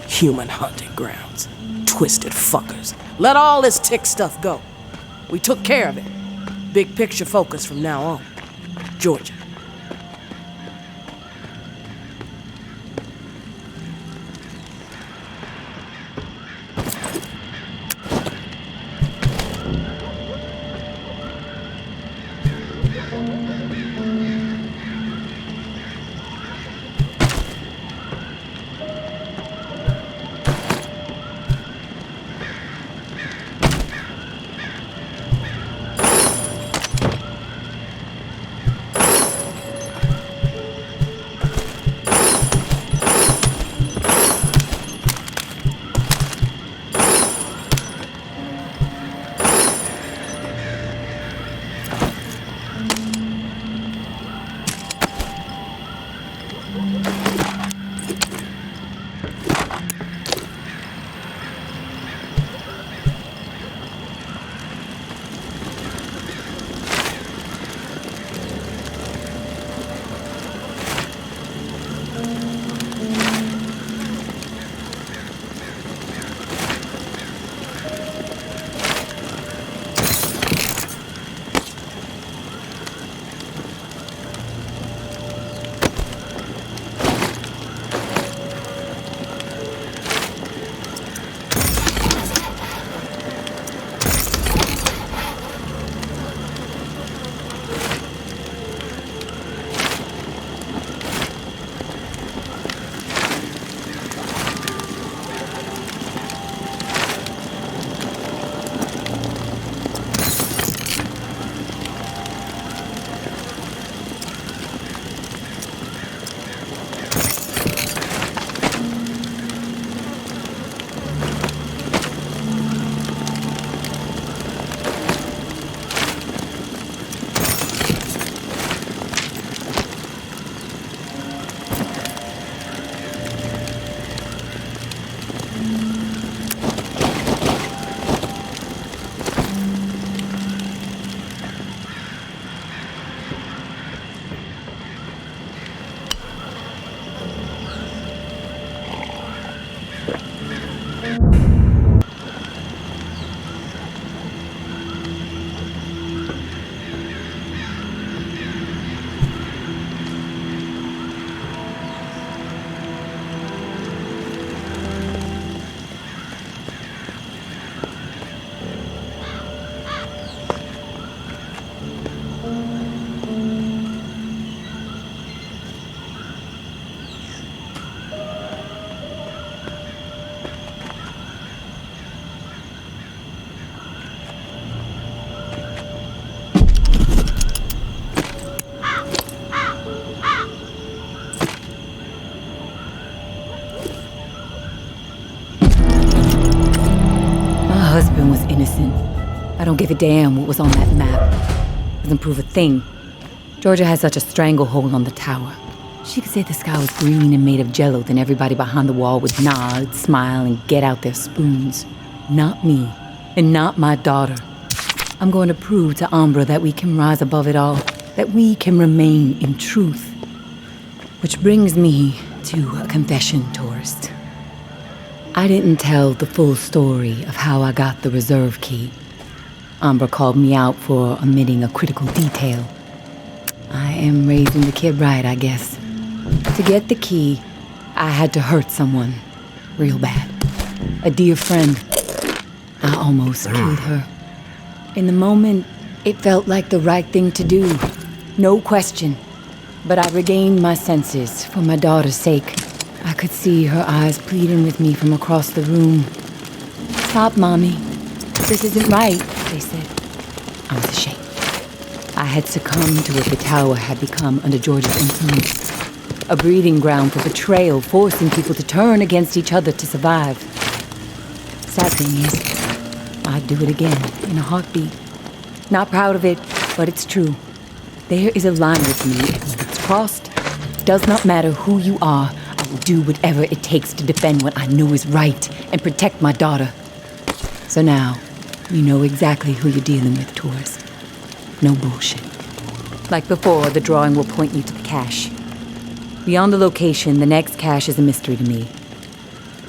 Human hunting grounds. Twisted fuckers. Let all this tick stuff go. We took care of it. Big picture focus from now on. Georgia. Husband was innocent. I don't give a damn what was on that map. Doesn't prove a thing. Georgia has such a stranglehold on the tower. She could say the sky was green and made of jello, then everybody behind the wall would nod, smile, and get out their spoons. Not me, and not my daughter. I'm going to prove to Umbra that we can rise above it all, that we can remain in truth. Which brings me to a confession, tourist. I didn't tell the full story of how I got the reserve key. Umbra called me out for omitting a critical detail. I am raising the kid right, I guess. To get the key, I had to hurt someone. Real bad. A dear friend. I almost killed her. In the moment, it felt like the right thing to do. No question. But I regained my senses for my daughter's sake. I could see her eyes pleading with me from across the room. Stop, Mommy. This isn't right, they said. I was ashamed. I had succumbed to what the tower had become under George's influence. A breeding ground for betrayal, forcing people to turn against each other to survive. Sad thing is, I'd do it again in a heartbeat. Not proud of it, but it's true. There is a line with me. If it's crossed, It does not matter who you are. I will do whatever it takes to defend what I know is right and protect my daughter. So now, you know exactly who you're dealing with, Taurus. No bullshit. Like before, the drawing will point you to the cache. Beyond the location, the next cache is a mystery to me.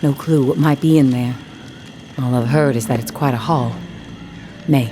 No clue what might be in there. All I've heard is that it's quite a haul. May.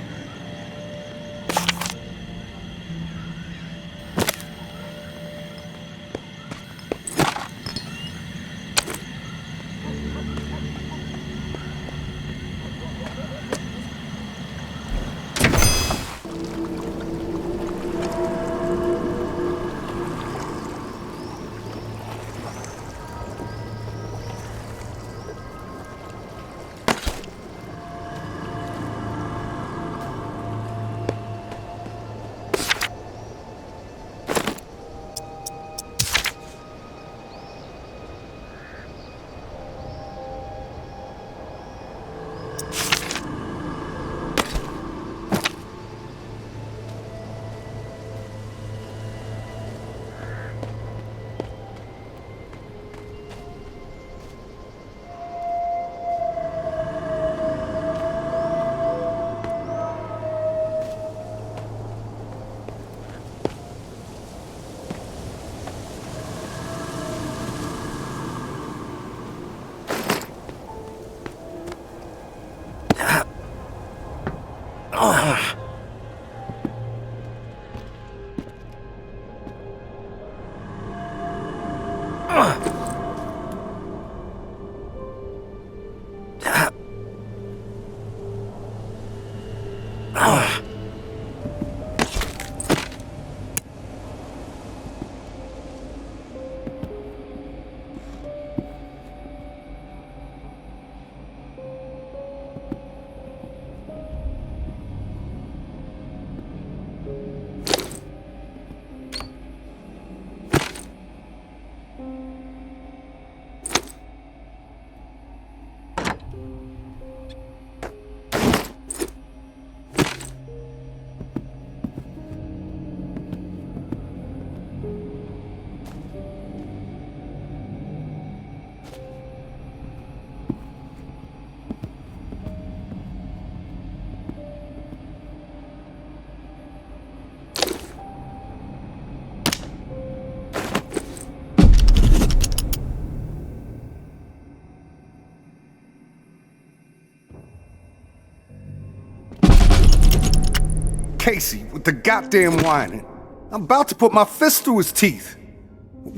Casey with the goddamn whining. I'm about to put my fist through his teeth.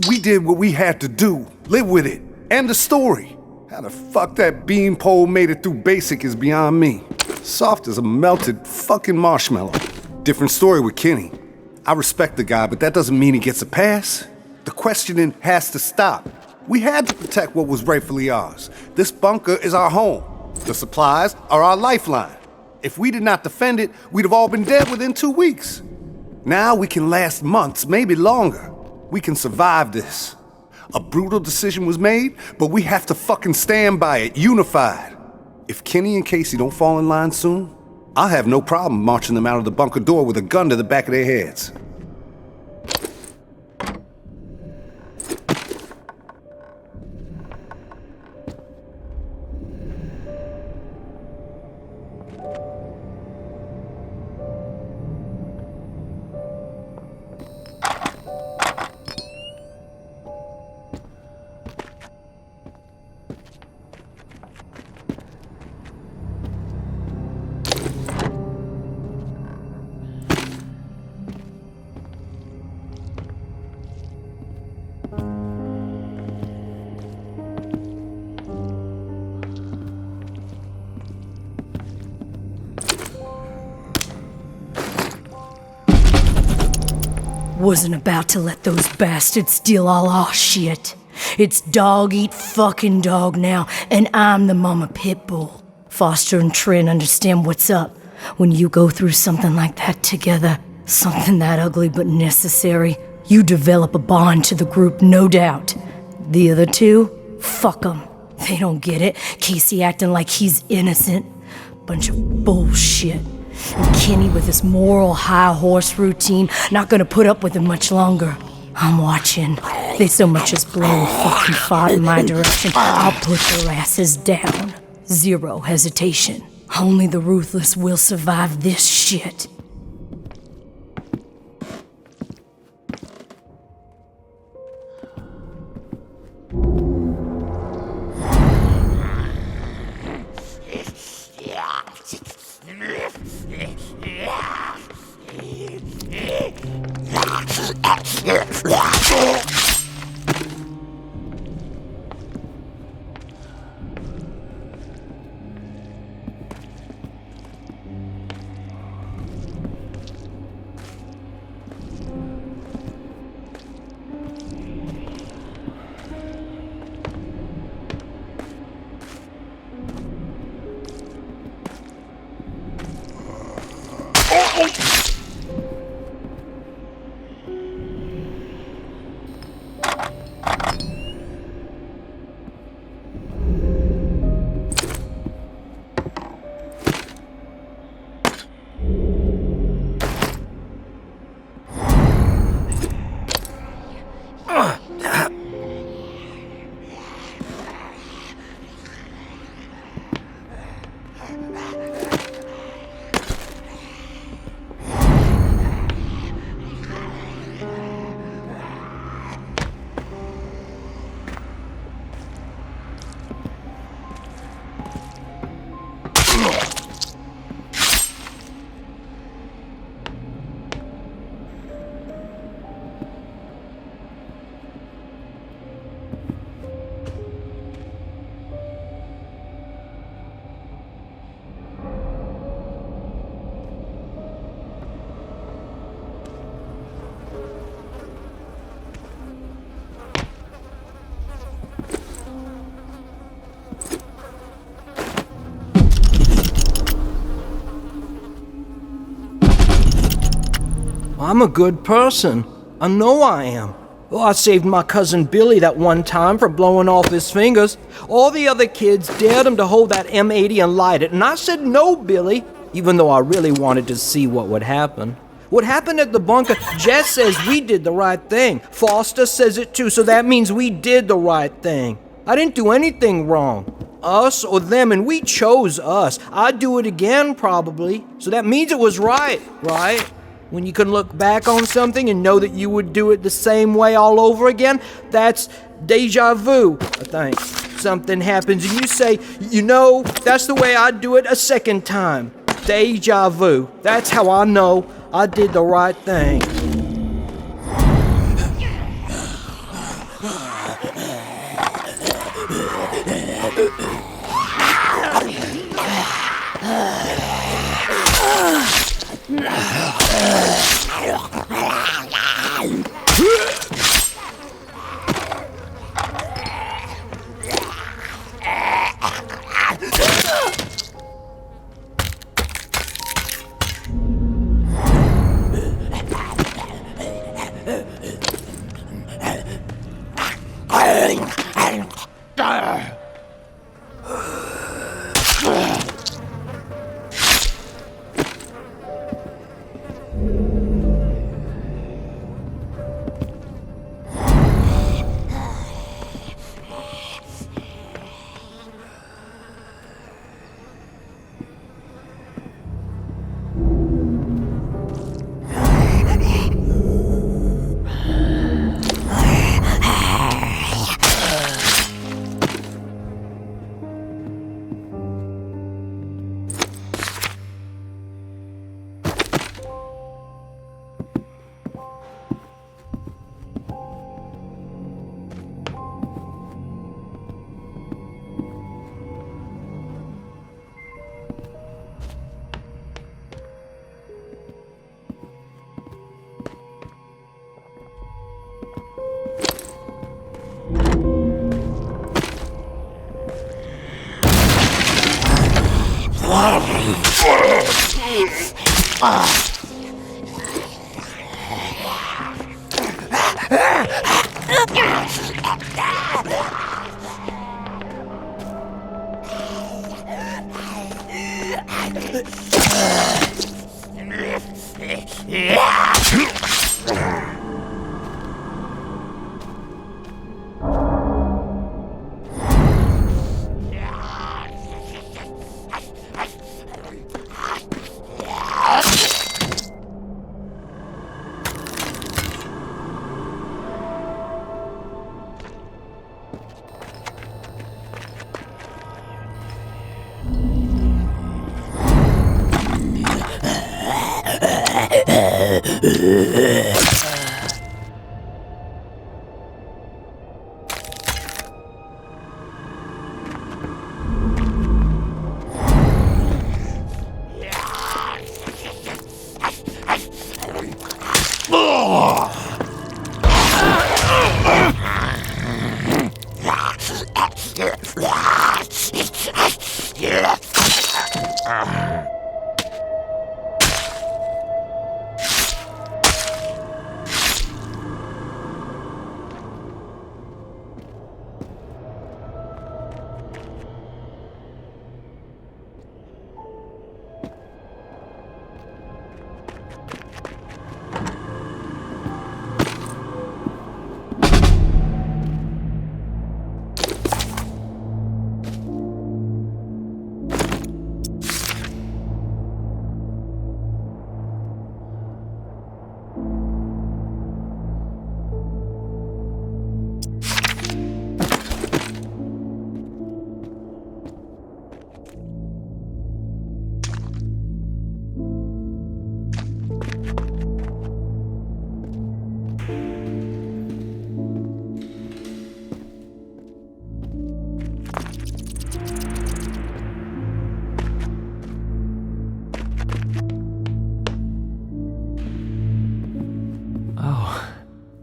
We did what we had to do. Live with it. End the story. How the fuck that beanpole made it through basic is beyond me. Soft as a melted fucking marshmallow. Different story with Kenny. I respect the guy, but that doesn't mean he gets a pass. The questioning has to stop. We had to protect what was rightfully ours. This bunker is our home. The supplies are our lifeline. If we did not defend it, we'd have all been dead within 2 weeks. Now we can last months, maybe longer. We can survive this. A brutal decision was made, but we have to fucking stand by it, unified. If Kenny and Casey don't fall in line soon, I'll have no problem marching them out of the bunker door with a gun to the back of their heads. Wasn't about to let those bastards steal all our shit. It's dog eat fucking dog now, and I'm the mama pit bull. Foster and Trin understand what's up when you go through something like that together. Something that ugly but necessary. You develop a bond to the group, no doubt. The other two, fuck them. They don't get it. Casey acting like he's innocent. Bunch of bullshit. And Kenny with his moral high horse routine, not gonna put up with it much longer. I'm watching. If they so much as blow a fucking fart in my direction, I'll put their asses down. Zero hesitation. Only the ruthless will survive this shit. I'm a good person. I know I am. Oh, I saved my cousin Billy that one time from blowing off his fingers. All the other kids dared him to hold that M80 and light it, and I said no, Billy, even though I really wanted to see what would happen. What happened at the bunker, Jess says we did the right thing. Foster says it too, so that means we did the right thing. I didn't do anything wrong. Us or them, and we chose us. I'd do it again, probably. So that means it was right, right? When you can look back on something and know that you would do it the same way all over again, that's deja vu, I think. Something happens and you say, you know, that's the way I'd do it a second time. Deja vu. That's how I know I did the right thing.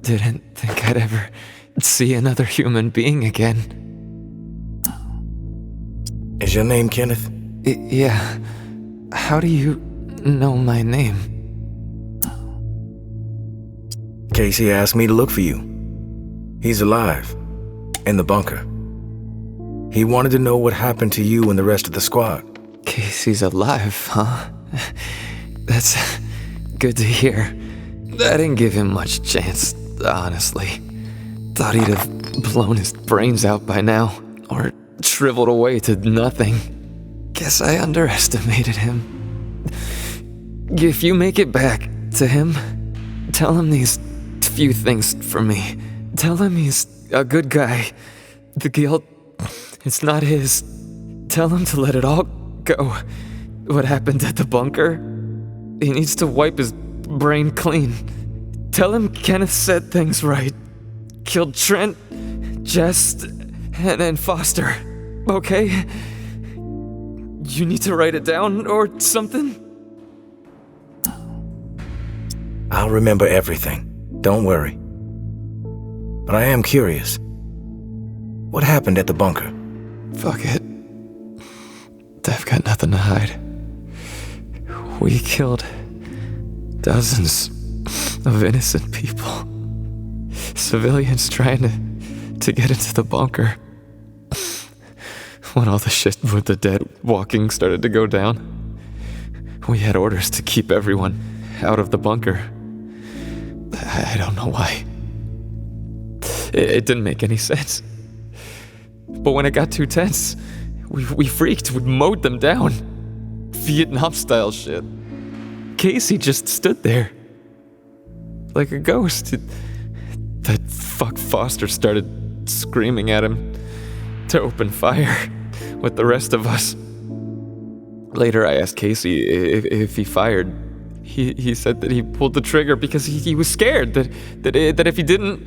Didn't think I'd ever see another human being again. Is your name Kenneth? Yeah. How do you know my name? Casey asked me to look for you. He's alive. In the bunker. He wanted to know what happened to you and the rest of the squad. Casey's alive, huh? That's good to hear. I didn't give him much chance, honestly. Thought he'd have blown his brains out by now, or shriveled away to nothing. Guess I underestimated him. If you make it back to him, tell him these few things for me. Tell him he's a good guy. The guilt, it's not his. Tell him to let it all go. What happened at the bunker? He needs to wipe his brain clean. Tell him Kenneth said things right. Killed Trent, Jess, and then Foster. Okay? You need to write it down or something? I'll remember everything. Don't worry. But I am curious. What happened at the bunker? Fuck it. I've got nothing to hide. We killed dozens of innocent people. Civilians trying to get into the bunker. When all the shit with the dead walking started to go down, we had orders to keep everyone out of the bunker. I don't know why. It didn't make any sense. But when it got too tense, we freaked. We mowed them down. Vietnam-style shit. Casey just stood there. Like a ghost. That fuck Foster started screaming at him to open fire with the rest of us. Later I asked Casey if he fired. He said that he pulled the trigger because he was scared that if he didn't,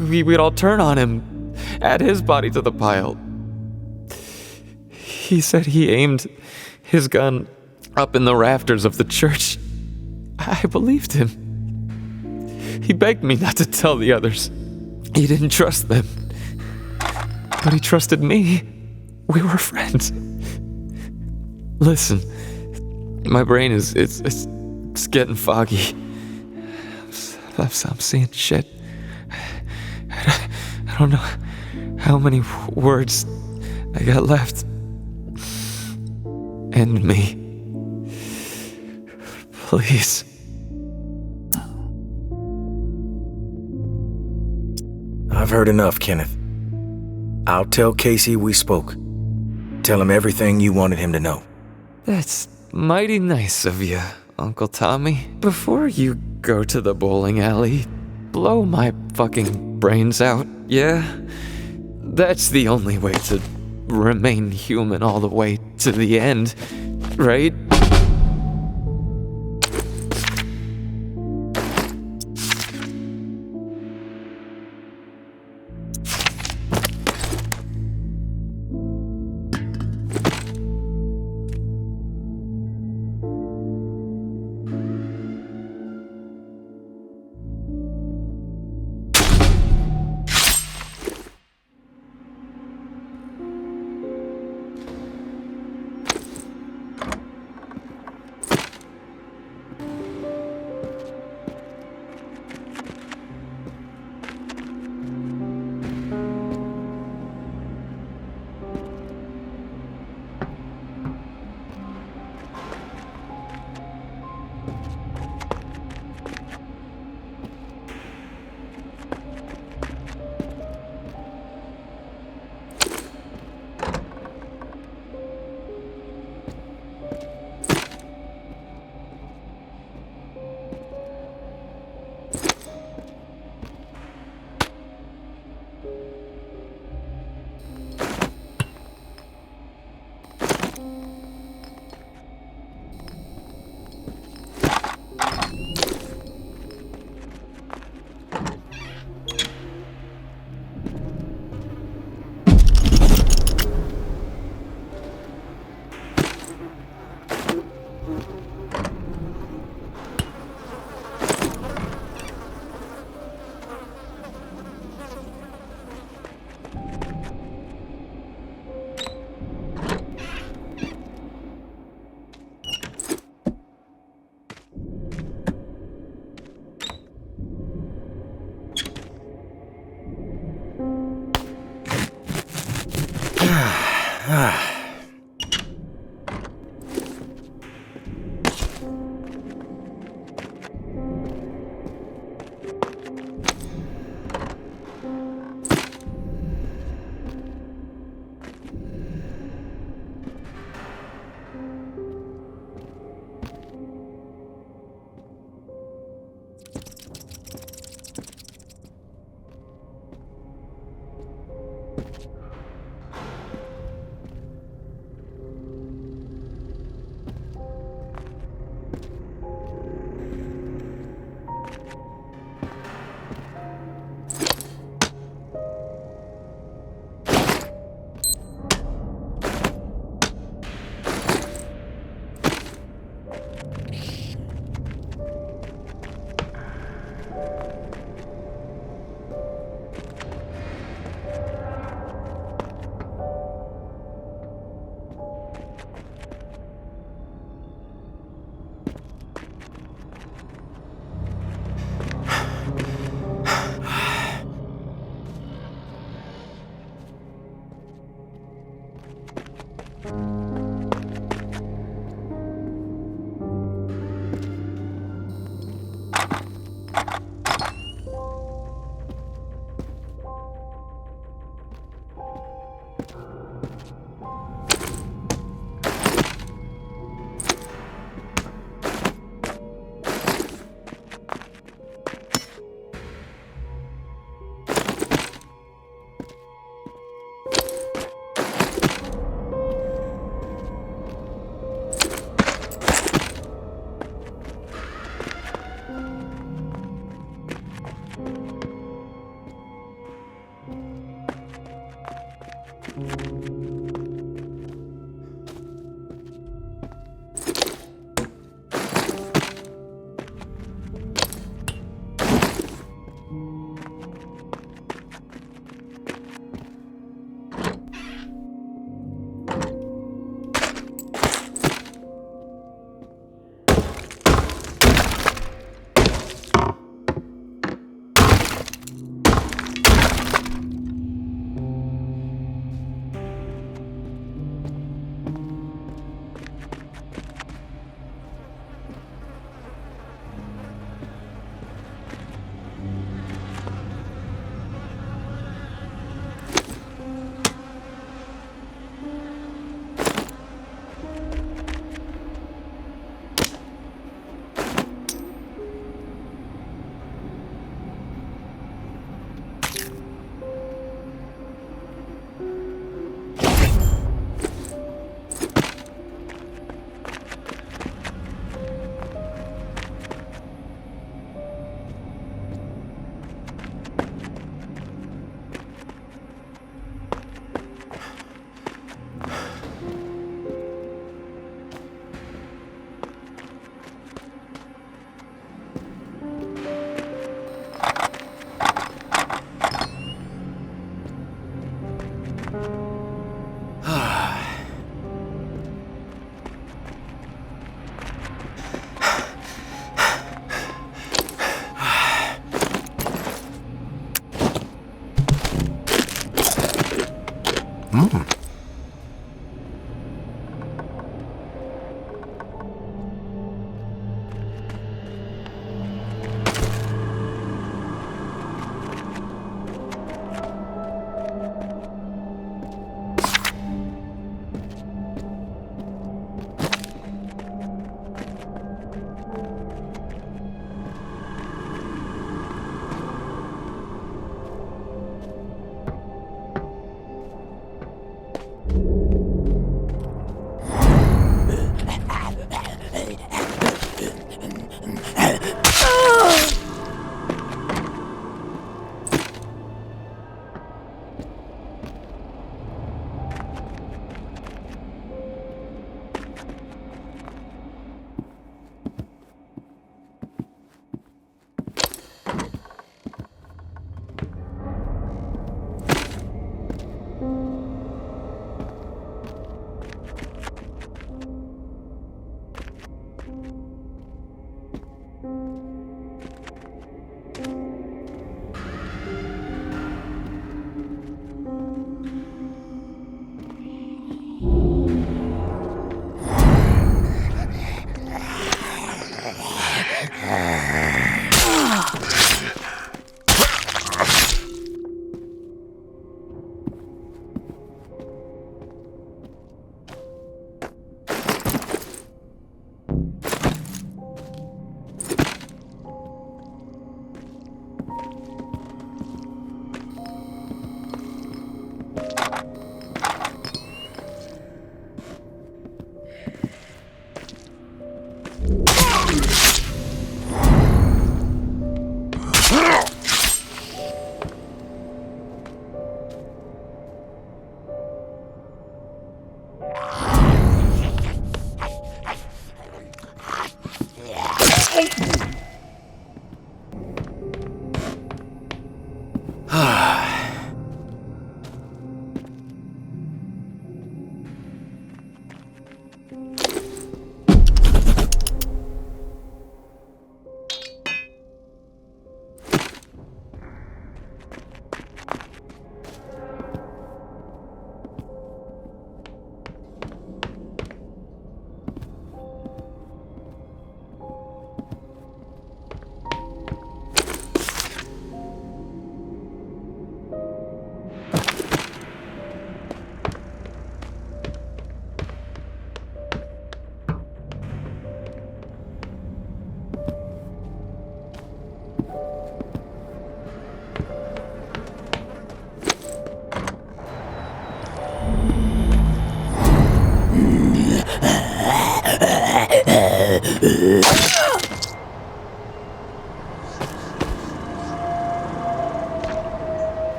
we'd all turn on him, add his body to the pile. He said he aimed his gun up in the rafters of the church. I believed him. He begged me not to tell the others. He didn't trust them. But he trusted me. We were friends. Listen, my brain is getting foggy. I'm seeing shit. I don't know how many words I got left. End me. Please. I've heard enough, Kenneth. I'll tell Casey we spoke. Tell him everything you wanted him to know. That's mighty nice of you, Uncle Tommy. Before you go to the bowling alley, blow my fucking brains out, yeah? That's the only way to remain human all the way to the end, right?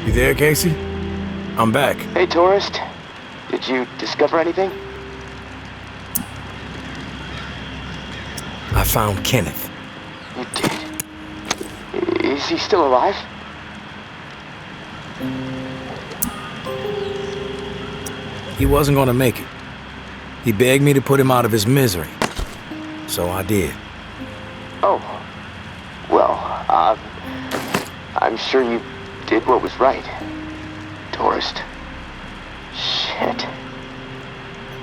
You there, Casey? I'm back. Hey, tourist. Did you discover anything? I found Kenneth. You did? Is he still alive? He wasn't gonna make it. He begged me to put him out of his misery. So I did. Oh. Well, I'm sure you did what was right. Tourist. Shit.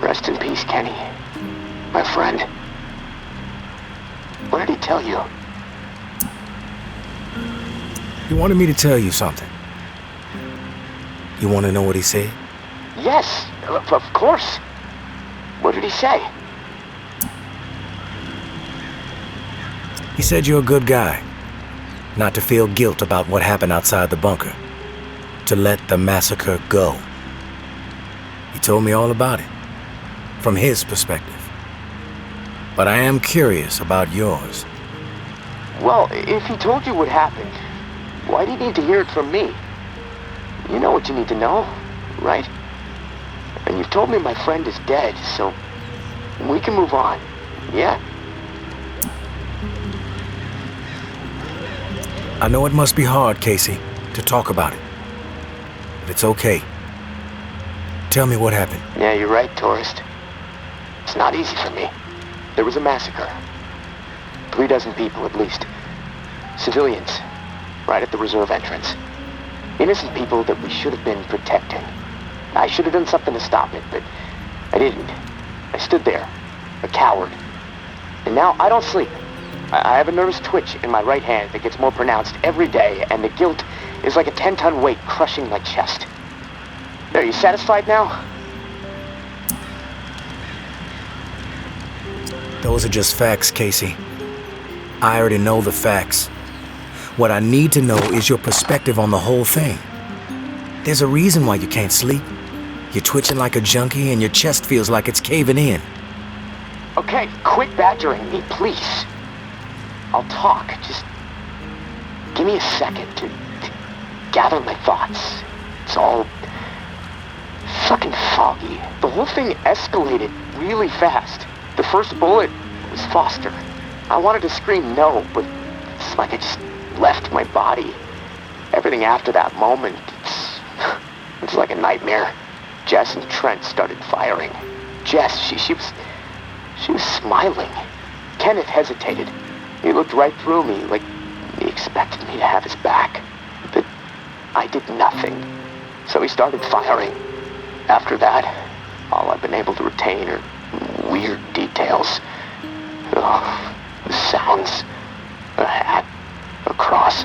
Rest in peace, Kenny. My friend. What did he tell you? He wanted me to tell you something. You want to know what he said? Yes, of course. What did he say? He said you're a good guy. Not to feel guilt about what happened outside the bunker. To let the massacre go. He told me all about it, from his perspective. But I am curious about yours. Well, if he told you what happened, why do you need to hear it from me? You know what you need to know, right? And you've told me my friend is dead, so we can move on, yeah? I know it must be hard, Casey, to talk about it. But it's okay. Tell me what happened. Yeah, you're right, tourist. It's not easy for me. There was a massacre. 3 dozen people at least. Civilians, right at the reserve entrance. Innocent people that we should have been protecting. I should have done something to stop it, but I didn't. I stood there, a coward. And now I don't sleep. I have a nervous twitch in my right hand that gets more pronounced every day, and the guilt is like a 10-ton weight crushing my chest. Are you satisfied now? Those are just facts, Casey. I already know the facts. What I need to know is your perspective on the whole thing. There's a reason why you can't sleep. You're twitching like a junkie and your chest feels like it's caving in. Okay, quit badgering me, please. I'll talk, just give me a second to gather my thoughts. It's all fucking foggy. The whole thing escalated really fast. The first bullet was Foster. I wanted to scream no, but it's like I just left my body. Everything after that moment, it's like a nightmare. Jess and Trent started firing. Jess, she was smiling. Kenneth hesitated. He looked right through me, like he expected me to have his back. But I did nothing. So he started firing. After that, all I've been able to retain are weird details. Oh, the sounds, a hat, a cross.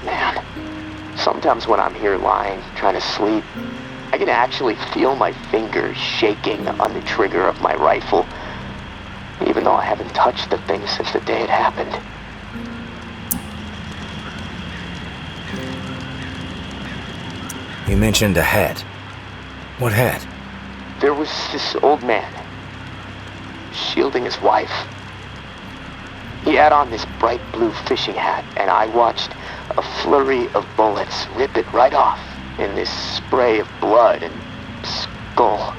Man, sometimes when I'm here lying, trying to sleep, I can actually feel my fingers shaking on the trigger of my rifle, even though I haven't touched the thing since the day it happened. You mentioned a hat. What hat? There was this old man, shielding his wife. He had on this bright blue fishing hat, and I watched a flurry of bullets rip it right off in this spray of blood and skull.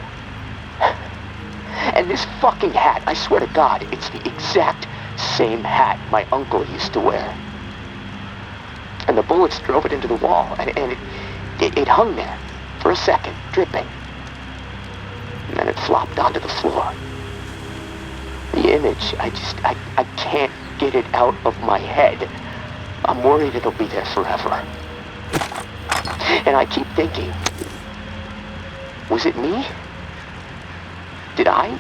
And this fucking hat, I swear to God, it's the exact same hat my uncle used to wear. And the bullets drove it into the wall, and it hung there for a second, dripping. And then it flopped onto the floor. The image, I can't get it out of my head. I'm worried it'll be there forever. And I keep thinking, was it me? Did I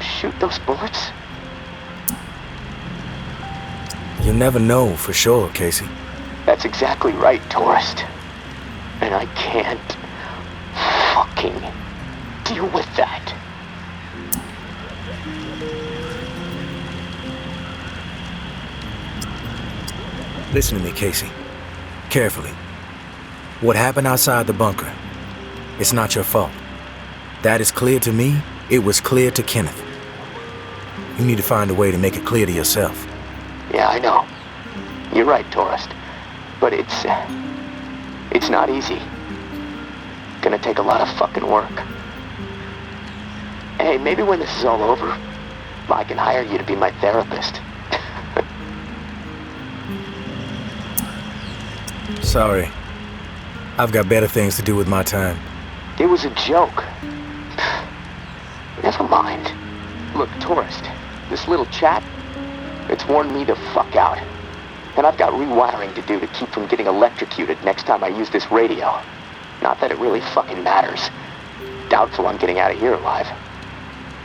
shoot those bullets? You'll never know for sure, Casey. That's exactly right, tourist. And I can't fucking deal with that. Listen to me, Casey. Carefully. What happened outside the bunker? It's not your fault. That is clear to me. It was clear to Kenneth. You need to find a way to make it clear to yourself. Yeah, I know. You're right, tourist. But it's not easy. Gonna take a lot of fucking work. Hey, maybe when this is all over, I can hire you to be my therapist. Sorry. I've got better things to do with my time. It was a joke. Never mind. Look, tourist, this little chat, it's worn me the fuck out. And I've got rewiring to do to keep from getting electrocuted next time I use this radio. Not that it really fucking matters. Doubtful I'm getting out of here alive.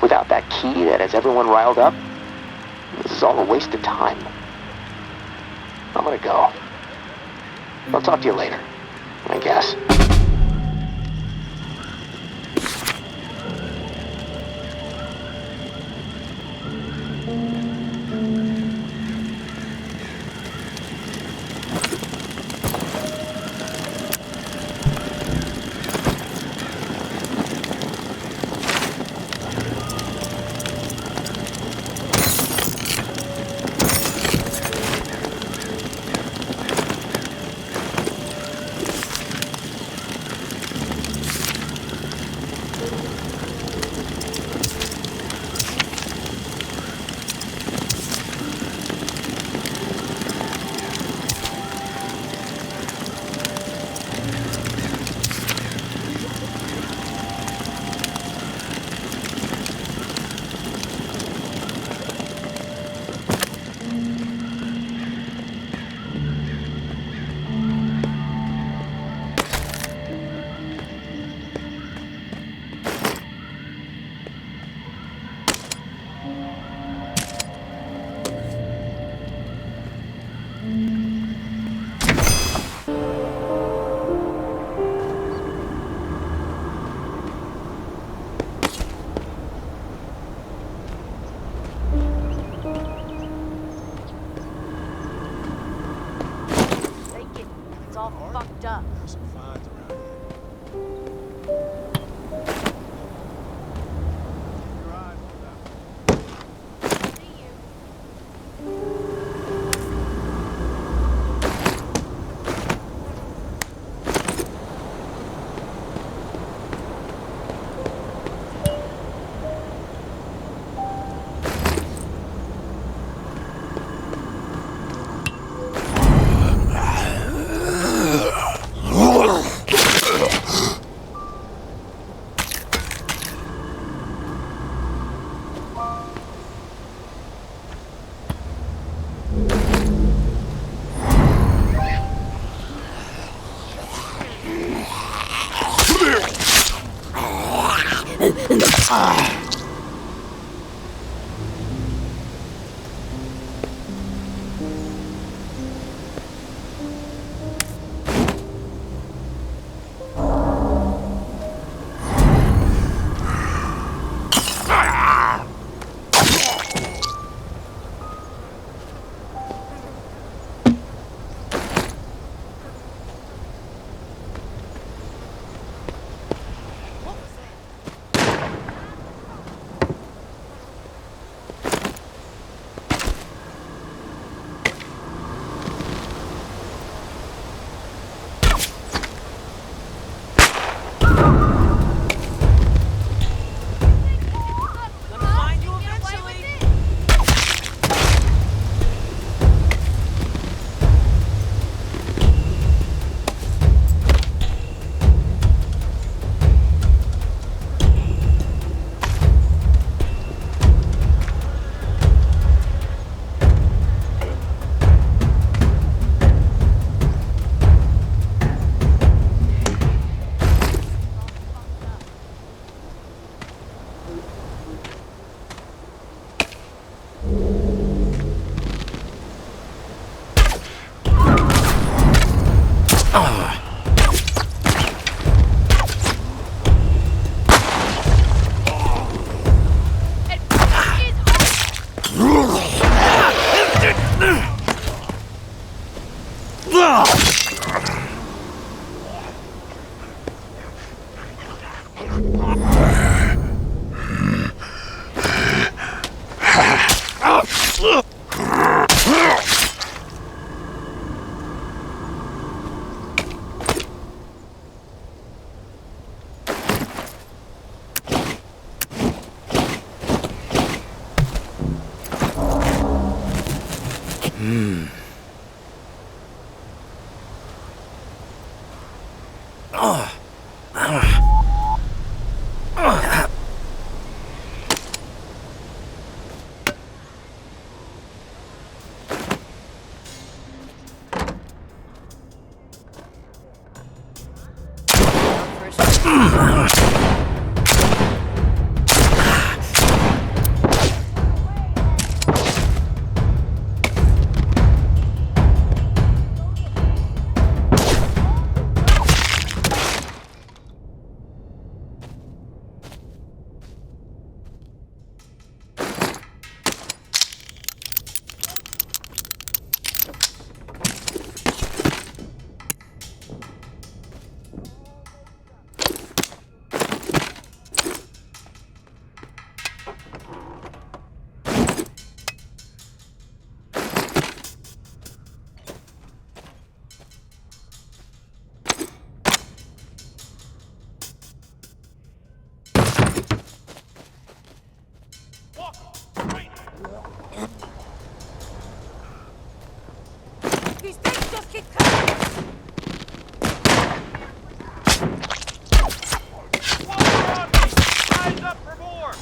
Without that key that has everyone riled up, this is all a waste of time. I'm gonna go. I'll talk to you later, I guess. It's all fucked up. These things just keep coming! Eyes up for more!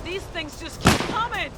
These things just keep coming!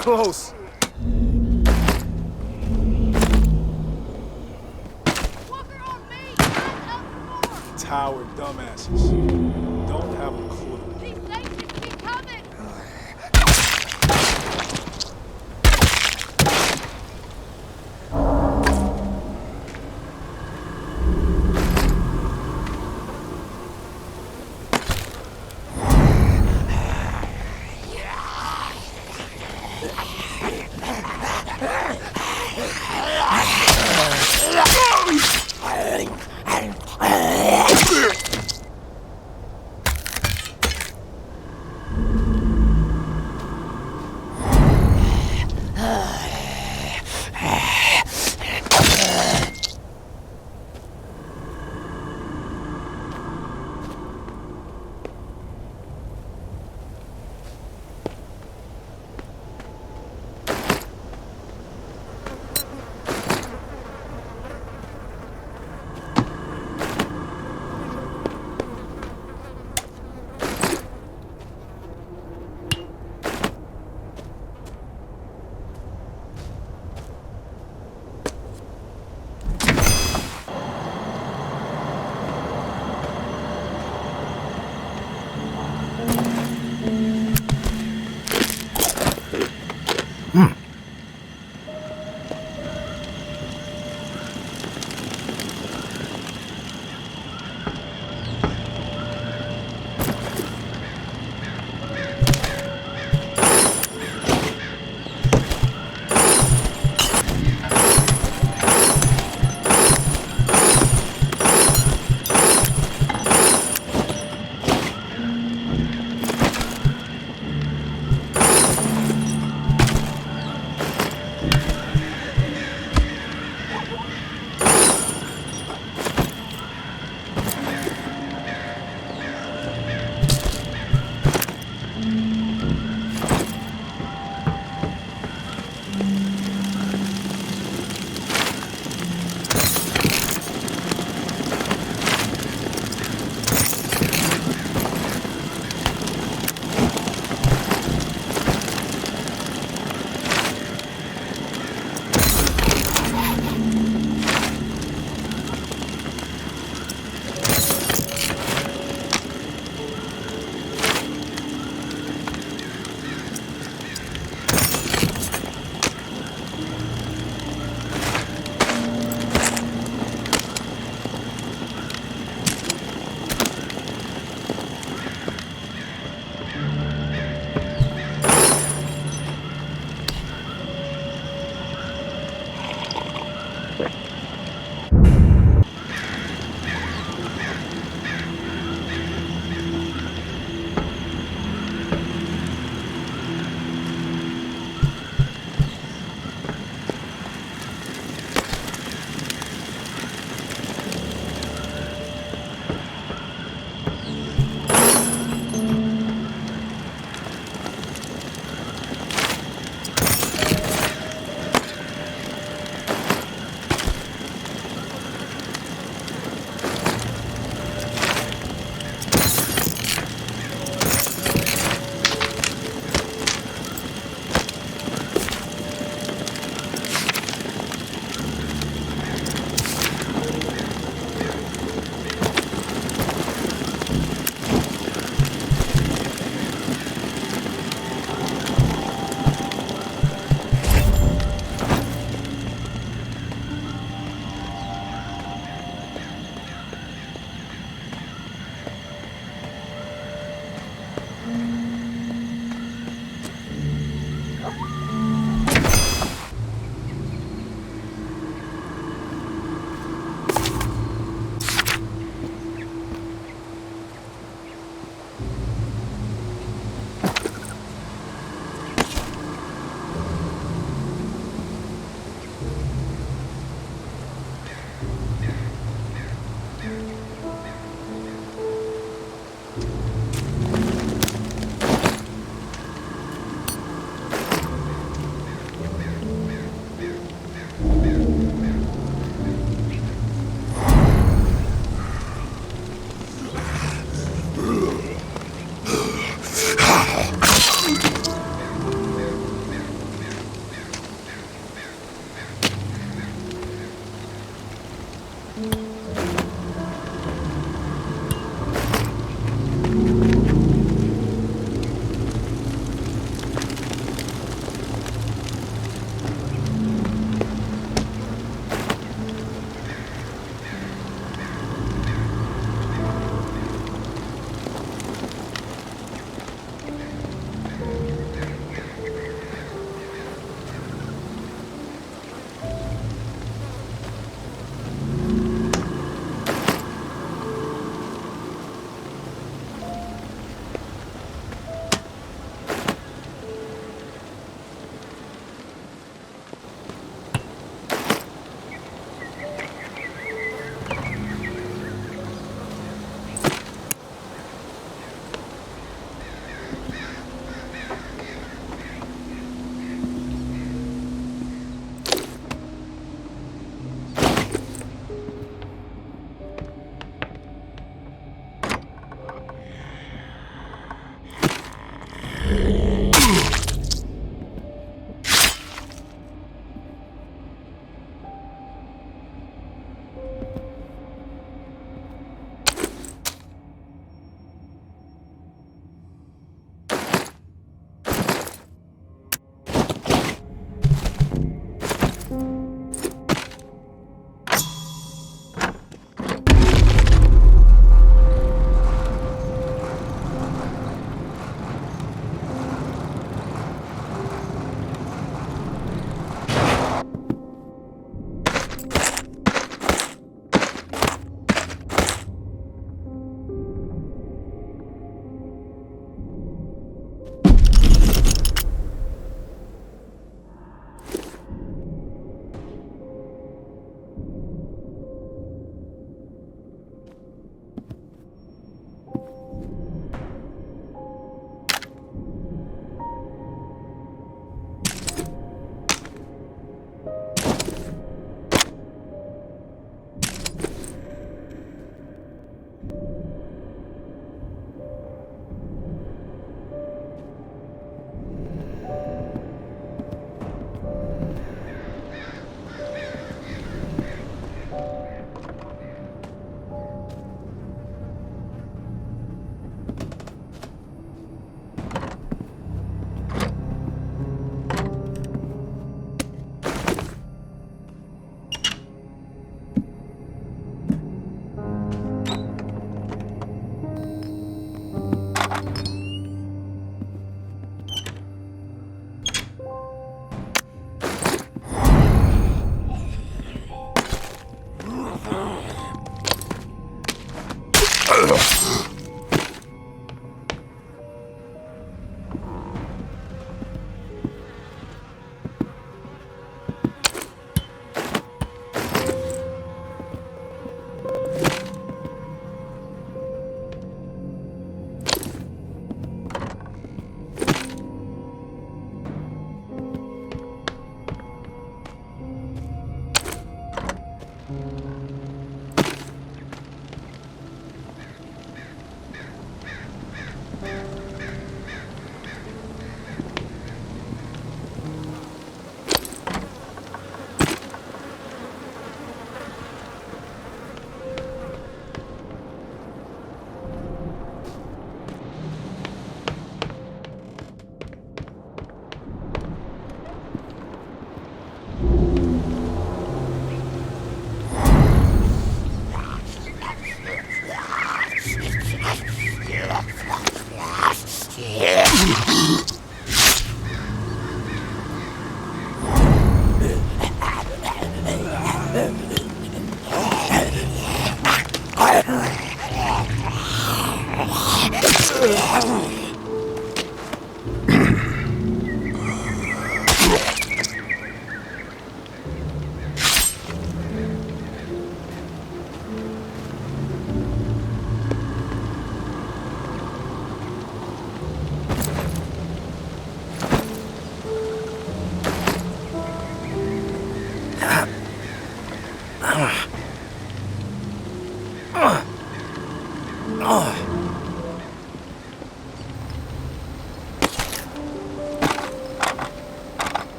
close. Tower dumbasses. Don't have a clue.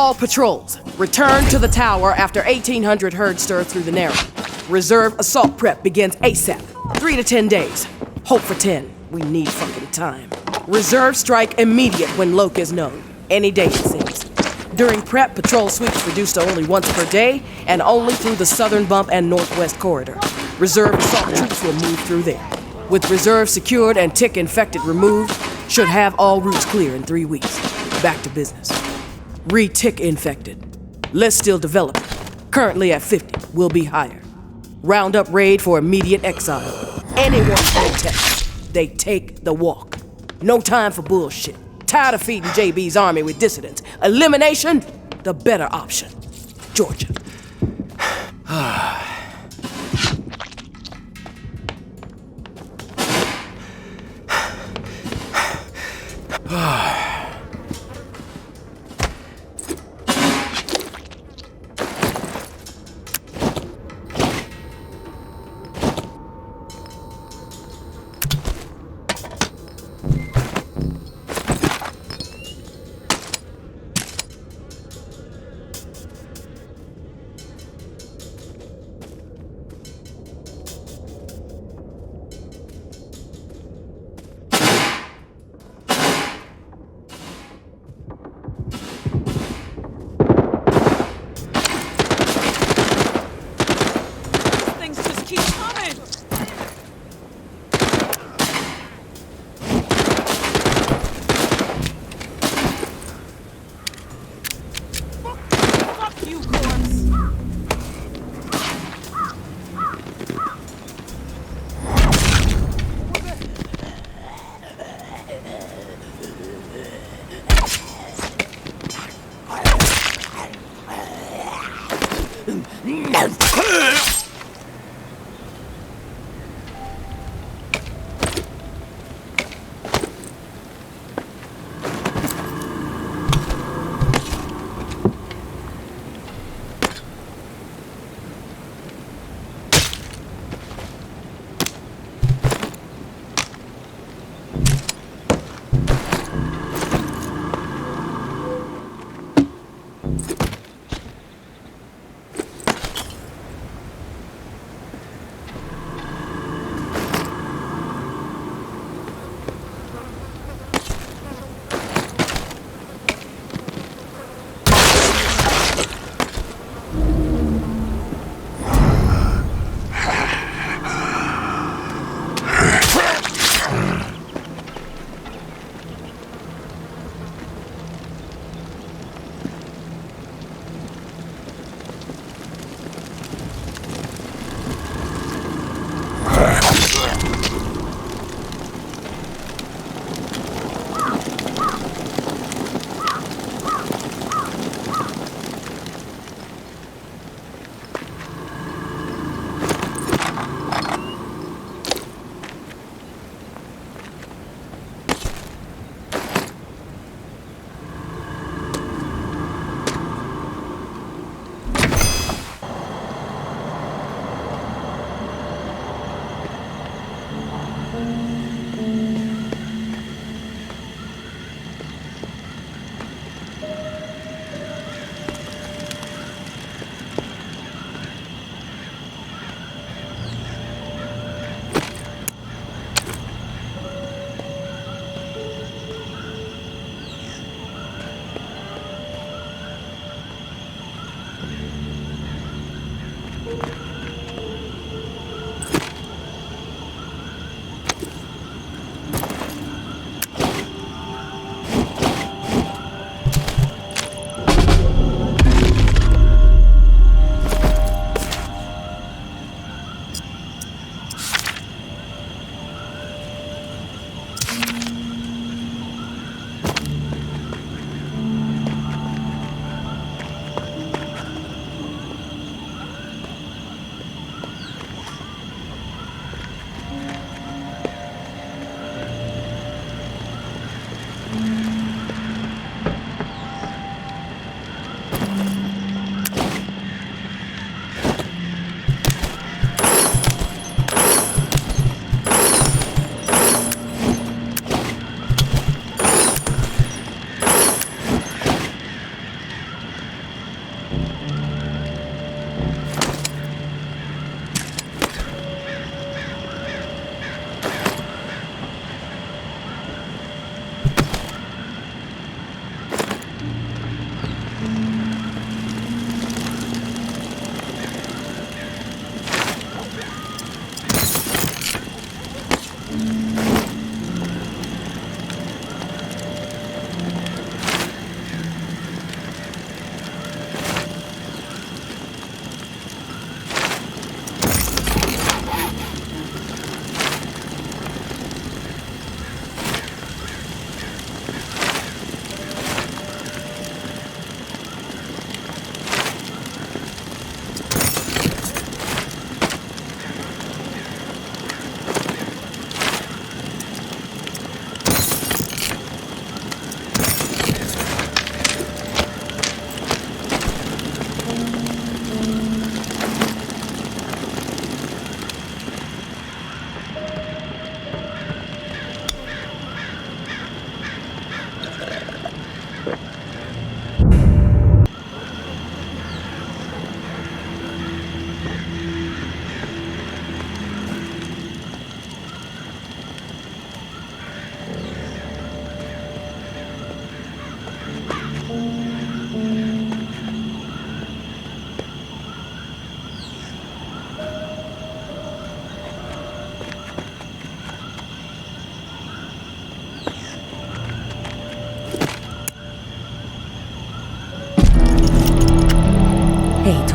All patrols, return to the tower after 1800 herd stir through the narrow. Reserve assault prep begins ASAP. 3 to 10 days. Hope for 10. We need fucking time. Reserve strike immediate when Loke is known. Any day, it seems. During prep, patrol sweeps reduced to only once per day, and only through the southern bump and northwest corridor. Reserve assault troops will move through there. With reserve secured and tick infected removed, should have all routes clear in 3 weeks. Back to business. Re-tick infected. List still developing. Currently at 50, will be higher. Round up raid for immediate exile. Anyone protest, they take the walk. No time for bullshit. Tired of feeding JB's army with dissidents. Elimination, the better option. Georgia.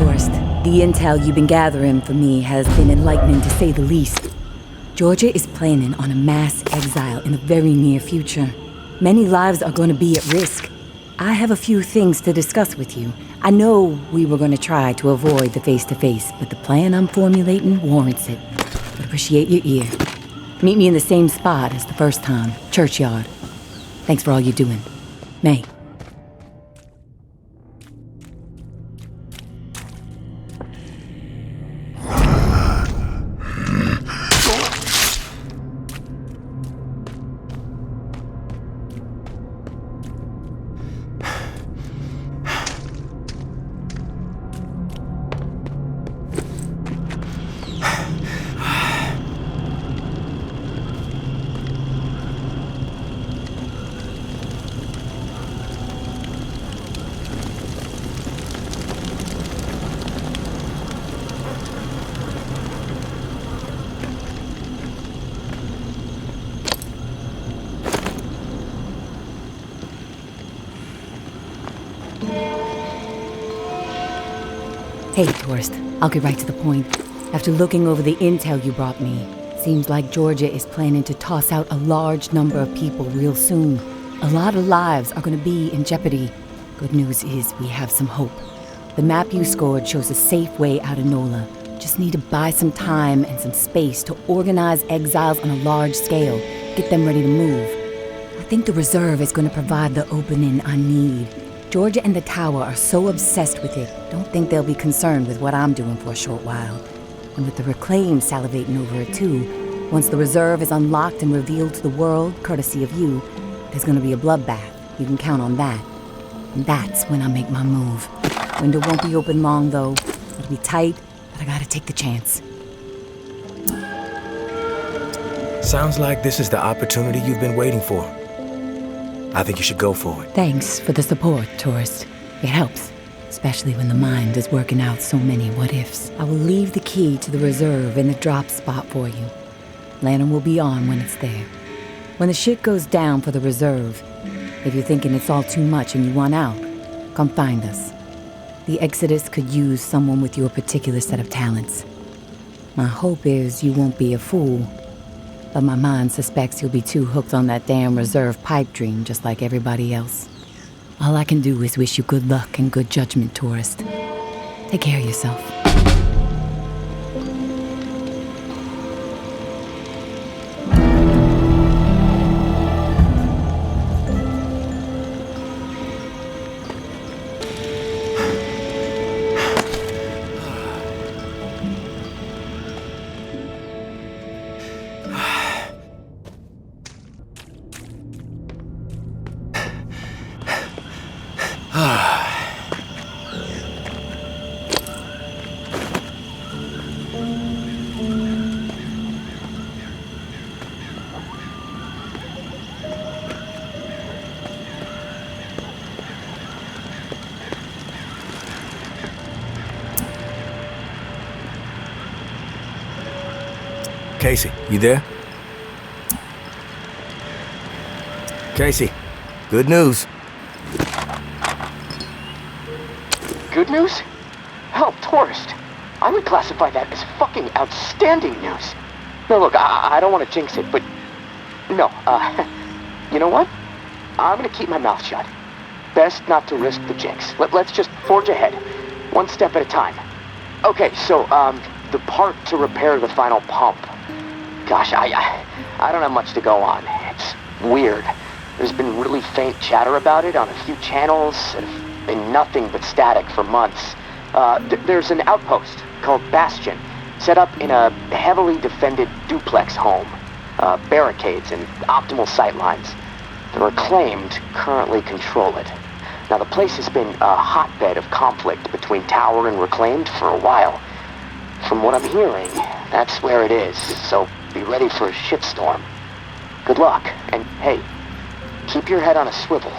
tourist. The intel you've been gathering for me has been enlightening to say the least. Georgia is planning on a mass exile in the very near future. Many lives are going to be at risk. I have a few things to discuss with you. I know we were going to try to avoid the face-to-face, but the plan I'm formulating warrants it. I'd appreciate your ear. Meet me in the same spot as the first time, Churchyard. Thanks for all you're doing. May. Hey, tourist. I'll get right to the point. After looking over the intel you brought me, seems like Georgia is planning to toss out a large number of people real soon. A lot of lives are going to be in jeopardy. Good news is we have some hope. The map you scored shows a safe way out of NOLA. Just need to buy some time and some space to organize exiles on a large scale, get them ready to move. I think the reserve is going to provide the opening I need. Georgia and the tower are so obsessed with it, don't think they'll be concerned with what I'm doing for a short while. And with the reclaim salivating over it too, once the reserve is unlocked and revealed to the world, courtesy of you, there's gonna be a bloodbath. You can count on that. And that's when I make my move. Window won't be open long though. It'll be tight, but I gotta take the chance. Sounds like this is the opportunity you've been waiting for. I think you should go for it. Thanks for the support, tourist. It helps, especially when the mind is working out so many what-ifs. I will leave the key to the reserve in the drop spot for you. Lantern will be on when it's there. When the shit goes down for the reserve, if you're thinking it's all too much and you want out, come find us. The Exodus could use someone with your particular set of talents. My hope is you won't be a fool, but my mind suspects you'll be too hooked on that damn reserve pipe dream just like everybody else. All I can do is wish you good luck and good judgment, tourist. Take care of yourself. Casey, you there? Casey, good news. Good news? Oh, tourist. I would classify that as fucking outstanding news. No, look, I don't want to jinx it, but... No, you know what? I'm gonna keep my mouth shut. Best not to risk the jinx. Let's just forge ahead. One step at a time. Okay, so, the part to repair the final pump. Gosh, I don't have much to go on. It's weird. There's been really faint chatter about it on a few channels, and nothing but static for months. There's an outpost called Bastion, set up in a heavily defended duplex home. Barricades and optimal sightlines. The Reclaimed currently control it. Now, the place has been a hotbed of conflict between Tower and Reclaimed for a while. From what I'm hearing, that's where it is, so be ready for a shitstorm. Good luck, and hey, keep your head on a swivel.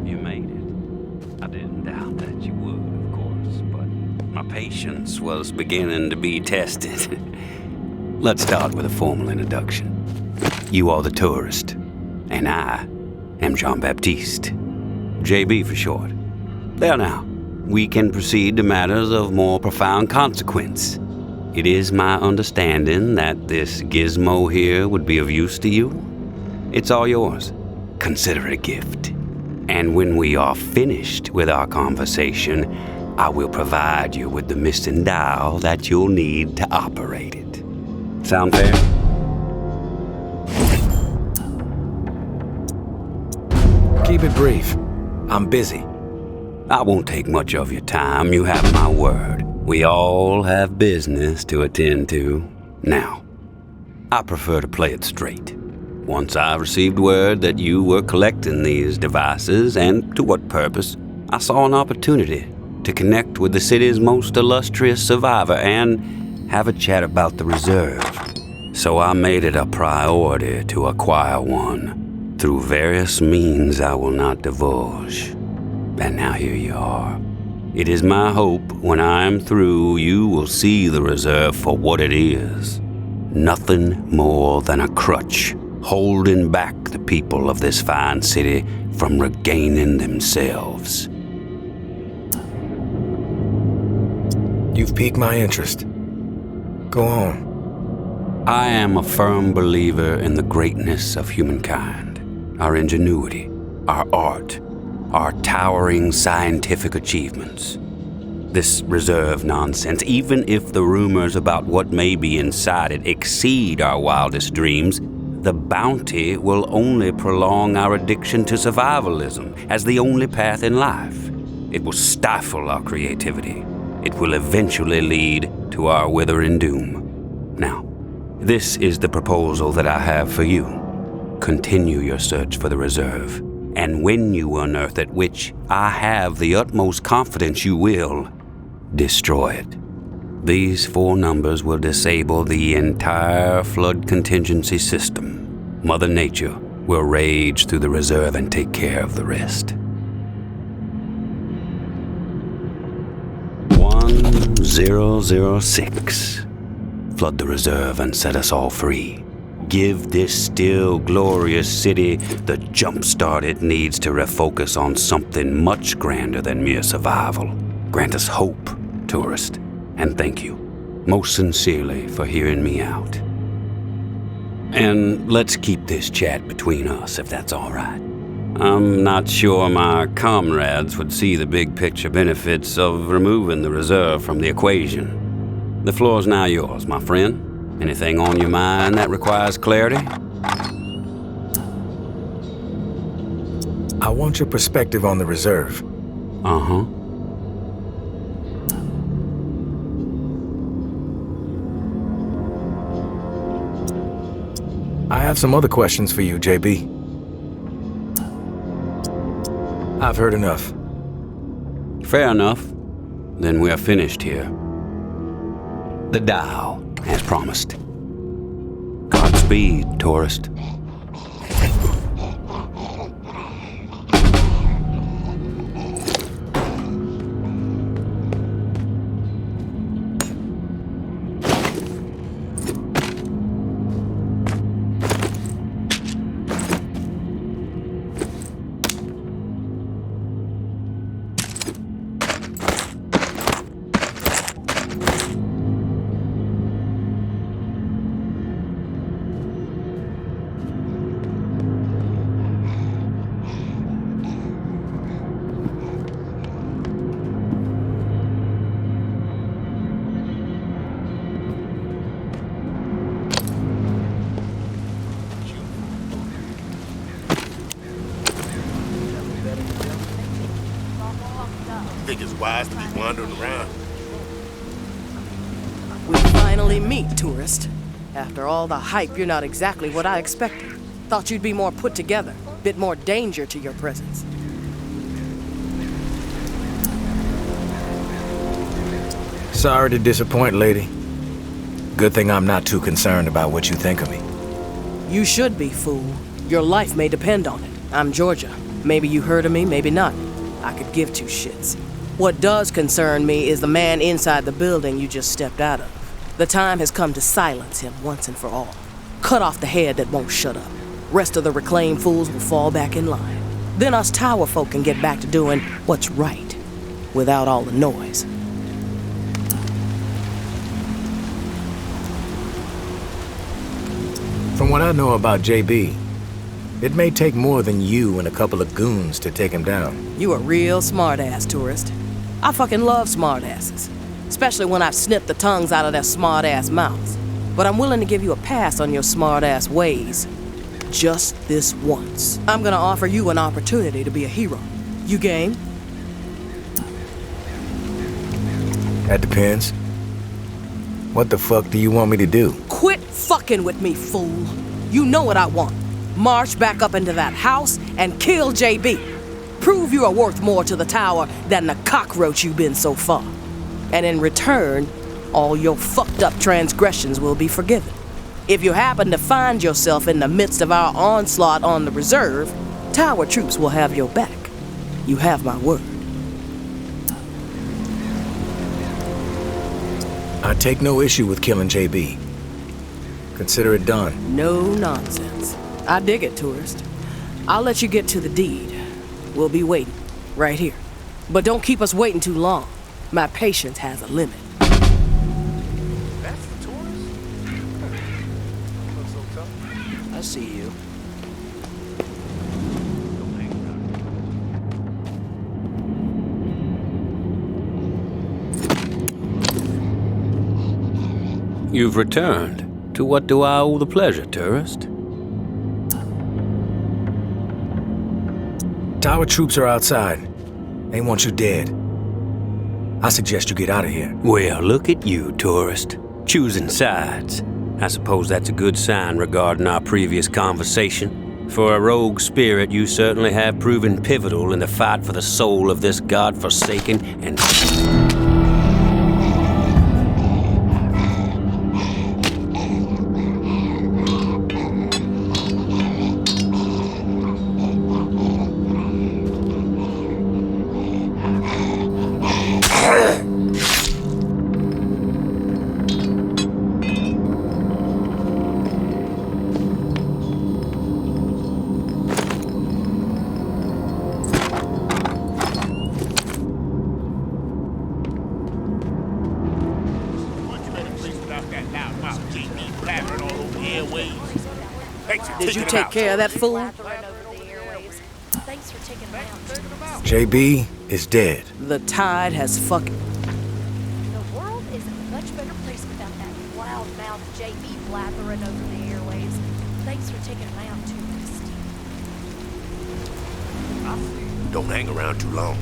You made it. I didn't doubt that you would, of course, but my patience was beginning to be tested. Let's start with a formal introduction. You are the tourist, and I am Jean-Baptiste. JB for short. There now, we can proceed to matters of more profound consequence. It is my understanding that this gizmo here would be of use to you. It's all yours. Consider it a gift. And when we are finished with our conversation, I will provide you with the missing dial that you'll need to operate it. Sound fair? Keep it brief. I'm busy. I won't take much of your time. You have my word. We all have business to attend to. Now, I prefer to play it straight. Once I received word that you were collecting these devices, and to what purpose, I saw an opportunity to connect with the city's most illustrious survivor and have a chat about the reserve. So I made it a priority to acquire one, through various means I will not divulge. And now here you are. It is my hope when I am through, you will see the reserve for what it is. Nothing more than a crutch, holding back the people of this fine city from regaining themselves. You've piqued my interest. Go on. I am a firm believer in the greatness of humankind, our ingenuity, our art, our towering scientific achievements. This reserve nonsense, even if the rumors about what may be inside it exceed our wildest dreams, the bounty will only prolong our addiction to survivalism as the only path in life. It will stifle our creativity. It will eventually lead to our withering doom. Now, this is the proposal that I have for you. Continue your search for the reserve, and when you unearth it, which I have the utmost confidence you will, destroy it. These 4 numbers will disable the entire flood contingency system. Mother Nature will rage through the reserve and take care of the rest. 1006. Flood the reserve and set us all free. Give this still glorious city the jump start it needs to refocus on something much grander than mere survival. Grant us hope, tourist, and thank you, most sincerely, for hearing me out. And let's keep this chat between us, if that's all right. I'm not sure my comrades would see the big picture benefits of removing the reserve from the equation. The floor's now yours, my friend. Anything on your mind that requires clarity? I want your perspective on the reserve. Uh-huh. I have some other questions for you, JB. I've heard enough. Fair enough. Then we are finished here. The dial, as promised. Godspeed, tourist. Think it's wise to be wandering around? We finally meet, tourist. After all the hype, you're not exactly what I expected. Thought you'd be more put together, bit more danger to your presence. Sorry to disappoint, lady. Good thing I'm not too concerned about what you think of me. You should be, fool. Your life may depend on it. I'm Georgia. Maybe you heard of me, maybe not. I could give two shits. What does concern me is the man inside the building you just stepped out of. The time has come to silence him once and for all. Cut off the head that won't shut up. Rest of the reclaimed fools will fall back in line. Then us tower folk can get back to doing what's right, without all the noise. From what I know about JB, it may take more than you and a couple of goons to take him down. You a real smartass, tourist. I fucking love smartasses, especially when I've snipped the tongues out of their smartass mouths. But I'm willing to give you a pass on your smartass ways. Just this once. I'm gonna offer you an opportunity to be a hero. You game? That depends. What the fuck do you want me to do? Quit fucking with me, fool. You know what I want. March back up into that house and kill JB. Prove you are worth more to the tower than the cockroach you've been so far. And in return, all your fucked up transgressions will be forgiven. If you happen to find yourself in the midst of our onslaught on the reserve, tower troops will have your back. You have my word. I take no issue with killing JB. Consider it done. No nonsense. I dig it, tourist. I'll let you get to the deed. We'll be waiting, right here. But don't keep us waiting too long. My patience has a limit. That's the tourist? Looks so tough. I see you. You've returned. To what do I owe the pleasure, tourist? Tower troops are outside. They want you dead. I suggest you get out of here. Well, look at you, tourist. Choosing sides. I suppose that's a good sign regarding our previous conversation. For a rogue spirit, you certainly have proven pivotal in the fight for the soul of this godforsaken and... Did you take care of that fool? JB is dead. The tide has fucking... The world is a much better place without that loud-mouthed JB blathering over the airwaves. Thanks for taking him out, tourist. Don't hang around too long.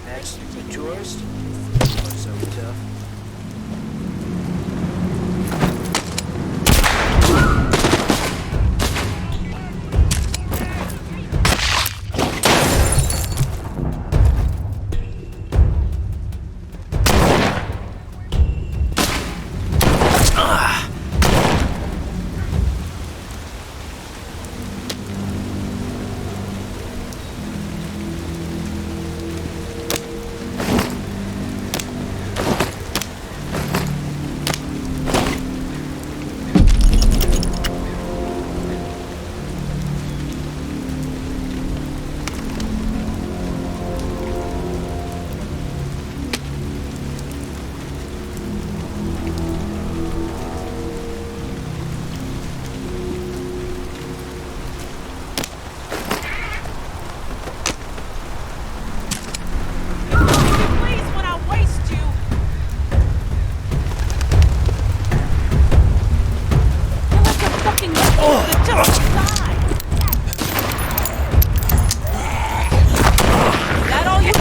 That's the tourist. Looks so tough. That all you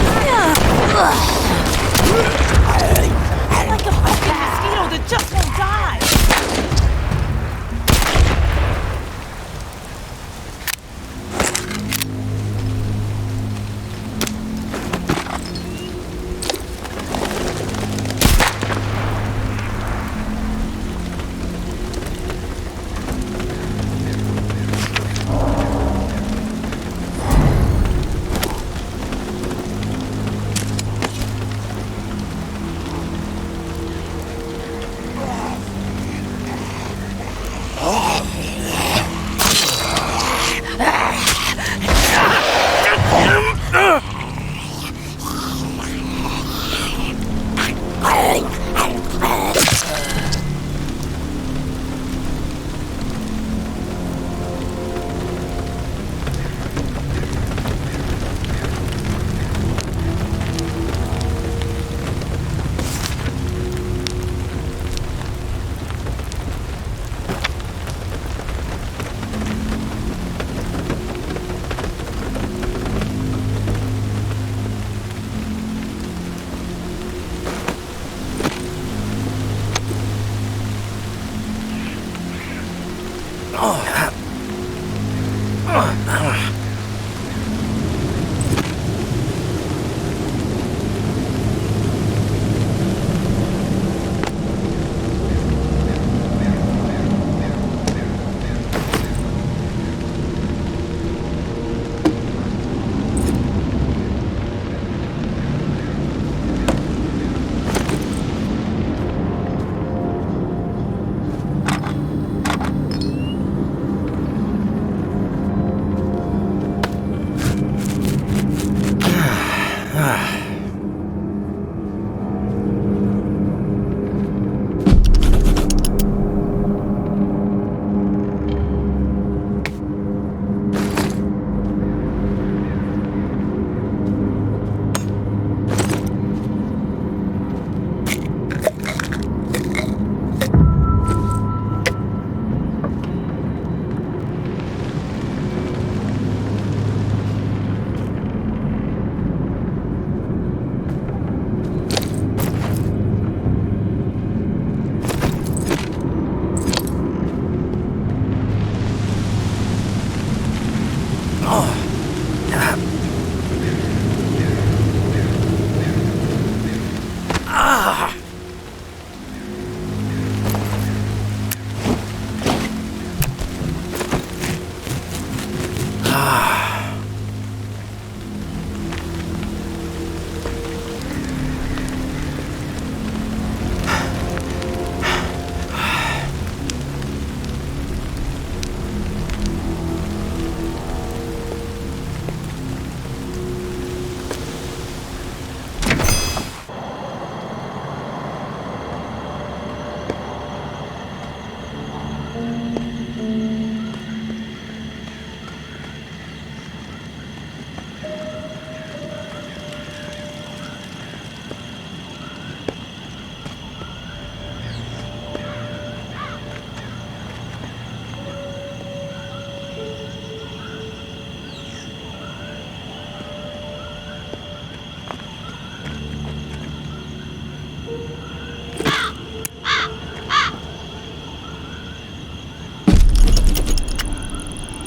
like a fucking mosquito that just won't die.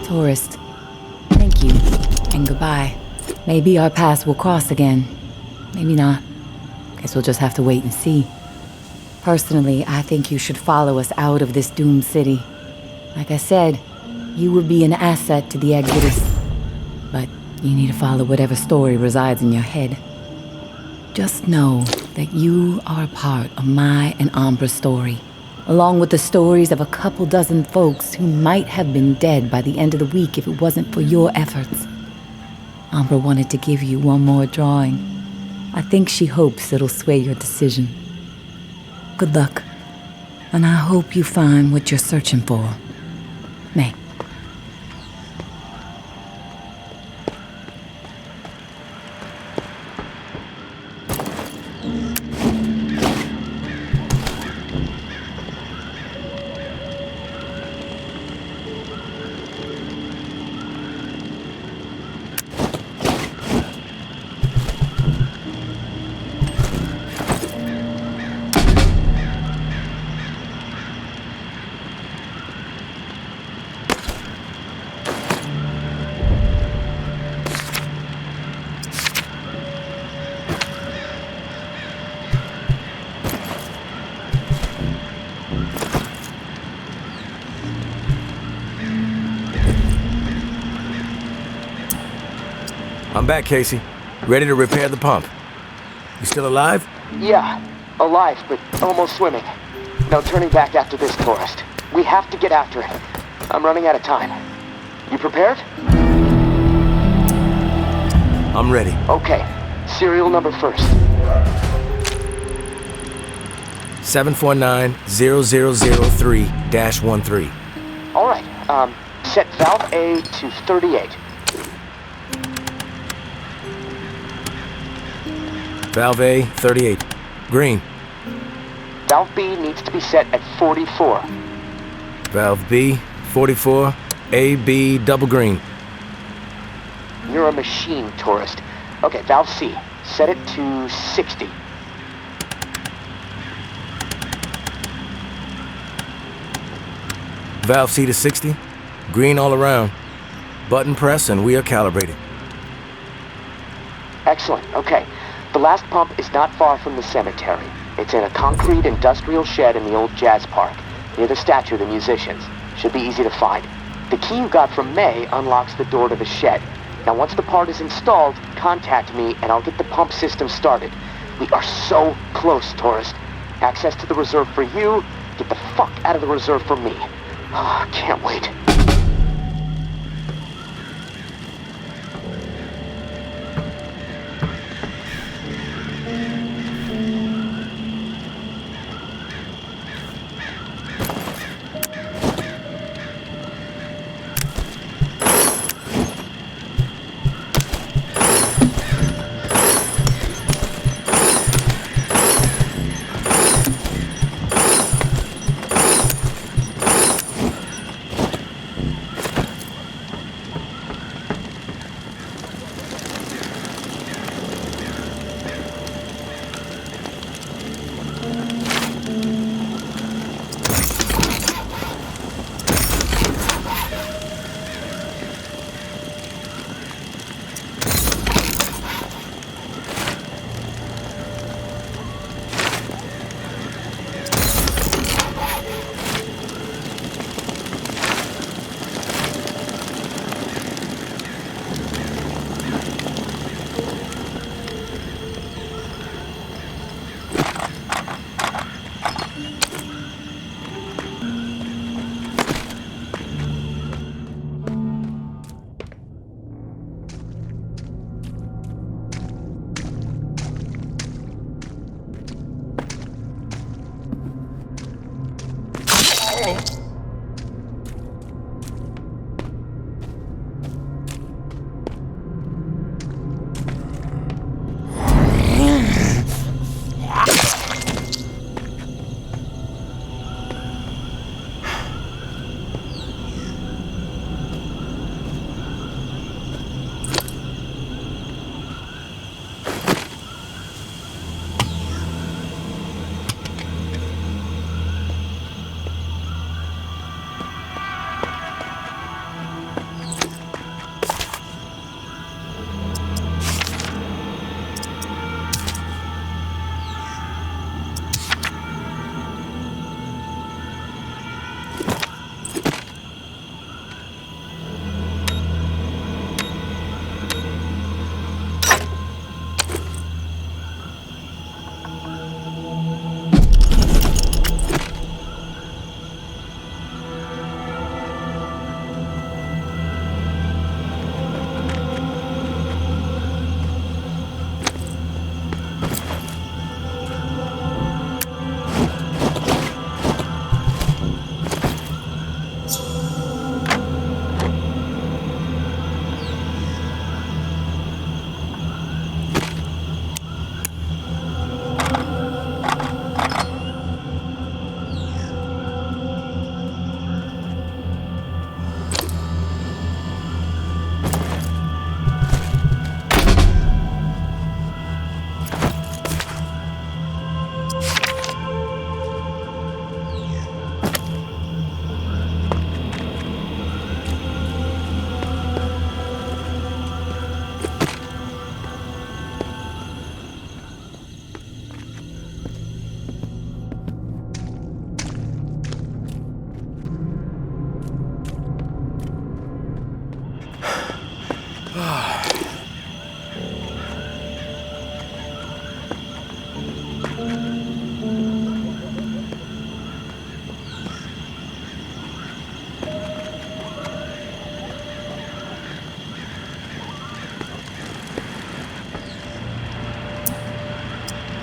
Tourist, thank you, and goodbye. Maybe our paths will cross again. Maybe not. Guess we'll just have to wait and see. Personally, I think you should follow us out of this doomed city. Like I said, you would be an asset to the Exodus. But you need to follow whatever story resides in your head. Just know that you are a part of my and Ambra's story, along with the stories of a couple dozen folks who might have been dead by the end of the week if it wasn't for your efforts. Ambra wanted to give you one more drawing. I think she hopes it'll sway your decision. Good luck, and I hope you find what you're searching for. May. I'm back, Casey. Ready to repair the pump. You still alive? Yeah, alive, but almost swimming. No turning back after this, tourist. We have to get after it. I'm running out of time. You prepared? I'm ready. Okay. Serial number first. 749-0003-13. All right. Set valve A to 38. Valve A, 38. Green. Valve B needs to be set at 44. Valve B, 44. A, B, double green. You're a machine, tourist. Okay, valve C. Set it to 60. Valve C to 60. Green all around. Button press and we are calibrated. Excellent. Okay. The last pump is not far from the cemetery. It's in a concrete industrial shed in the old jazz park, near the statue of the musicians. Should be easy to find. The key you got from May unlocks the door to the shed. Now once the part is installed, contact me and I'll get the pump system started. We are so close, tourist. Access to the reserve for you, get the fuck out of the reserve for me. Can't wait.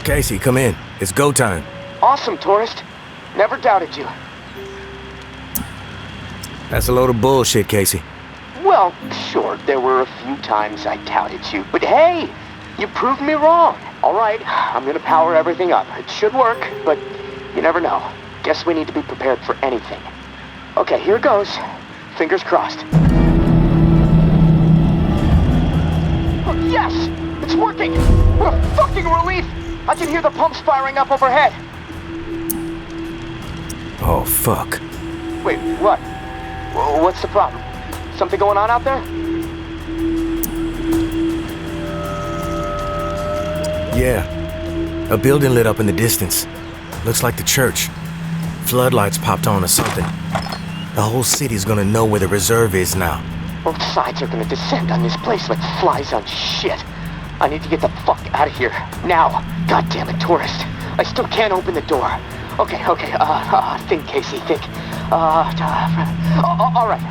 Casey, come in. It's go time. Awesome, tourist. Never doubted you. That's a load of bullshit, Casey. Well, sure, there were a few times I doubted you, but hey, you proved me wrong. All right, I'm gonna power everything up. It should work, but you never know. Guess we need to be prepared for anything. Okay, here goes. Fingers crossed. Oh, yes! It's working! What a fucking relief! I can hear the pumps firing up overhead. Oh, fuck. Wait, what? What's the problem? Something going on out there? Yeah. A building lit up in the distance. Looks like the church. Floodlights popped on or something. The whole city's gonna know where the reserve is now. Both sides are gonna descend on this place like flies on shit. I need to get the fuck out of here. Now. God damn it, tourist. I still can't open the door. Okay, think, Casey, think. All right,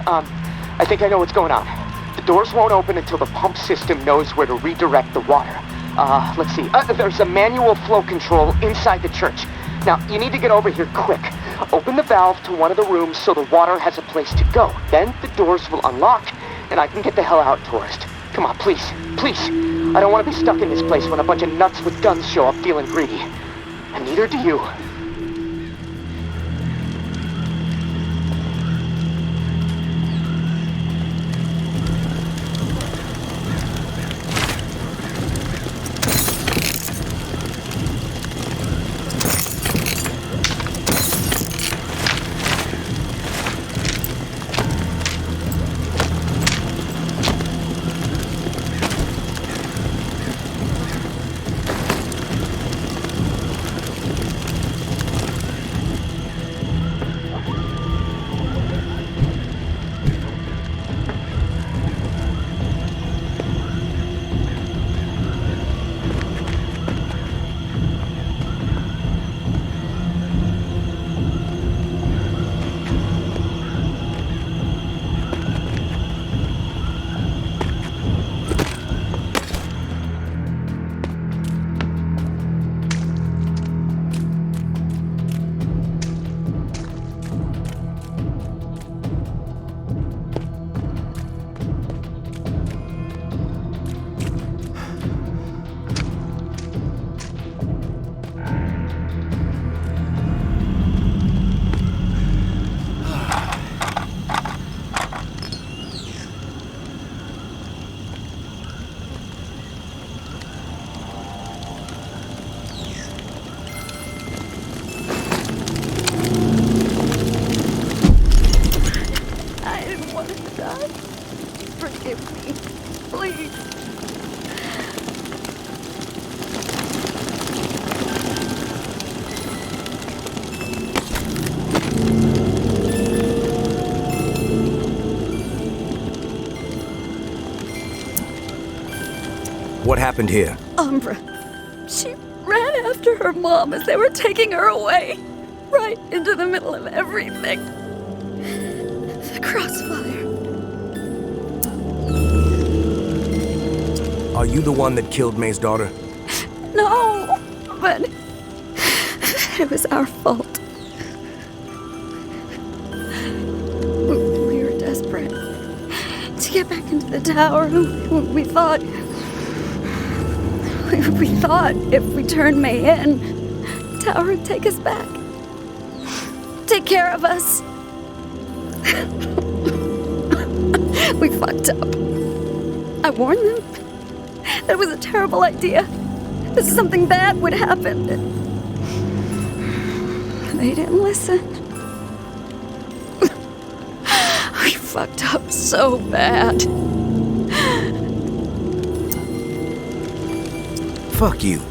I think I know what's going on. The doors won't open until the pump system knows where to redirect the water. Let's see. There's a manual flow control inside the church. Now, you need to get over here quick. Open the valve to one of the rooms so the water has a place to go. Then the doors will unlock, and I can get the hell out, tourist. Come on, please, please. I don't want to be stuck in this place when a bunch of nuts with guns show up feeling greedy. And neither do you. What happened here? Umbra. She ran after her mom as they were taking her away. Right into the middle of everything. The crossfire. Are you the one that killed May's daughter? No, but it was our fault. We were desperate to get back into the tower. We thought if we turned May in, the tower would take us back. Take care of us. We fucked up. I warned them. That was a terrible idea. That something bad would happen. They didn't listen. We fucked up so bad. Fuck you.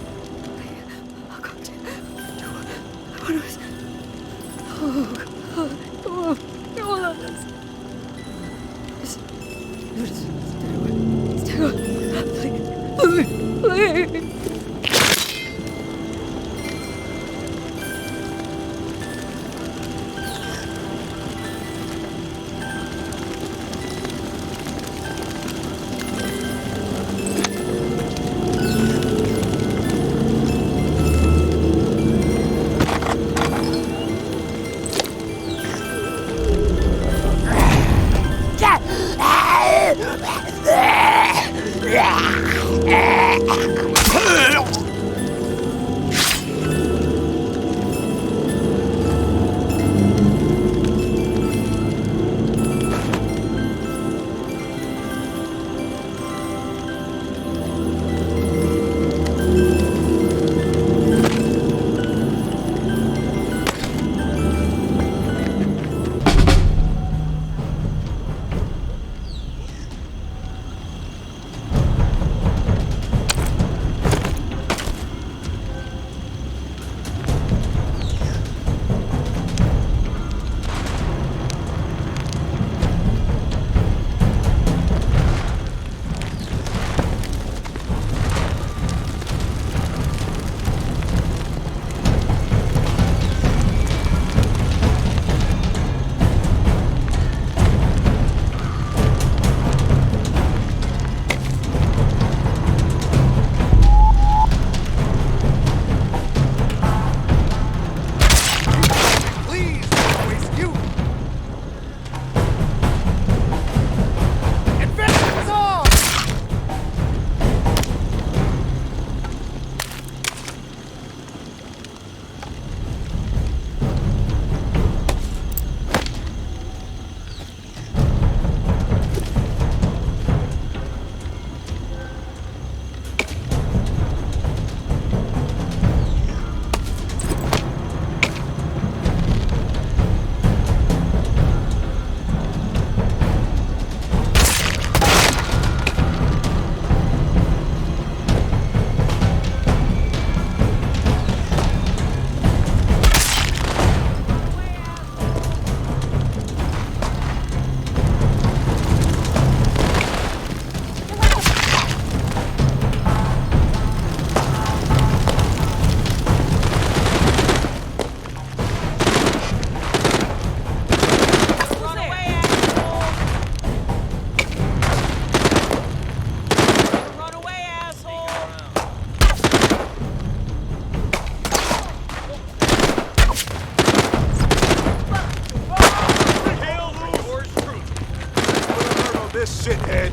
this shithead.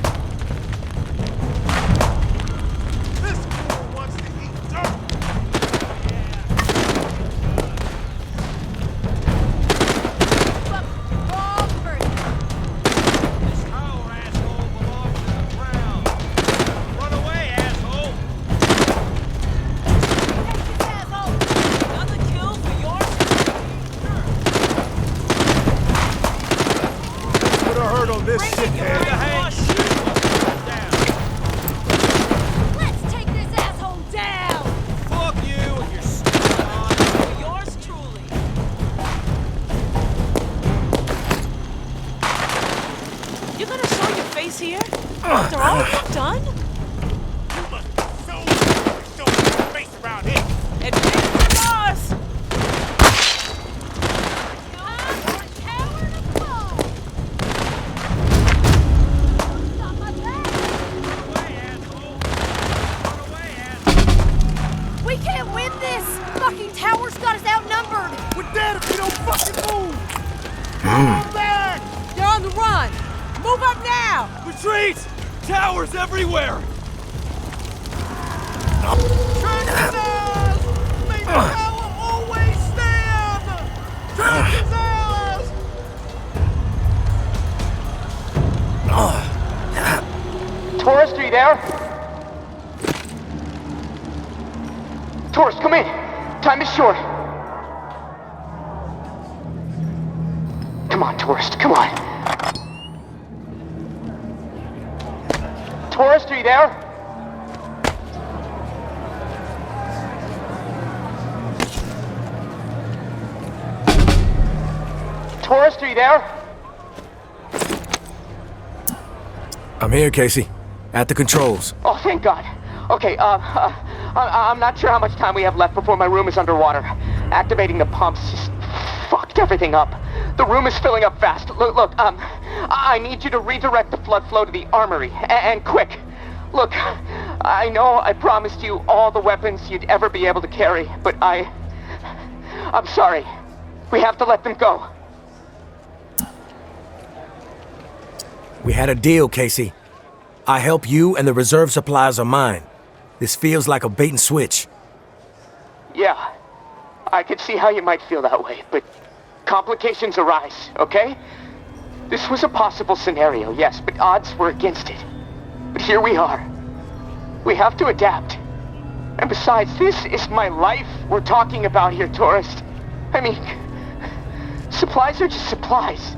This fool wants to eat dirt. This tower, asshole, belongs to the crown. Run away, asshole! Another kill for yours? Put a hurt on this shithead. Let's take this asshole down! Fuck you and your stupid on. For yours truly. You're gonna show your face here? After all you've done? You must be so your face around here. Admit it to us! We can't win this! Fucking tower's got us outnumbered! We're dead if we don't fucking move. Come back. You're on the run! Move up now! Retreat! Towers everywhere! May the tower always stand. Tourist, are you there? Tourist, come in. Time is short. Come on, tourist, come on. Tourist, are you there? Tourist, are you there? I'm here, Casey. At the controls. Oh, thank God. Okay, I'm not sure how much time we have left before my room is underwater. Activating the pumps just fucked everything up. The room is filling up fast. Look, I need you to redirect the flood flow to the armory, and quick. Look, I know I promised you all the weapons you'd ever be able to carry, but I'm sorry. We have to let them go. We had a deal, Casey. I help you and the reserve supplies are mine. This feels like a bait and switch. Yeah, I could see how you might feel that way, but complications arise, okay? This was a possible scenario, yes, but odds were against it. But here we are. We have to adapt. And besides, this is my life we're talking about here, tourist. I mean, supplies are just supplies.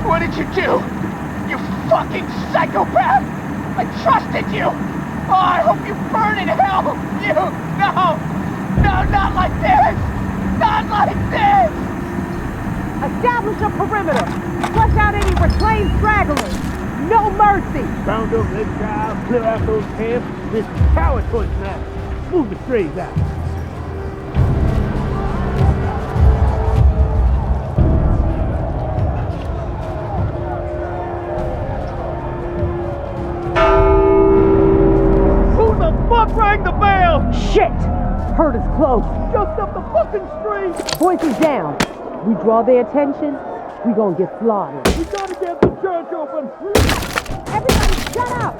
What did you do? You fucking psychopath! I trusted you! Oh, I hope you burn in hell! You! No! No, not like this! Not like this! Establish a perimeter. Flush out any reclaimed stragglers. No mercy. Round those exiles, clear out those camps. This tower choice now. Move the strays out. Fuck rang the bell! Shit! Herd is close. Just up the fucking street! Voices down. We draw their attention, we gonna get slaughtered. We gotta get the church open! Everybody shut up!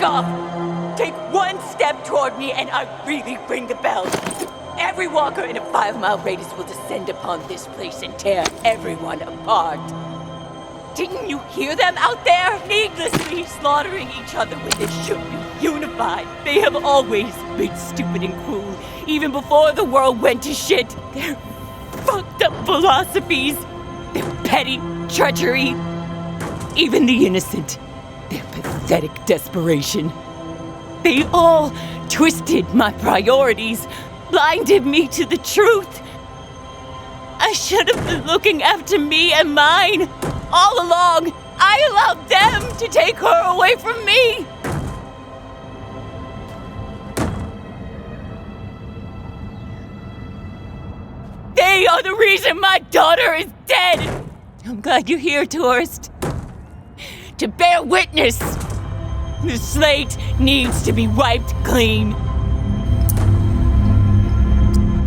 Off! Take one step toward me and I really ring the bell. Every walker in a 5-mile radius will descend upon this place and tear everyone apart. Didn't you hear them out there? Needlessly slaughtering each other when they should be unified. They have always been stupid and cruel, even before the world went to shit. Their fucked up philosophies, their petty treachery, even the innocent. Their pathetic desperation. They all twisted my priorities, blinded me to the truth. I should have been looking after me and mine. All along, I allowed them to take her away from me. They are the reason my daughter is dead. I'm glad you're here, tourist. To bear witness. The slate needs to be wiped clean.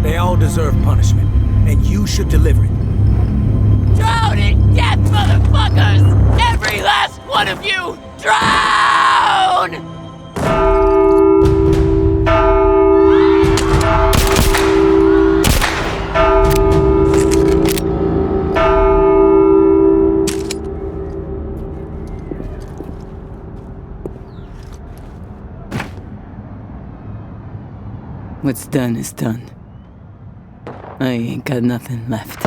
They all deserve punishment, and you should deliver it. Drown in death, motherfuckers! Every last one of you! Drown! What's done is done. I ain't got nothing left.